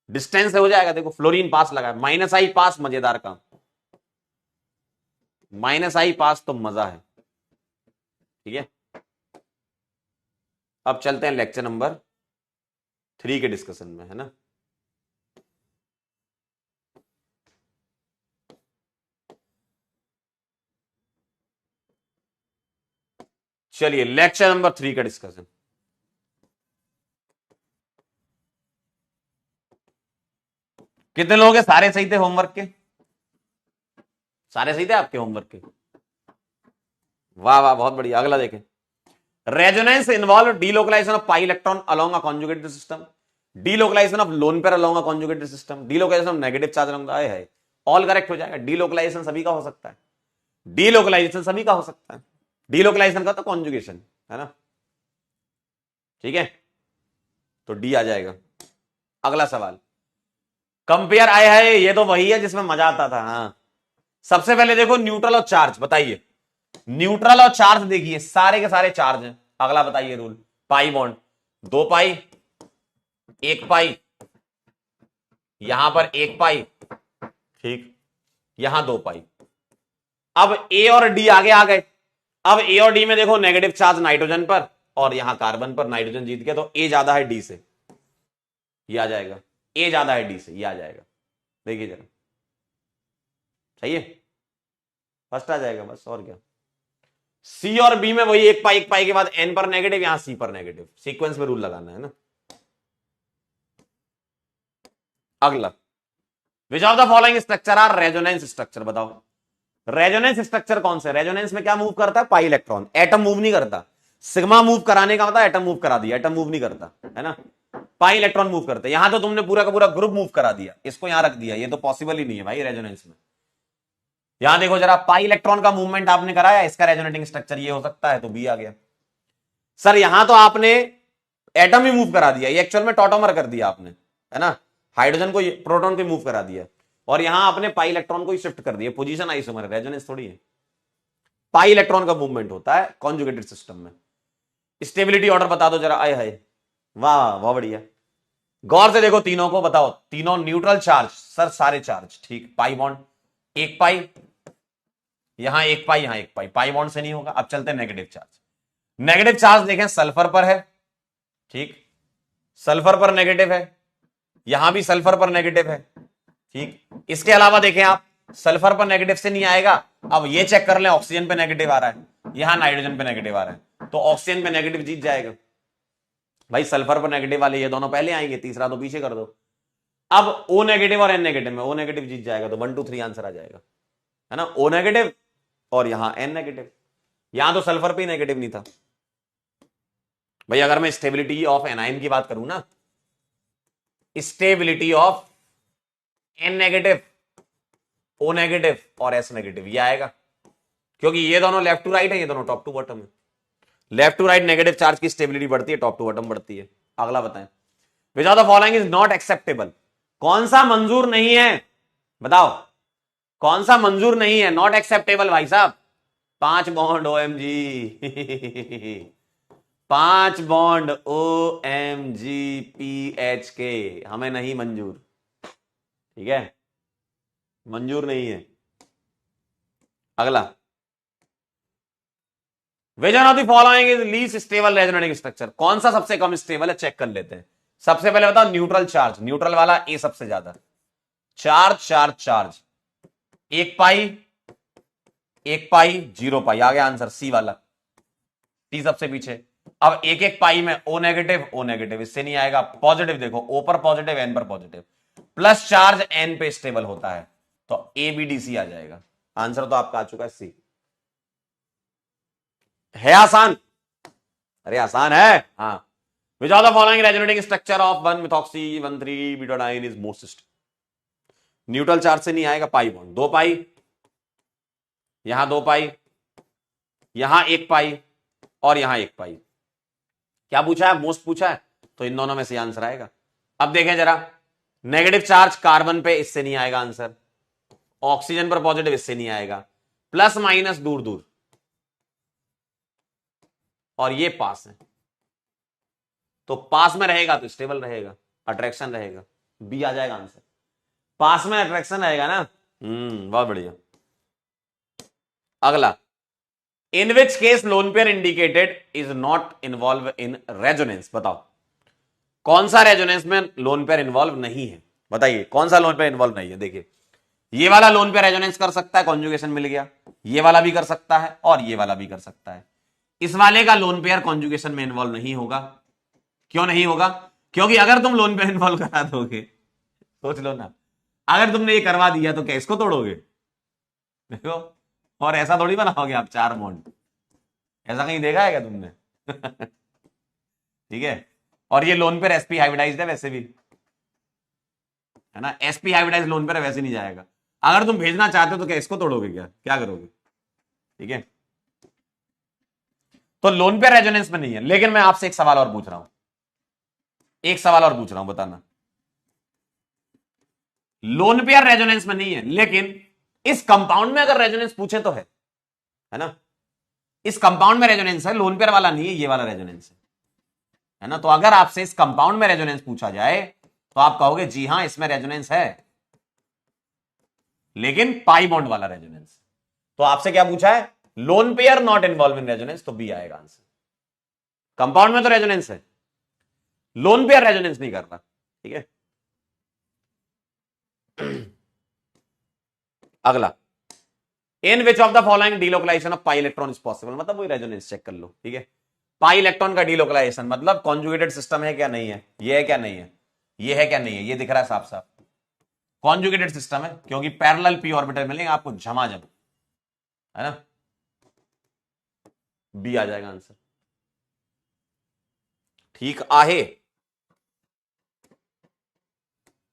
डिस्टेंस से हो जाएगा, देखो फ्लोरीन पास लगा है, माइनस आई पास मजेदार काम, माइनस आई पास तो मजा है, ठीक है। अब चलते हैं लेक्चर नंबर 3 के डिस्कशन में, है ना। चलिए लेक्चर नंबर 3 का डिस्कशन, कितने लोग हैं सारे सही थे होमवर्क के, सारे सही थे आपके होमवर्क के, वाह वाह बहुत बढ़िया। अगला देखें, resonance involve delocalisation of pi electron along a conjugated system, delocalisation of lone pair along a conjugated system, delocalisation of negative charge along the है, ऑल करेक्ट हो जाएगा। डीलोकलाइजेशन सभी का हो सकता है, डीलोकलाइजेशन सभी का हो सकता है, डीलोकलाइजेशन का तो कॉन्जुगेशन है ना, ठीक है, तो डी आ जाएगा। अगला सवाल, कंपेयर आया है, ये तो वही है जिसमें मजा आता था। हाँ सबसे पहले देखो न्यूट्रल और चार्ज, बताइए न्यूट्रल और चार्ज, देखिए सारे के सारे चार्ज हैं। अगला बताइए रूल, पाई बॉन्ड 2 पाई 1 पाई, यहां पर 1 पाई, ठीक, यहां 2 पाई। अब ए और डी आगे आ गए, अब ए और डी में देखो नेगेटिव चार्ज नाइट्रोजन पर और यहां कार्बन पर, नाइट्रोजन जीत गया, तो ए ज्यादा है डी से, ये आ जाएगा, ए ज्यादा है डी से, ये आ जाएगा, देखिए जरा सही है, फर्स्ट आ जाएगा बस, और क्या। सी और बी में वही 1 पाई के बाद एन पर नेगेटिव, यहां सी पर नेगेटिव, सीक्वेंस में रूल लगाना है ना। अगला, विच of the following structure R resonance structure, बताओ रेजोनेंस स्ट्रक्चर कौन सा है। रेजोनेंस में क्या मूव करता है, पाई इलेक्ट्रॉन, एटम मूव नहीं करता, सिग्मा मूव कराने का मतलब एटम मूव करा दिया, एटम मूव नहीं करता है ना, पाई इलेक्ट्रॉन मूव करते हैं। यहां तो तुमने पूरा का पूरा ग्रुप मूव करा दिया, इसको यहां रख दिया, ये तो पॉसिबल ही नहीं है भाई रेजोनेंस में। यहां देखो जरा, पाई इलेक्ट्रॉन का मूवमेंट आपने कराया, इसका रेजोनेटिंग स्ट्रक्चर ये हो सकता है, तो बी आ गया। सर यहां तो आपने एटम ही मूव करा दिया, ये एक्चुअल में टॉटोमर कर दिया आपने, है ना, हाइड्रोजन को प्रोटॉन पे मूव करा दिया, और यहां आपने पाई इलेक्ट्रॉन को ही शिफ्ट कर दिया, पोजीशन आइसोमर है, रेजोनेंस थोड़ी है। पाई इलेक्ट्रॉन का मूवमेंट होता है कॉन्जुगेटेड सिस्टम में। स्टेबिलिटी ऑर्डर बता दो जरा, आए हाय वाह बहुत बढ़िया, गौर से देखो तीनों को, बताओ तीनों न्यूट्रल चार्ज, सर सारे चार्ज, ठीक, पाई बॉन्ड 1 पाई, यहां 1 पाई, यहां 1 पाई, पाई बॉन्ड से नहीं होगा। अब चलते हैं नेगेटिव चार्ज, नेगेटिव चार्ज देखें सल्फर पर है, ठीक, सल्फर पर नेगेटिव है, यहां भी सल्फर पर नेगेटिव है, ठीक। इसके अलावा देखें आप, सल्फर पर नेगेटिव से नहीं आएगा, अब ये चेक कर लें, ऑक्सीजन पे नेगेटिव आ रहा है, यहां नाइट्रोजन पे नेगेटिव आ रहा है, तो ऑक्सीजन पे नेगेटिव जीत जाएगा भाई, सल्फर पर नेगेटिव वाले ये दोनों पहले आएंगे, तीसरा तो पीछे कर दो। अब ओ नेगेटिव और एन नेगेटिव में ओ नेगेटिव जीत जाएगा, तो 1 2 3 आंसर आ जाएगा, है ना, ओ नेगेटिव और यहां एन नेगेटिव, यहां तो सल्फर पे नेगेटिव नहीं था भाई। अगर मैं स्टेबिलिटी ऑफ एनाइन की बात करूं ना, stability of N negative, O negative और एस नेगेटिव, ये आएगा, क्योंकि ये दोनों लेफ्ट टू राइट है, ये दोनों टॉप टू बॉटम है, left to right negative charge की स्टेबिलिटी बढ़ती है, टॉप टू बॉटम बढ़ती है। अगला बताएं, which of the following is not acceptable, कौन सा मंजूर नहीं है, बताओ कौन सा मंजूर नहीं है, नॉट एक्सेप्टेबल भाई साहब, 5 bond O M G 5 bond O M G P H के, हमें नहीं मंजूर, ठीक है, मंजूर नहीं है। अगला, which one of the following is least stable resonating structure, कौन सा सबसे कम स्टेबल है, चेक कर लेते हैं। सबसे पहले बताओ न्यूट्रल चार्ज, न्यूट्रल वाला ए सबसे ज्यादा, चार्ज चार्ज चार्ज, 1 पाई 1 पाई 0 पाई, आ गया आंसर सी वाला, सी सबसे पीछे। अब एक एक पाई में ओ नेगेटिव ओ नेगेटिव, इससे नहीं आएगा। पॉजिटिव देखो, ओ पर पॉजिटिव एन पर पॉजिटिव, प्लस चार्ज एन पे स्टेबल होता है, तो ए बी डी सी आ जाएगा। आंसर तो आपका आ चुका है सी। है आसान, अरे आसान है। हाँ, विच of the following resonating structure of 1 methoxy 1,3 butadiene is most. Neutral charge से नहीं आएगा, पाई बॉन्ड, 2 पाई, यहां 2 पाई, यहां 1 पाई, और यहां 1 पाई। क्या पूछा है? मोस्ट पूछा है, तो इन दोनों में से आंसर आएगा। अब देखें जरा, नेगेटिव चार्ज कार्बन पे, इससे नहीं आएगा आंसर। ऑक्सीजन पर पॉजिटिव, इससे नहीं आएगा। प्लस माइनस दूर दूर, और ये पास है, तो पास में रहेगा तो स्टेबल रहेगा, अट्रैक्शन रहेगा, बी आ जाएगा आंसर। पास में अट्रैक्शन रहेगा ना। बहुत बढ़िया। अगला, in which case lone pair indicated is not involve in resonance. बताओ कौन सा रेजोनेंस में लोन पेयर इन्वॉल्व नहीं है, बताइए कौन सा लोन पेयर इन्वॉल्व नहीं है। देखिए, ये वाला लोन पेयर रेजोनेंस कर सकता है, कॉन्जुगेशन मिल गया, ये वाला भी कर सकता है, और ये वाला भी कर सकता है। इस वाले का लोन पेयर कॉन्जुगेशन में इन्वॉल्व नहीं होगा। क्यों नहीं होगा? क्योंकि अगर तुम लोन पेयर इन्वॉल्व करा दोगे, सोच लो ना, अगर तुमने ये करवा दिया तो क्या इसको तोड़ोगे? देखो, और ऐसा थोड़ी बनाओगे आप 4 बॉन्ड, ऐसा कहीं देखा है क्या तुमने? ठीक है। और ये लोन पेयर एसपी हाइब्रिडाइज्ड है वैसे भी, है ना, एसपी हाइब्रिडाइज्ड लोन पेयर वैसे नहीं जाएगा। अगर तुम भेजना चाहते हो तो क्या इसको तोड़ोगे? क्या क्या करोगे? ठीक है, तो लोन पेयर रेजोनेंस में नहीं है। लेकिन मैं आपसे एक सवाल और पूछ रहा हूं, एक सवाल और पूछ रहा हूं, बताना। लोन पेयर रेजोनेंस में नहीं है, लेकिन इस कंपाउंड में अगर रेजोनेंस पूछे तो है ना, इस कंपाउंड में रेजोनेंस है, लोन पेयर वाला नहीं है, ये वाला रेजोनेंस है ना। तो अगर आपसे इस कंपाउंड में रेजोनेंस पूछा जाए तो आप कहोगे जी हां इसमें रेजोनेंस है, लेकिन पाई बॉन्ड वाला रेजोनेंस। तो आपसे क्या पूछा है? Lone pair not involve in resonance, तो बी आएगा आंसर। कंपाउंड में तो रेजोनेंस है, लोन पेयर रेजोनेंस नहीं कर रहा। ठीक है, अगला, in which of the following delocalisation of pi electron is possible. मतलब वही रेजोनेंस चेक कर लो। ठीक है, पाई इलेक्ट्रॉन का डीलोकलाइजेशन मतलब कॉन्जुगेटेड सिस्टम है क्या नहीं है, ये है क्या नहीं है, ये है क्या नहीं है, ये दिख रहा है साफ साफ, कॉन्जुगेटेड सिस्टम है, क्योंकि पैरेलल पी ऑर्बिटल मिलेंगे आपको झमाझम, है ना। बी आ जाएगा आंसर। ठीक आहे।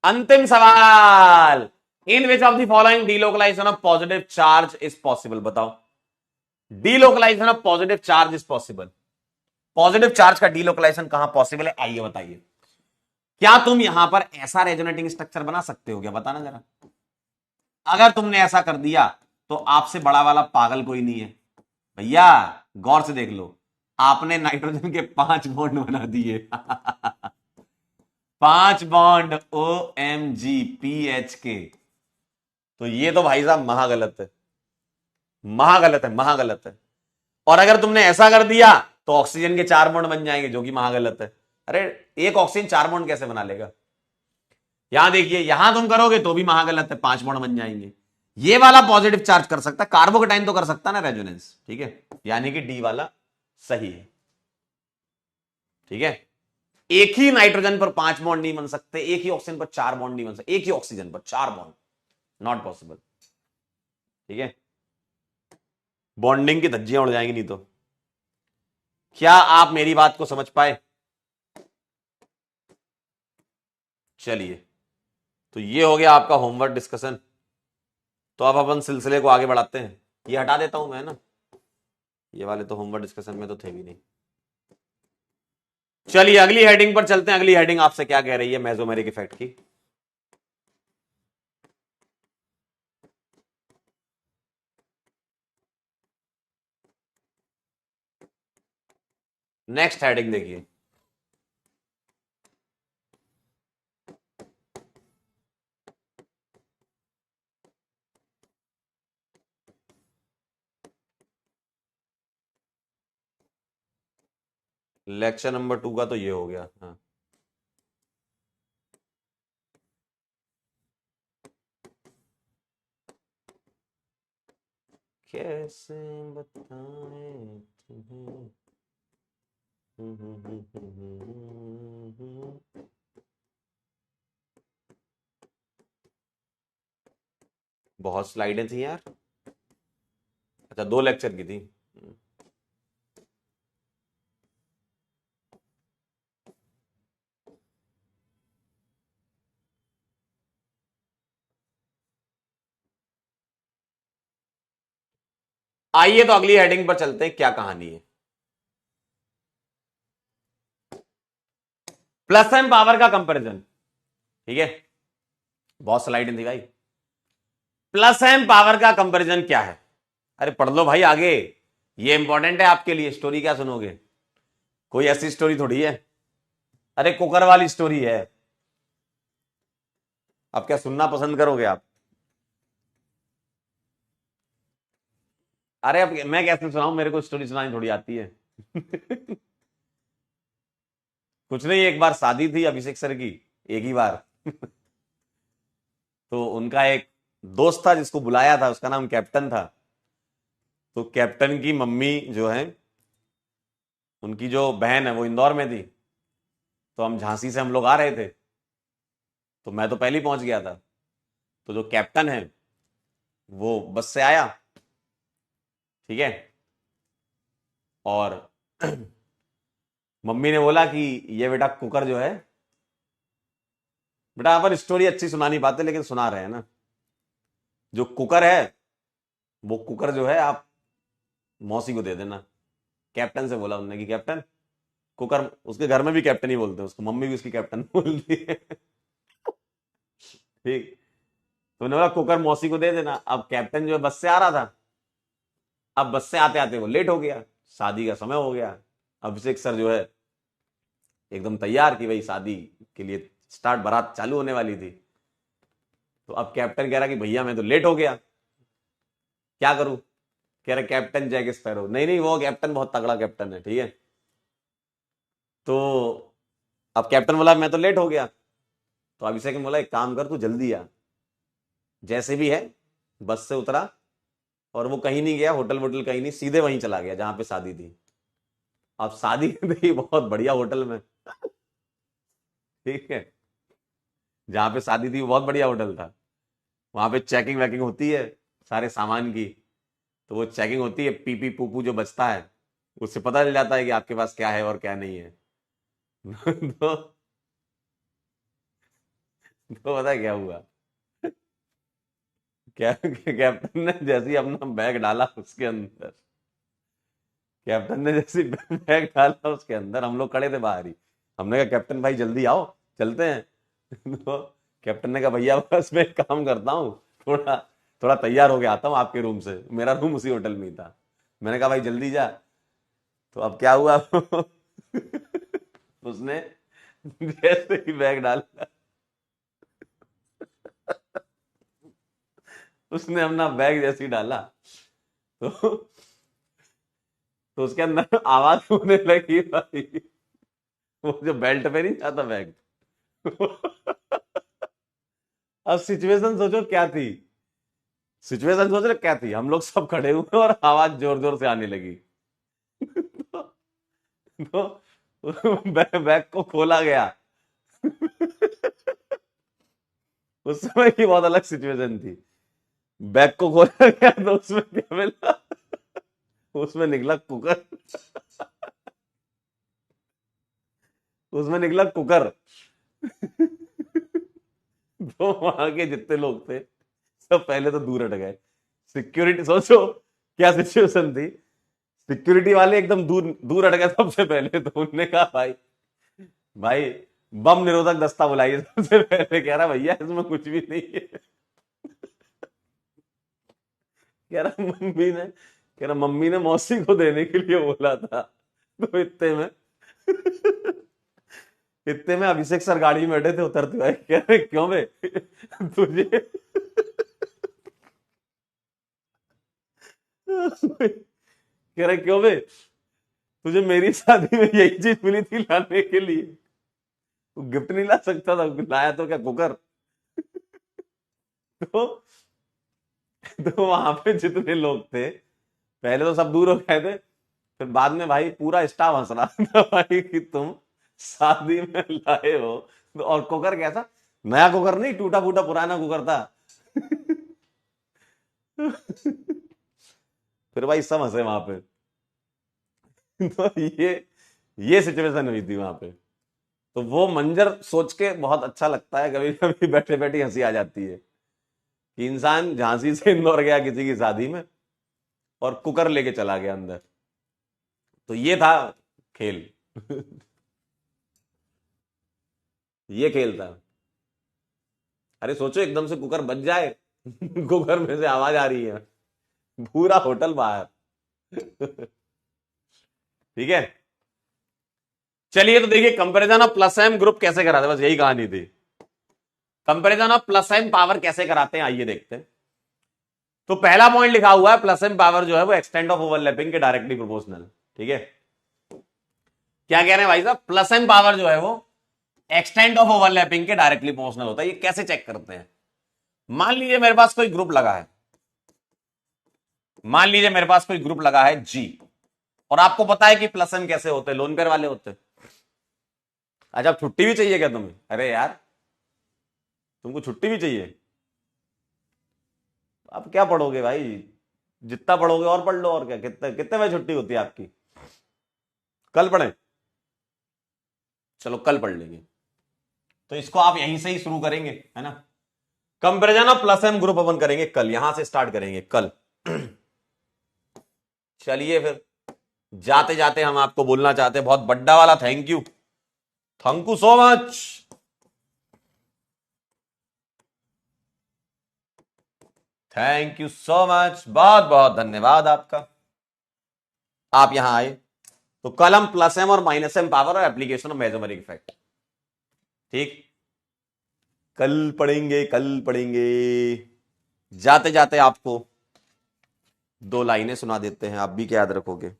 अंतिम सवाल, in which of the following delocalisation of positive charge is possible. बताओ, delocalisation of positive charge is possible, positive charge का डीलोकलाइजेशन कहां पॉसिबल है, आइए बताइए। क्या तुम यहां पर ऐसा रेजोनेटिंग स्ट्रक्चर बना सकते हो क्या? बताना जरा। अगर तुमने ऐसा कर दिया तो आपसे बड़ा वाला पागल कोई नहीं है भैया। गौर से देख लो, आपने नाइट्रोजन के 5 बॉन्ड बना दिए। 5 bond O M G P H के, तो ये तो भाई साहब महागलत है, महागलत है, महागलत है। और अगर तुमने ऐसा कर दिया तो ऑक्सीजन के 4 बॉन्ड बन जाएंगे, जो कि महागलत है। अरे एक ऑक्सीजन 4 बॉन्ड कैसे बना लेगा? यहां देखिए, यहां तुम करोगे तो भी महागलत है, 5 बॉन्ड बन जाएंगे। ये वाला पॉजिटिव चार्ज कर सकता है, कार्बोकेटाइन तो कर सकता है ना रेजोनेंस। ठीक है, यानी कि डी वाला सही है। ठीक है, एक ही नाइट्रोजन पर 5 बॉन्ड नहीं बन सकते, एक ही ऑक्सीजन पर 4 बॉन्ड नहीं बन सकते, एक ही ऑक्सीजन पर 4 बॉन्ड, नॉट पॉसिबल। ठीक है, बॉन्डिंग की धज्जियां उड़ जाएंगी नहीं तो। क्या आप मेरी बात को समझ पाए? चलिए, तो ये हो गया आपका होमवर्क डिस्कशन। तो अब अपन सिलसिले को आगे बढ़ाते हैं। ये हटा देता हूं मैं ना, ये वाले तो होमवर्क डिस्कशन में तो थे भी नहीं। चलिए अगली हेडिंग पर चलते हैं। अगली हेडिंग आपसे क्या कह रही है मेसोमेरिक इफेक्ट की। नेक्स्ट हेडिंग देखिए, लेक्चर नंबर 2 का तो ये हो गया। हाँ, कैसे बताएं तुम्हें। बहुत स्लाइडें थी यार। अच्छा, 2 लेक्चर की थी। आइए तो अगली हेडिंग पर चलते हैं, क्या कहानी है। प्लस एम पावर का कंपैरिजन। ठीक है, बहुत स्लाइडें थी भाई। प्लस एम पावर का कंपैरिजन क्या है? अरे पढ़ लो भाई आगे, ये इंपॉर्टेंट है आपके लिए। स्टोरी क्या सुनोगे? कोई ऐसी स्टोरी थोड़ी है, अरे कुकर वाली स्टोरी है। अब क्या सुनना पसंद करोगे आप? अरे अब मैं कैसे सुनाऊं, मेरे को स्टोरी सुनानी थोड़ी आती है। कुछ नहीं, एक बार शादी थी अभिषेक सर की, एक ही बार। तो उनका एक दोस्त था जिसको बुलाया था, उसका नाम कैप्टन था। तो कैप्टन की मम्मी जो है, उनकी जो बहन है वो इंदौर में थी। तो हम झांसी से हम लोग आ रहे थे, तो मैं तो पहले ही पहुंच गया था। तो जो कैप्टन है वो बस से आया। ठीक है, और मम्मी ने बोला कि ये बेटा कुकर जो है, बेटा अपन स्टोरी अच्छी सुना नहीं पाते लेकिन सुना रहे हैं ना। जो कुकर है, वो कुकर जो है आप मौसी को दे देना। कैप्टन से बोला उन्होंने कि कैप्टन कुकर, उसके घर में भी कैप्टन ही बोलते हैं उसको, मम्मी भी उसकी कैप्टन बोलती है। ठीक, तो उन्होंने बोला कुकर मौसी को दे देना। अब कैप्टन जो है बस से आ रहा था। अब बस से आते आते वो लेट हो गया, शादी का समय हो गया। अभिषेक सर जो है एकदम तैयार कि भाई शादी के लिए स्टार्ट, बारात चालू होने वाली थी। तो अब कैप्टन कह रहा कि भैया मैं तो लेट हो गया, क्या करूं? कह रहा कैप्टन जैक स्पैरो। नहीं नहीं, वो कैप्टन बहुत तगड़ा कैप्टन है, ठीक है। तो अब कैप्टन बोला मैं तो लेट हो गया। तो अभिषेक ने बोला एक काम कर, तू जल्दी आ, जैसे भी है। बस से उतरा और वो कहीं नहीं गया, होटल वोटल कहीं नहीं, सीधे वहीं चला गया जहां पे शादी थी। अब शादी थी बहुत बढ़िया होटल में, ठीक है। जहां पे शादी थी वो बहुत बढ़िया होटल था। वहां पे चेकिंग वेकिंग होती है सारे सामान की। तो वो चेकिंग होती है, पीपी पूपू जो बचता है उससे पता चल जाता है कि आपके पास क्या है और क्या नहीं है। तो पता है क्या हुआ? कैप्टन ने जैसे ही अपना बैग डाला उसके अंदर, कैप्टन ने जैसे ही बैग डाला उसके अंदर, हम लोग खड़े थे बाहर ही। हमने कहा कैप्टन भाई जल्दी आओ, चलते हैं। तो कैप्टन ने कहा भैया बस मैं एक काम करता हूँ, थोड़ा थोड़ा तैयार होके आता हूँ आपके रूम से, मेरा रूम उसी होटल में ही था। मैंने कहा भाई जल्दी जा। तो अब क्या हुआ? उसने जैसे ही बैग डाला, उसने अपना बैग जैसे ही डाला, तो उसके अंदर आवाज होने लगी भाई, वो जो बेल्ट पे नहीं जाता बैग। अब सिचुएशन सोचो क्या थी। सिचुएशन सोच रहे क्या थी, हम लोग सब खड़े हुए और आवाज जोर जोर से आने लगी। तो बैग को खोला गया। उस समय की बहुत अलग सिचुएशन थी। बैग को खोला गया तो उसमें क्या मिला? उसमें निकला कुकर। उसमें निकला कुकर। तो वहां के जितने लोग थे सब पहले तो दूर हट गए। सिक्योरिटी सोचो क्या सिचुएशन थी। सिक्योरिटी वाले एकदम दूर दूर हट गए सबसे पहले। तो उनने कहा भाई, भाई बम निरोधक दस्ता बुलाइए। सबसे पहले कह रहा भैया इसमें कुछ भी नहीं है। कह रहा मम्मी ने मौसी को देने के लिए बोला था। तो इतने में अभिषेक सर गाड़ी में बैठे थे, उतरते हुए कह रहे क्यों बे तुझे? कह रहे क्यों बे, तुझे मेरी शादी में यही चीज मिली थी लाने के लिए, तू गिफ्ट नहीं ला सकता था? लाया तो क्या कुकर? तो तो वहां पे जितने लोग थे पहले तो सब दूर हो गए थे, फिर बाद में भाई पूरा स्टाफ हंस रहा था भाई कि तुम शादी में लाए हो। और कुकर कैसा, नया कुकर नहीं, टूटा फूटा पुराना कुकर था। फिर भाई सब हंसे वहां पे। तो ये सिचुएशन हुई थी वहां पे। तो वो मंजर सोच के बहुत अच्छा लगता है, कभी कभी बैठे बैठे हंसी आ जाती है कि इंसान झांसी से इंदौर गया किसी की शादी में और कुकर लेके चला गया अंदर। तो ये था खेल। ये खेल था। अरे सोचो एकदम से कुकर बच जाए, कुकर में से आवाज आ रही है, पूरा होटल बाहर। ठीक है। चलिए तो देखिए comparison of plus M group कैसे कराते हैं, बस यही कहानी थी। Comparison of plus M power कैसे कराते हैं आइए देखते हैं। तो पहला पॉइंट लिखा हुआ है प्लस एम पावर जो है वो एक्सटेंड ऑफ ओवरलैपिंग के डायरेक्टली प्रोपोर्शनल। ठीक है, क्या कह रहे हैं भाई साहब, प्लस एम पावर जो है वो एक्सटेंड ऑफ ओवरलैपिंग के डायरेक्टली प्रोपोर्शनल होता है। ये कैसे चेक करते हैं, मान लीजिए मेरे पास कोई ग्रुप लगा है, मान लीजिए मेरे पास कोई ग्रुप लगा है जी, और आपको पता है कि प्लस एम कैसे होते हैं, लोन पेयर वाले होते हैं। अच्छा, छुट्टी भी चाहिए क्या तुम्हें, अरे यार तुमको छुट्टी भी चाहिए, आप क्या पढ़ोगे भाई, जितना पढ़ोगे और पढ़ लो, और क्या, कितने कितने बजे छुट्टी होती है आपकी, कल पढ़ें, चलो कल पढ़ लेंगे। तो इसको आप यहीं से ही शुरू करेंगे, है ना। Comparison of plus M group अपन करेंगे कल, यहां से स्टार्ट करेंगे कल। चलिए फिर जाते जाते हम आपको बोलना चाहते हैं बहुत बड़ा वाला thank you, thank you so much. Thank you so much, बहुत बहुत धन्यवाद आपका, आप यहां आए। तो कल हम प्लस एम और माइनस एम पावर और एप्लीकेशन ऑफ मेसोमेरिक इफेक्ट, ठीक, कल पढ़ेंगे, कल पढ़ेंगे। जाते जाते आपको दो लाइनें सुना देते हैं, आप भी क्या याद रखोगे।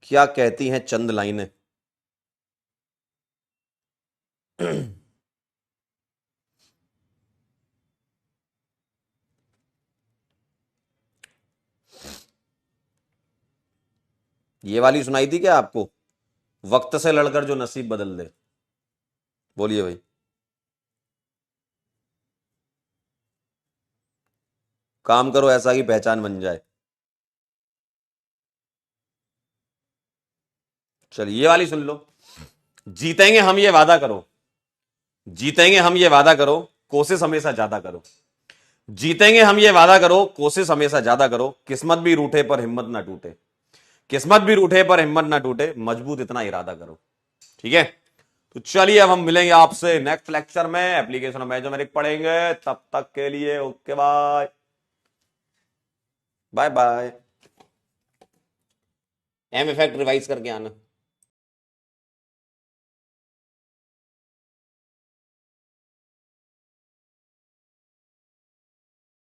क्या कहती हैं चंद लाइनें। ये वाली सुनाई थी क्या आपको, वक्त से लड़कर जो नसीब बदल दे, बोलिए भाई। काम करो ऐसा कि पहचान बन जाए। चलिए ये वाली सुन लो, जीतेंगे हम ये वादा करो, जीतेंगे हम ये वादा करो, कोशिश हमेशा ज्यादा करो। जीतेंगे हम ये वादा करो, कोशिश हमेशा ज्यादा करो, किस्मत भी रूठे पर हिम्मत ना टूटे, किस्मत भी रूठे पर हिम्मत ना टूटे, मजबूत इतना इरादा करो। ठीक है, तो चलिए अब हम मिलेंगे आपसे नेक्स्ट लेक्चर में, एप्लीकेशन ऑफ मैथमेटिक्स पढ़ेंगे। तब तक के लिए okay bye, bye bye. M effect revise करके आना।